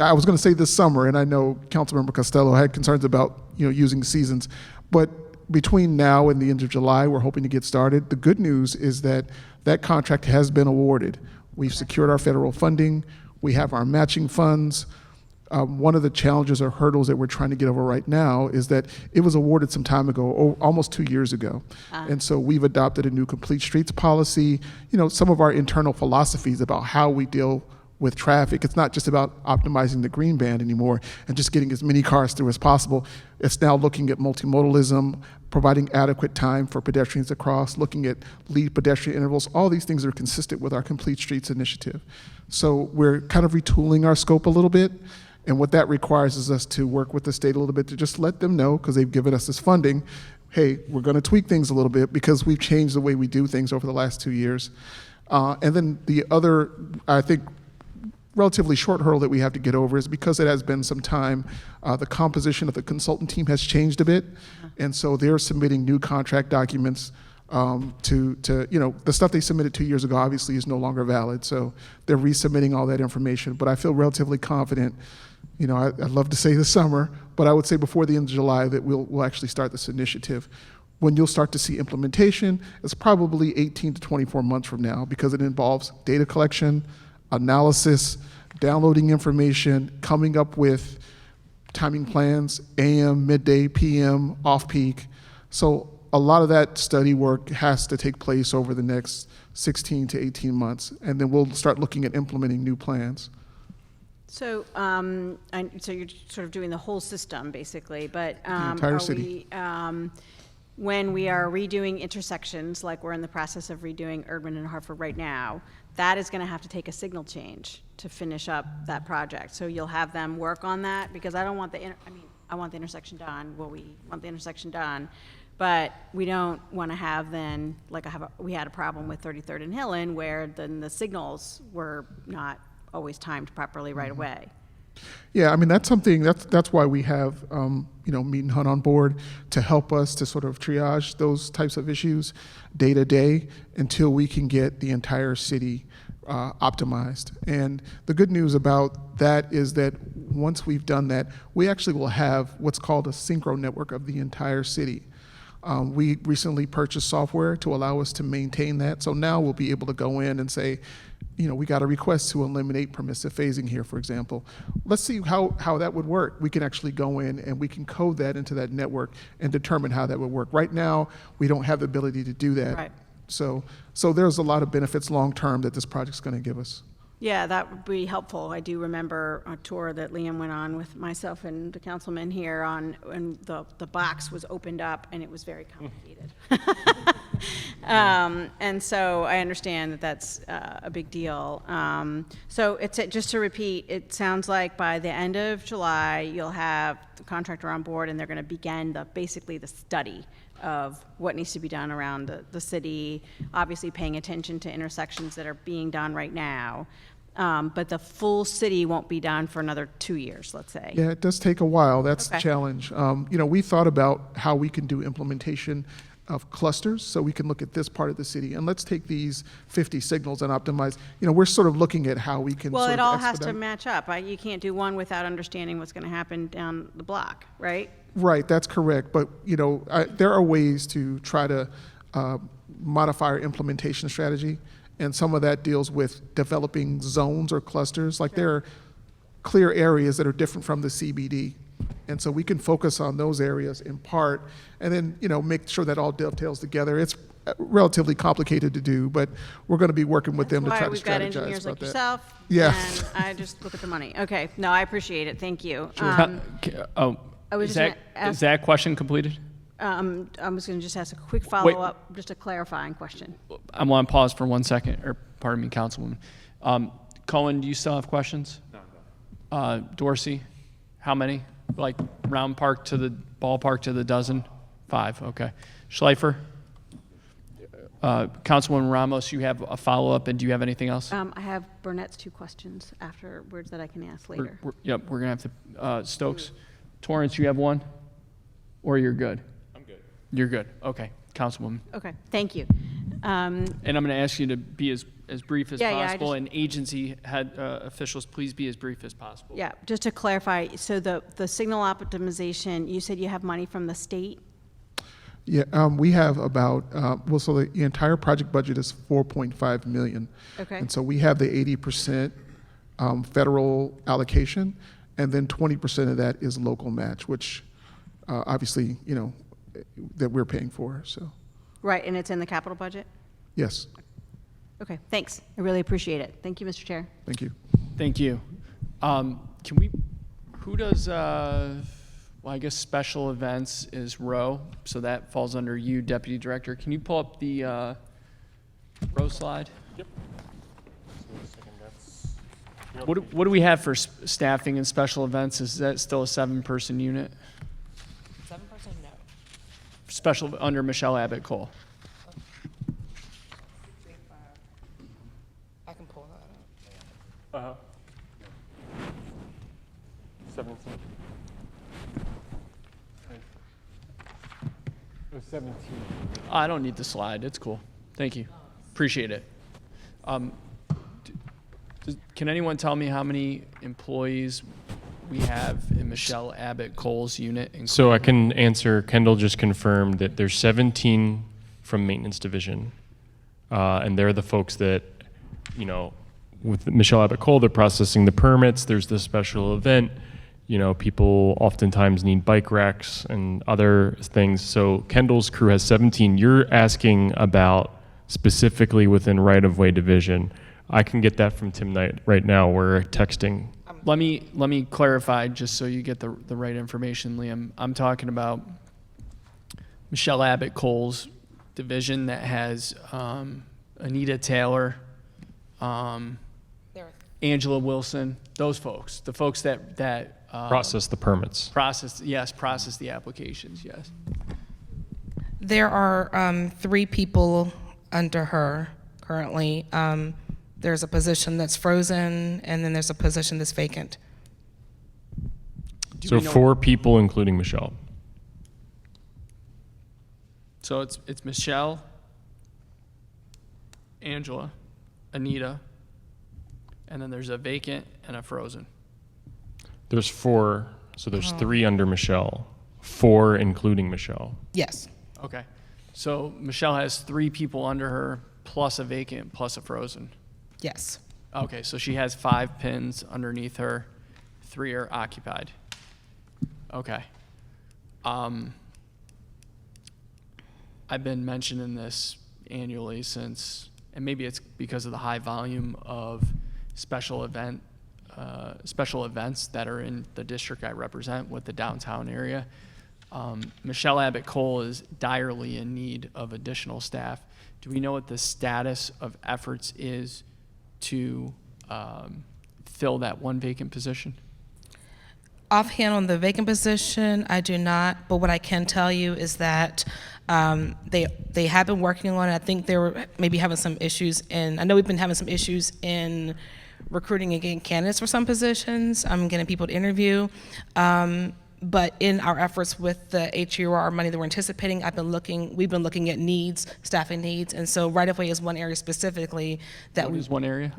[SPEAKER 5] I was going to say this summer, and I know Councilmember Costello had concerns about using seasons, but between now and the end of July, we're hoping to get started. The good news is that that contract has been awarded. We've secured our federal funding. We have our matching funds. One of the challenges or hurdles that we're trying to get over right now is that it was awarded some time ago, almost 2 years ago. And so we've adopted a new complete streets policy, some of our internal philosophies about how we deal with traffic. It's not just about optimizing the green band anymore and just getting as many cars through as possible. It's now looking at multimodalism, providing adequate time for pedestrians to cross, looking at lead pedestrian intervals. All these things are consistent with our Complete Streets initiative. So we're kind of retooling our scope a little bit. And what that requires is us to work with the state a little bit to just let them know, because they've given us this funding, hey, we're going to tweak things a little bit because we've changed the way we do things over the last 2 years. And then the other, I think, relatively short hurdle that we have to get over is because it has been some time, the composition of the consultant team has changed a bit. And so they're submitting new contract documents the stuff they submitted 2 years ago obviously is no longer valid. So they're resubmitting all that information. But I feel relatively confident, I'd love to say this summer, but I would say before the end of July that we'll actually start this initiative. When you'll start to see implementation, it's probably 18 to 24 months from now, because it involves data collection, analysis, downloading information, coming up with timing plans, AM, midday, PM, off-peak. So a lot of that study work has to take place over the next 16 to 18 months, and then we'll start looking at implementing new plans.
[SPEAKER 6] So, so you're sort of doing the whole system, basically, but
[SPEAKER 5] the entire city.
[SPEAKER 6] When we are redoing intersections, like we're in the process of redoing Erdman and Hartford right now, that is going to have to take a signal change to finish up that project. So you'll have them work on that, because I don't want I want the intersection done. Well, we want the intersection done, but we don't want to have then, like we had a problem with 33rd and Hillen, where then the signals were not always timed properly right away.
[SPEAKER 5] Yeah, that's something, that's why we have, Meet and Hunt on board to help us to sort of triage those types of issues day to day until we can get the entire city optimized. And the good news about that is that once we've done that, we actually will have what's called a synchro network of the entire city. We recently purchased software to allow us to maintain that. So now we'll be able to go in and say, we got a request to eliminate permissive phasing here, for example. Let's see how that would work. We can actually go in and we can code that into that network and determine how that would work. Right now, we don't have the ability to do that.
[SPEAKER 6] Right.
[SPEAKER 5] So there's a lot of benefits long-term that this project's going to give us.
[SPEAKER 6] Yeah, that would be helpful. I do remember a tour that Liam went on with myself and the councilman here and the box was opened up and it was very complicated. And so I understand that that's a big deal. So just to repeat, it sounds like by the end of July, you'll have the contractor on board and they're going to begin basically the study of what needs to be done around the city, obviously paying attention to intersections that are being done right now. But the full city won't be done for another 2 years, let's say.
[SPEAKER 5] Yeah, it does take a while. That's the challenge. We thought about how we can do implementation of clusters, so we can look at this part of the city, and let's take these 50 signals and optimize. We're sort of looking at how we can
[SPEAKER 6] Well,
[SPEAKER 5] sort
[SPEAKER 6] it
[SPEAKER 5] of
[SPEAKER 6] all has
[SPEAKER 5] expedite.
[SPEAKER 6] to match up. You can't do one without understanding what's going to happen down the block, right?
[SPEAKER 5] Right, that's correct. But, there are ways to try to modify our implementation strategy. And some of that deals with developing zones or clusters. Like there are clear areas that are different from the CBD. And so we can focus on those areas in part, and then, make sure that all dovetails together. It's relatively complicated to do, but we're going to be working with them to try to strategize
[SPEAKER 6] we've got engineers
[SPEAKER 5] about
[SPEAKER 6] like
[SPEAKER 5] that.
[SPEAKER 6] yourself.
[SPEAKER 5] Yeah.
[SPEAKER 6] And I just look at the money. Okay. No, I appreciate it. Thank you. I was
[SPEAKER 1] Is
[SPEAKER 6] just
[SPEAKER 1] is that question completed?
[SPEAKER 6] I was going to just ask a quick follow-up, just a clarifying question.
[SPEAKER 1] I want to pause for 1 second, or pardon me, Councilwoman. Cohen, do you still have questions? No. Dorsey, how many? Like round park to the ballpark to the dozen? 5, okay. Schleifer? Councilwoman Ramos, you have a follow-up, and do you have anything else?
[SPEAKER 6] I have Burnett's 2 questions afterwards that I can ask later.
[SPEAKER 1] We're going to have to, Stokes. Torrance, you have one? Or you're good? I'm good. You're good. Okay. Councilwoman.
[SPEAKER 6] Okay. Thank you.
[SPEAKER 1] And I'm going to ask you to be as brief as possible,
[SPEAKER 6] just,
[SPEAKER 1] and agency head officials, please be as brief as possible.
[SPEAKER 6] Yeah, just to clarify, so the signal optimization, you said you have money from the state?
[SPEAKER 5] Yeah, we have about, so the entire project budget is $4.5 million.
[SPEAKER 6] Okay.
[SPEAKER 5] And so we have the 80% federal allocation, and then 20% of that is local match, which obviously, that we're paying for, so.
[SPEAKER 6] Right, and it's in the capital budget?
[SPEAKER 5] Yes.
[SPEAKER 6] Okay, thanks. I really appreciate it. Thank you, Mr. Chair.
[SPEAKER 5] Thank you.
[SPEAKER 1] Thank you. Who does, I guess special events is Roe, so that falls under you, Deputy Director. Can you pull up the Roe slide?
[SPEAKER 3] Yep.
[SPEAKER 1] What do we have for staffing and special events? Is that still a 7-person unit?
[SPEAKER 2] 7-person, no.
[SPEAKER 1] Special under Michelle Abbott Cole.
[SPEAKER 2] I can pull that up.
[SPEAKER 3] 17. It was 17.
[SPEAKER 1] I don't need the slide. It's cool. Thank you. Appreciate it. Can anyone tell me how many employees we have in Michelle Abbott Cole's unit?
[SPEAKER 3] So I can answer. Kendall just confirmed that there's 17 from maintenance division, and they're the folks that, with Michelle Abbott Cole, they're processing the permits. There's the special event. People oftentimes need bike racks and other things. So Kendall's crew has 17. You're asking about specifically within right-of-way division. I can get that from Tim Knight right now. We're texting.
[SPEAKER 1] Let me clarify just so you get the right information, Liam. I'm talking about Michelle Abbott Cole's division that has Anita Taylor, Angela Wilson, those folks, the folks that
[SPEAKER 3] process the permits.
[SPEAKER 1] Process the applications, yes.
[SPEAKER 2] There are 3 people under her currently. There's a position that's frozen, and then there's a position that's vacant.
[SPEAKER 3] So 4 people, including Michelle.
[SPEAKER 1] So it's Michelle, Angela, Anita, and then there's a vacant and a frozen.
[SPEAKER 3] There's 4, so there's 3 under Michelle, 4 including Michelle.
[SPEAKER 2] Yes.
[SPEAKER 1] Okay. So Michelle has 3 people under her, plus a vacant, plus a frozen.
[SPEAKER 2] Yes.
[SPEAKER 1] Okay, so she has 5 pins underneath her, 3 are occupied. Okay. I've been mentioning this annually since, and maybe it's because of the high volume of special events that are in the district I represent with the downtown area. Michelle Abbott Cole is direly in need of additional staff. Do we know what the status of efforts is to fill that 1 vacant position?
[SPEAKER 2] Offhand on the vacant position, I do not, but what I can tell you is that they have been working on it. I think they were maybe having some issues I know we've been having some issues in recruiting and getting candidates for some positions. I'm getting people to interview. But in our efforts with the HUR money that we're anticipating, we've been looking at needs, staffing needs, and so right-of-way is one area specifically that
[SPEAKER 1] What is one area?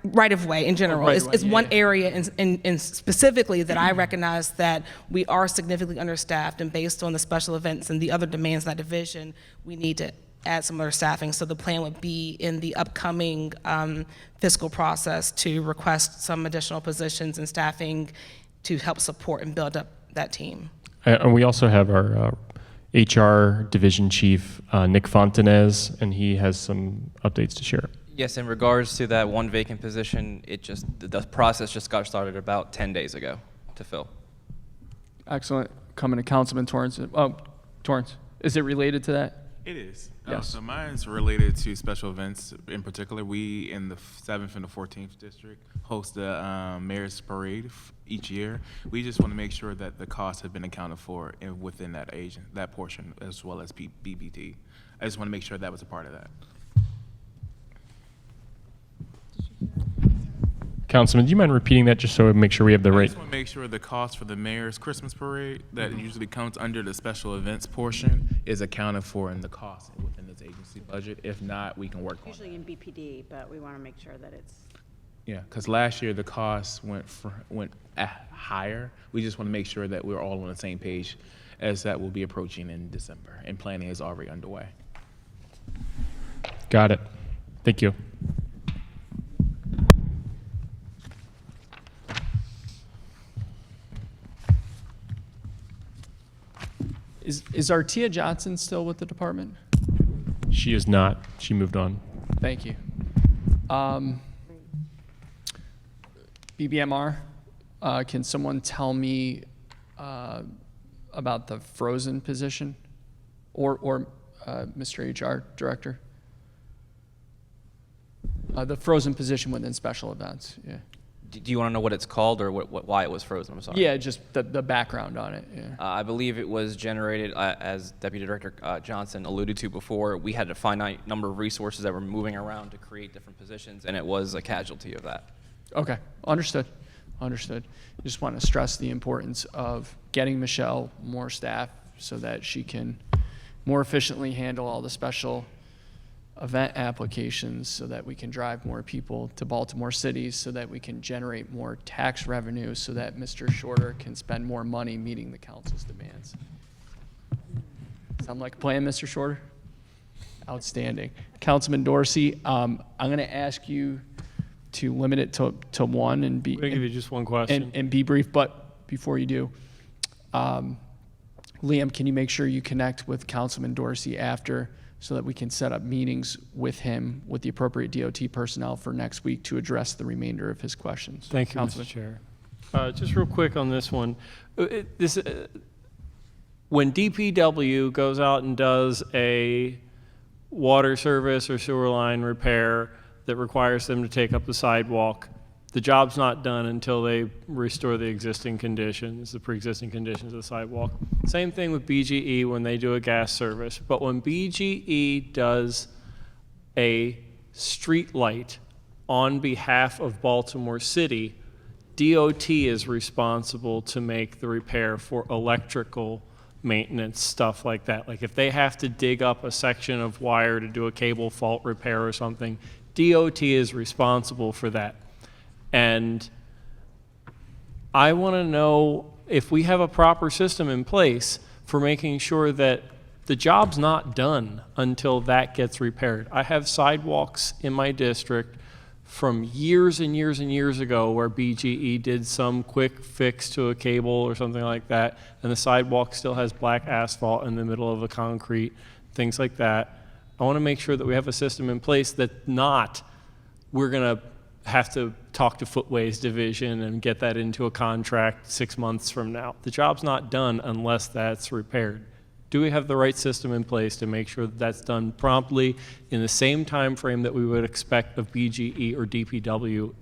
[SPEAKER 2] Right-of-way in general is one
[SPEAKER 1] yeah.
[SPEAKER 2] area in specifically that I recognize that we are significantly understaffed, and based on the special events and the other demands in that division, we need to add some other staffing. So the plan would be in the upcoming fiscal process to request some additional positions and staffing to help support and build up that team.
[SPEAKER 3] And we also have our HR division chief, Nick Fontanez, and he has some updates to share.
[SPEAKER 12] Yes, in regards to that one vacant position, the process just got started about 10 days ago to fill.
[SPEAKER 1] Excellent. Coming to Councilman Torrance. Oh, Torrance, is it related to that?
[SPEAKER 13] It is.
[SPEAKER 1] Yes.
[SPEAKER 13] So mine is related to special events in particular. We in the 7th and the 14th district host the Mayor's Parade each year. We just want to make sure that the costs have been accounted for within that portion, as well as BBT. I just want to make sure that was a part of that.
[SPEAKER 3] Councilman, do you mind repeating that just so we make sure we have the
[SPEAKER 13] I
[SPEAKER 3] right?
[SPEAKER 13] just want to make sure the cost for the Mayor's Christmas Parade that usually comes under the special events portion is accounted for in the cost within this agency budget. If not, we can work on it.
[SPEAKER 6] Usually in BPD, but we want to make sure that it's.
[SPEAKER 13] Yeah, because last year the costs went higher. We just want to make sure that we're all on the same page, as that will be approaching in December, and planning is already underway.
[SPEAKER 3] Got it. Thank you.
[SPEAKER 1] Is Artia Johnson still with the department?
[SPEAKER 3] She is not. She moved on.
[SPEAKER 1] Thank you. BBMR, can someone tell me about the frozen position, or Mr. HR Director? The frozen position within special events. Yeah.
[SPEAKER 12] Do you want to know what it's called or why it was frozen? I'm sorry.
[SPEAKER 1] Yeah, just the background on it. Yeah.
[SPEAKER 12] I believe it was generated, as Deputy Director Johnson alluded to before, we had a finite number of resources that were moving around to create different positions, and it was a casualty of that.
[SPEAKER 1] Okay, understood. Understood. Just want to stress the importance of getting Michelle more staff so that she can more efficiently handle all the special event applications, so that we can drive more people to Baltimore City, so that we can generate more tax revenue, so that Mr. Shorter can spend more money meeting the council's demands. Sound like a plan, Mr. Shorter? Outstanding. Councilman Dorsey, I'm going to ask you to limit it to one and be.
[SPEAKER 9] I'm going to give you just one question.
[SPEAKER 1] And be brief, but before you do, Liam, can you make sure you connect with Councilman Dorsey after, so that we can set up meetings with him, with the appropriate DOT personnel for next week to address the remainder of his questions?
[SPEAKER 9] Thank you, Mr. Chair. Just real quick on this one. When DPW goes out and does a water service or sewer line repair that requires them to take up the sidewalk, the job's not done until they restore the existing conditions, the pre-existing conditions of the sidewalk. Same thing with BGE when they do a gas service. But when BGE does a street light on behalf of Baltimore City, DOT is responsible to make the repair for electrical maintenance, stuff like that. Like if they have to dig up a section of wire to do a cable fault repair or something, DOT is responsible for that. And I want to know if we have a proper system in place for making sure that the job's not done until that gets repaired. I have sidewalks in my district from years and years and years ago where BGE did some quick fix to a cable or something like that, and the sidewalk still has black asphalt in the middle of the concrete, things like that. I want to make sure that we have a system in place that not we're going to have to talk to Footways Division and get that into a contract 6 months from now. The job's not done unless that's repaired. Do we have the right system in place to make sure that that's done promptly in the same time frame that we would expect of BGE or DPW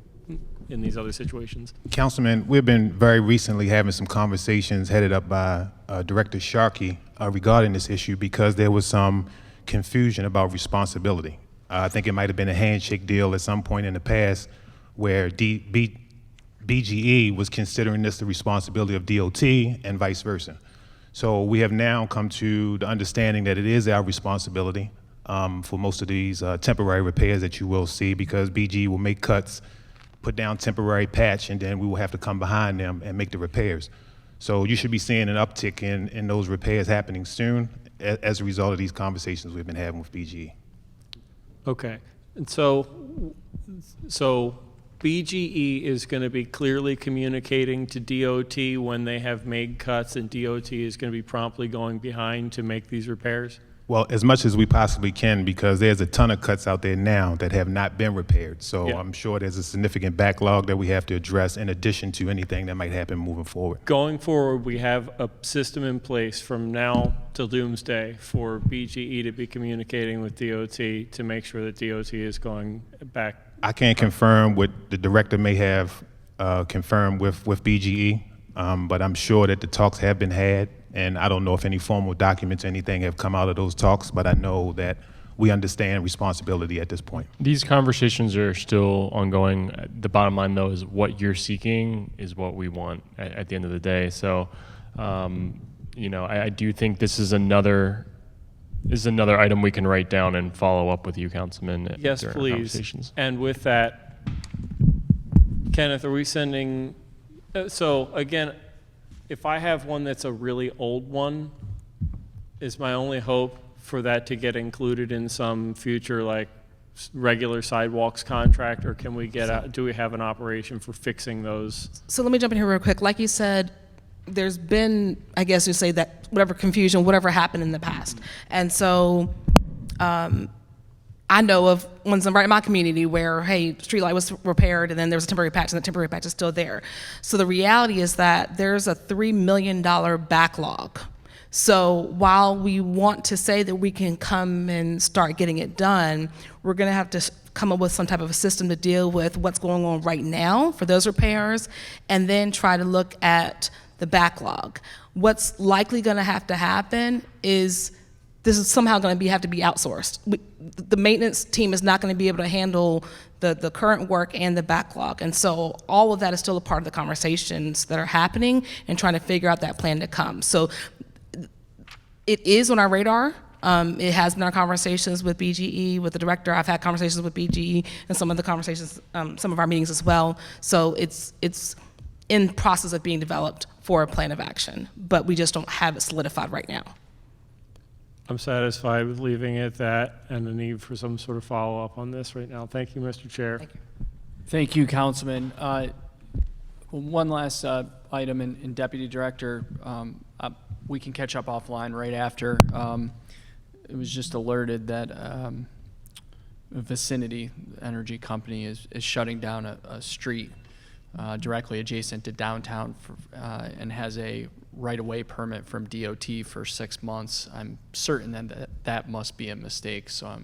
[SPEAKER 9] in these other situations?
[SPEAKER 18] Councilman, we've been very recently having some conversations headed up by Director Sharkey regarding this issue because there was some confusion about responsibility. I think it might have been a handshake deal at some point in the past where BGE was considering this the responsibility of DOT and vice versa. So we have now come to the understanding that it is our responsibility for most of these temporary repairs that you will see, because BGE will make cuts, put down temporary patch, and then we will have to come behind them and make the repairs. So you should be seeing an uptick in those repairs happening soon as a result of these conversations we've been having with BGE.
[SPEAKER 9] Okay, and so BGE is going to be clearly communicating to DOT when they have made cuts, and DOT is going to be promptly going behind to make these repairs?
[SPEAKER 18] Well, as much as we possibly can, because there's a ton of cuts out there now that have not been repaired. So
[SPEAKER 9] Yeah.
[SPEAKER 18] I'm sure there's a significant backlog that we have to address in addition to anything that might happen moving forward.
[SPEAKER 9] Going forward, we have a system in place from now till doomsday for BGE to be communicating with DOT to make sure that DOT is going back.
[SPEAKER 18] I can't confirm what the director may have confirmed with BGE, but I'm sure that the talks have been had, and I don't know if any formal documents or anything have come out of those talks, but I know that we understand responsibility at this point.
[SPEAKER 3] These conversations are still ongoing. The bottom line, though, is what you're seeking is what we want at the end of the day. So, you know, I do think this is another item we can write down and follow up with you, Councilman.
[SPEAKER 9] Yes,
[SPEAKER 3] during our
[SPEAKER 9] please.
[SPEAKER 3] conversations.
[SPEAKER 9] And with that, Kenneth, are we sending, so again, if I have one that's a really old one, is my only hope for that to get included in some future, like, regular sidewalks contract, or can we get out, do we have an operation for fixing those?
[SPEAKER 2] So let me jump in here real quick. Like you said, there's been, I guess you say that whatever confusion, whatever happened in the past. And so I know of ones right in my community where, hey, street light was repaired and then there was a temporary patch and the temporary patch is still there. So the reality is that there's a $3 million backlog. So while we want to say that we can come and start getting it done, we're gonna have to come up with some type of a system to deal with what's going on right now for those repairs, and then try to look at the backlog. What's likely gonna have to happen is this is somehow going to have to be outsourced. The maintenance team is not going to be able to handle the current work and the backlog. And so all of that is still a part of the conversations that are happening and trying to figure out that plan to come. So it is on our radar. It has been our conversations with BGE, with the director. I've had conversations with BGE and some of the conversations, some of our meetings as well. So it's in process of being developed for a plan of action, but we just don't have it solidified right now.
[SPEAKER 9] I'm satisfied with leaving it at that and the need for some sort of follow-up on this right now. Thank you, Mr. Chair.
[SPEAKER 2] Thank you.
[SPEAKER 1] Thank you, Councilman. One last item, and Deputy Director, we can catch up offline right after. It was just alerted that Vicinity Energy Company is shutting down a street directly adjacent to downtown and has a right-of-way permit from DOT for 6 months. I'm certain that must be a mistake, so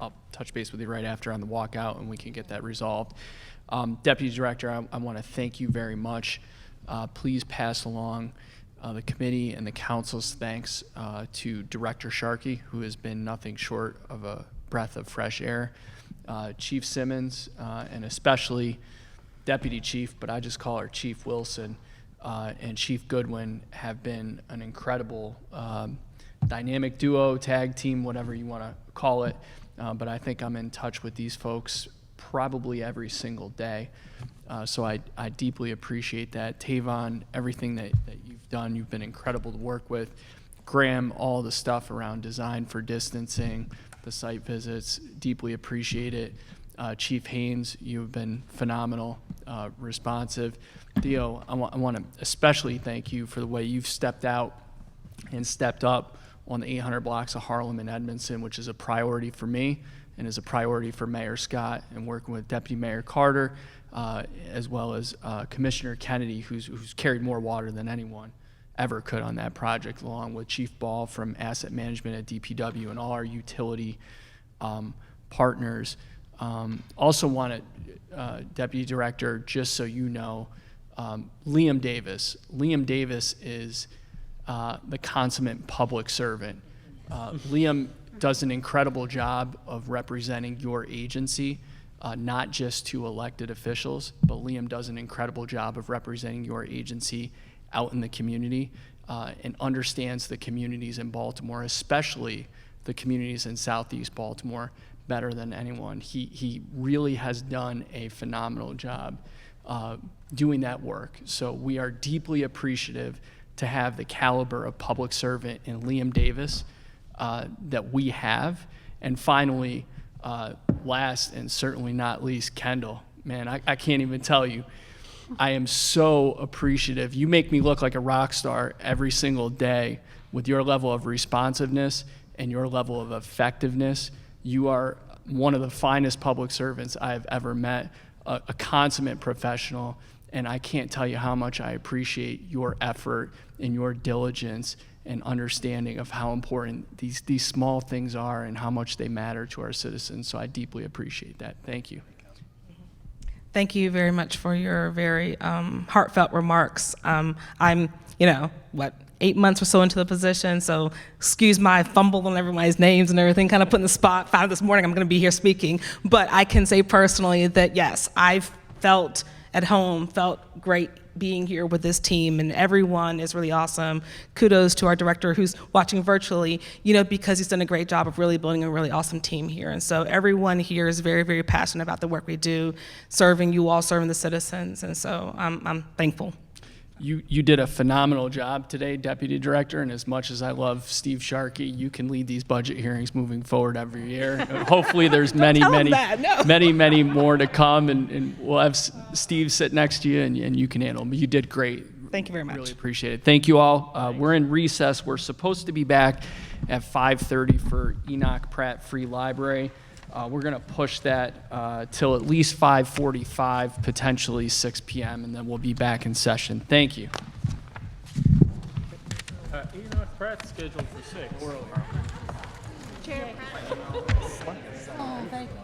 [SPEAKER 1] I'll touch base with you right after on the walkout, and we can get that resolved. Deputy Director, I want to thank you very much. Please pass along the committee and the council's thanks to Director Sharkey, who has been nothing short of a breath of fresh air, Chief Simmons, and especially Deputy Chief, but I just call her Chief Wilson, and Chief Goodwin have been an incredible dynamic duo, tag team, whatever you want to call it. But I think I'm in touch with these folks probably every single day. So I deeply appreciate that. Tavon, everything that you've done, you've been incredible to work with. Graham, all the stuff around design for distancing, the site visits, deeply appreciate it. Chief Haynes, you've been phenomenal, responsive. Theo, I want to especially thank you for the way you've stepped out and stepped up on the 800 blocks of Harlem and Edmondson, which is a priority for me and is a priority for Mayor Scott, and working with Deputy Mayor Carter, as well as Commissioner Kennedy, who's carried more water than anyone ever could on that project, along with Chief Ball from Asset Management at DPW and all our utility partners. Also wanted, Deputy Director, just so you know, Liam Davis. Liam Davis is the consummate public servant. Liam does an incredible job of representing your agency, not just to elected officials, but Liam does an incredible job of representing your agency out in the community, and understands the communities in Baltimore, especially the communities in Southeast Baltimore, better than anyone. He really has done a phenomenal job doing that work. So we are deeply appreciative to have the caliber of public servant in Liam Davis that we have. And finally, last and certainly not least, Kendall. man, I can't even tell you. I am so appreciative. You make me look like a rock star every single day with your level of responsiveness and your level of effectiveness. You are one of the finest public servants I've ever met, a consummate professional, and I can't tell you how much I appreciate your effort and your diligence and understanding of how important these small things are and how much they matter to our citizens. So I deeply appreciate that. Thank you.
[SPEAKER 2] Thank you very much for your very heartfelt remarks. I'm, 8 months or so into the position, so excuse my fumble on everybody's names and everything, kind of put in the spot. Found this morning I'm going to be here speaking, but I can say personally that yes, I've felt at home, felt great being here with this team, and everyone is really awesome. Kudos to our director who's watching virtually, because he's done a great job of really building a really awesome team here. And so everyone here is very, very passionate about the work we do, serving you all, serving the citizens, and so I'm thankful.
[SPEAKER 1] You did a phenomenal job today, Deputy Director, and as much as I love Steve Sharkey, you can lead these budget hearings moving forward every year. Hopefully there's many more to come, and we'll have Steve sit next to you, and you can handle them. But you did great.
[SPEAKER 2] Thank you very much.
[SPEAKER 1] Really appreciate it. Thank you all. We're in recess. We're supposed to be back at 5:30 for Enoch Pratt Free Library. We're going to push that till at least 5:45, potentially 6 p.m., and then we'll be back in session. Thank you.
[SPEAKER 9] Enoch Pratt's scheduled for 6.
[SPEAKER 6] Chair Pratt. Oh, thank you.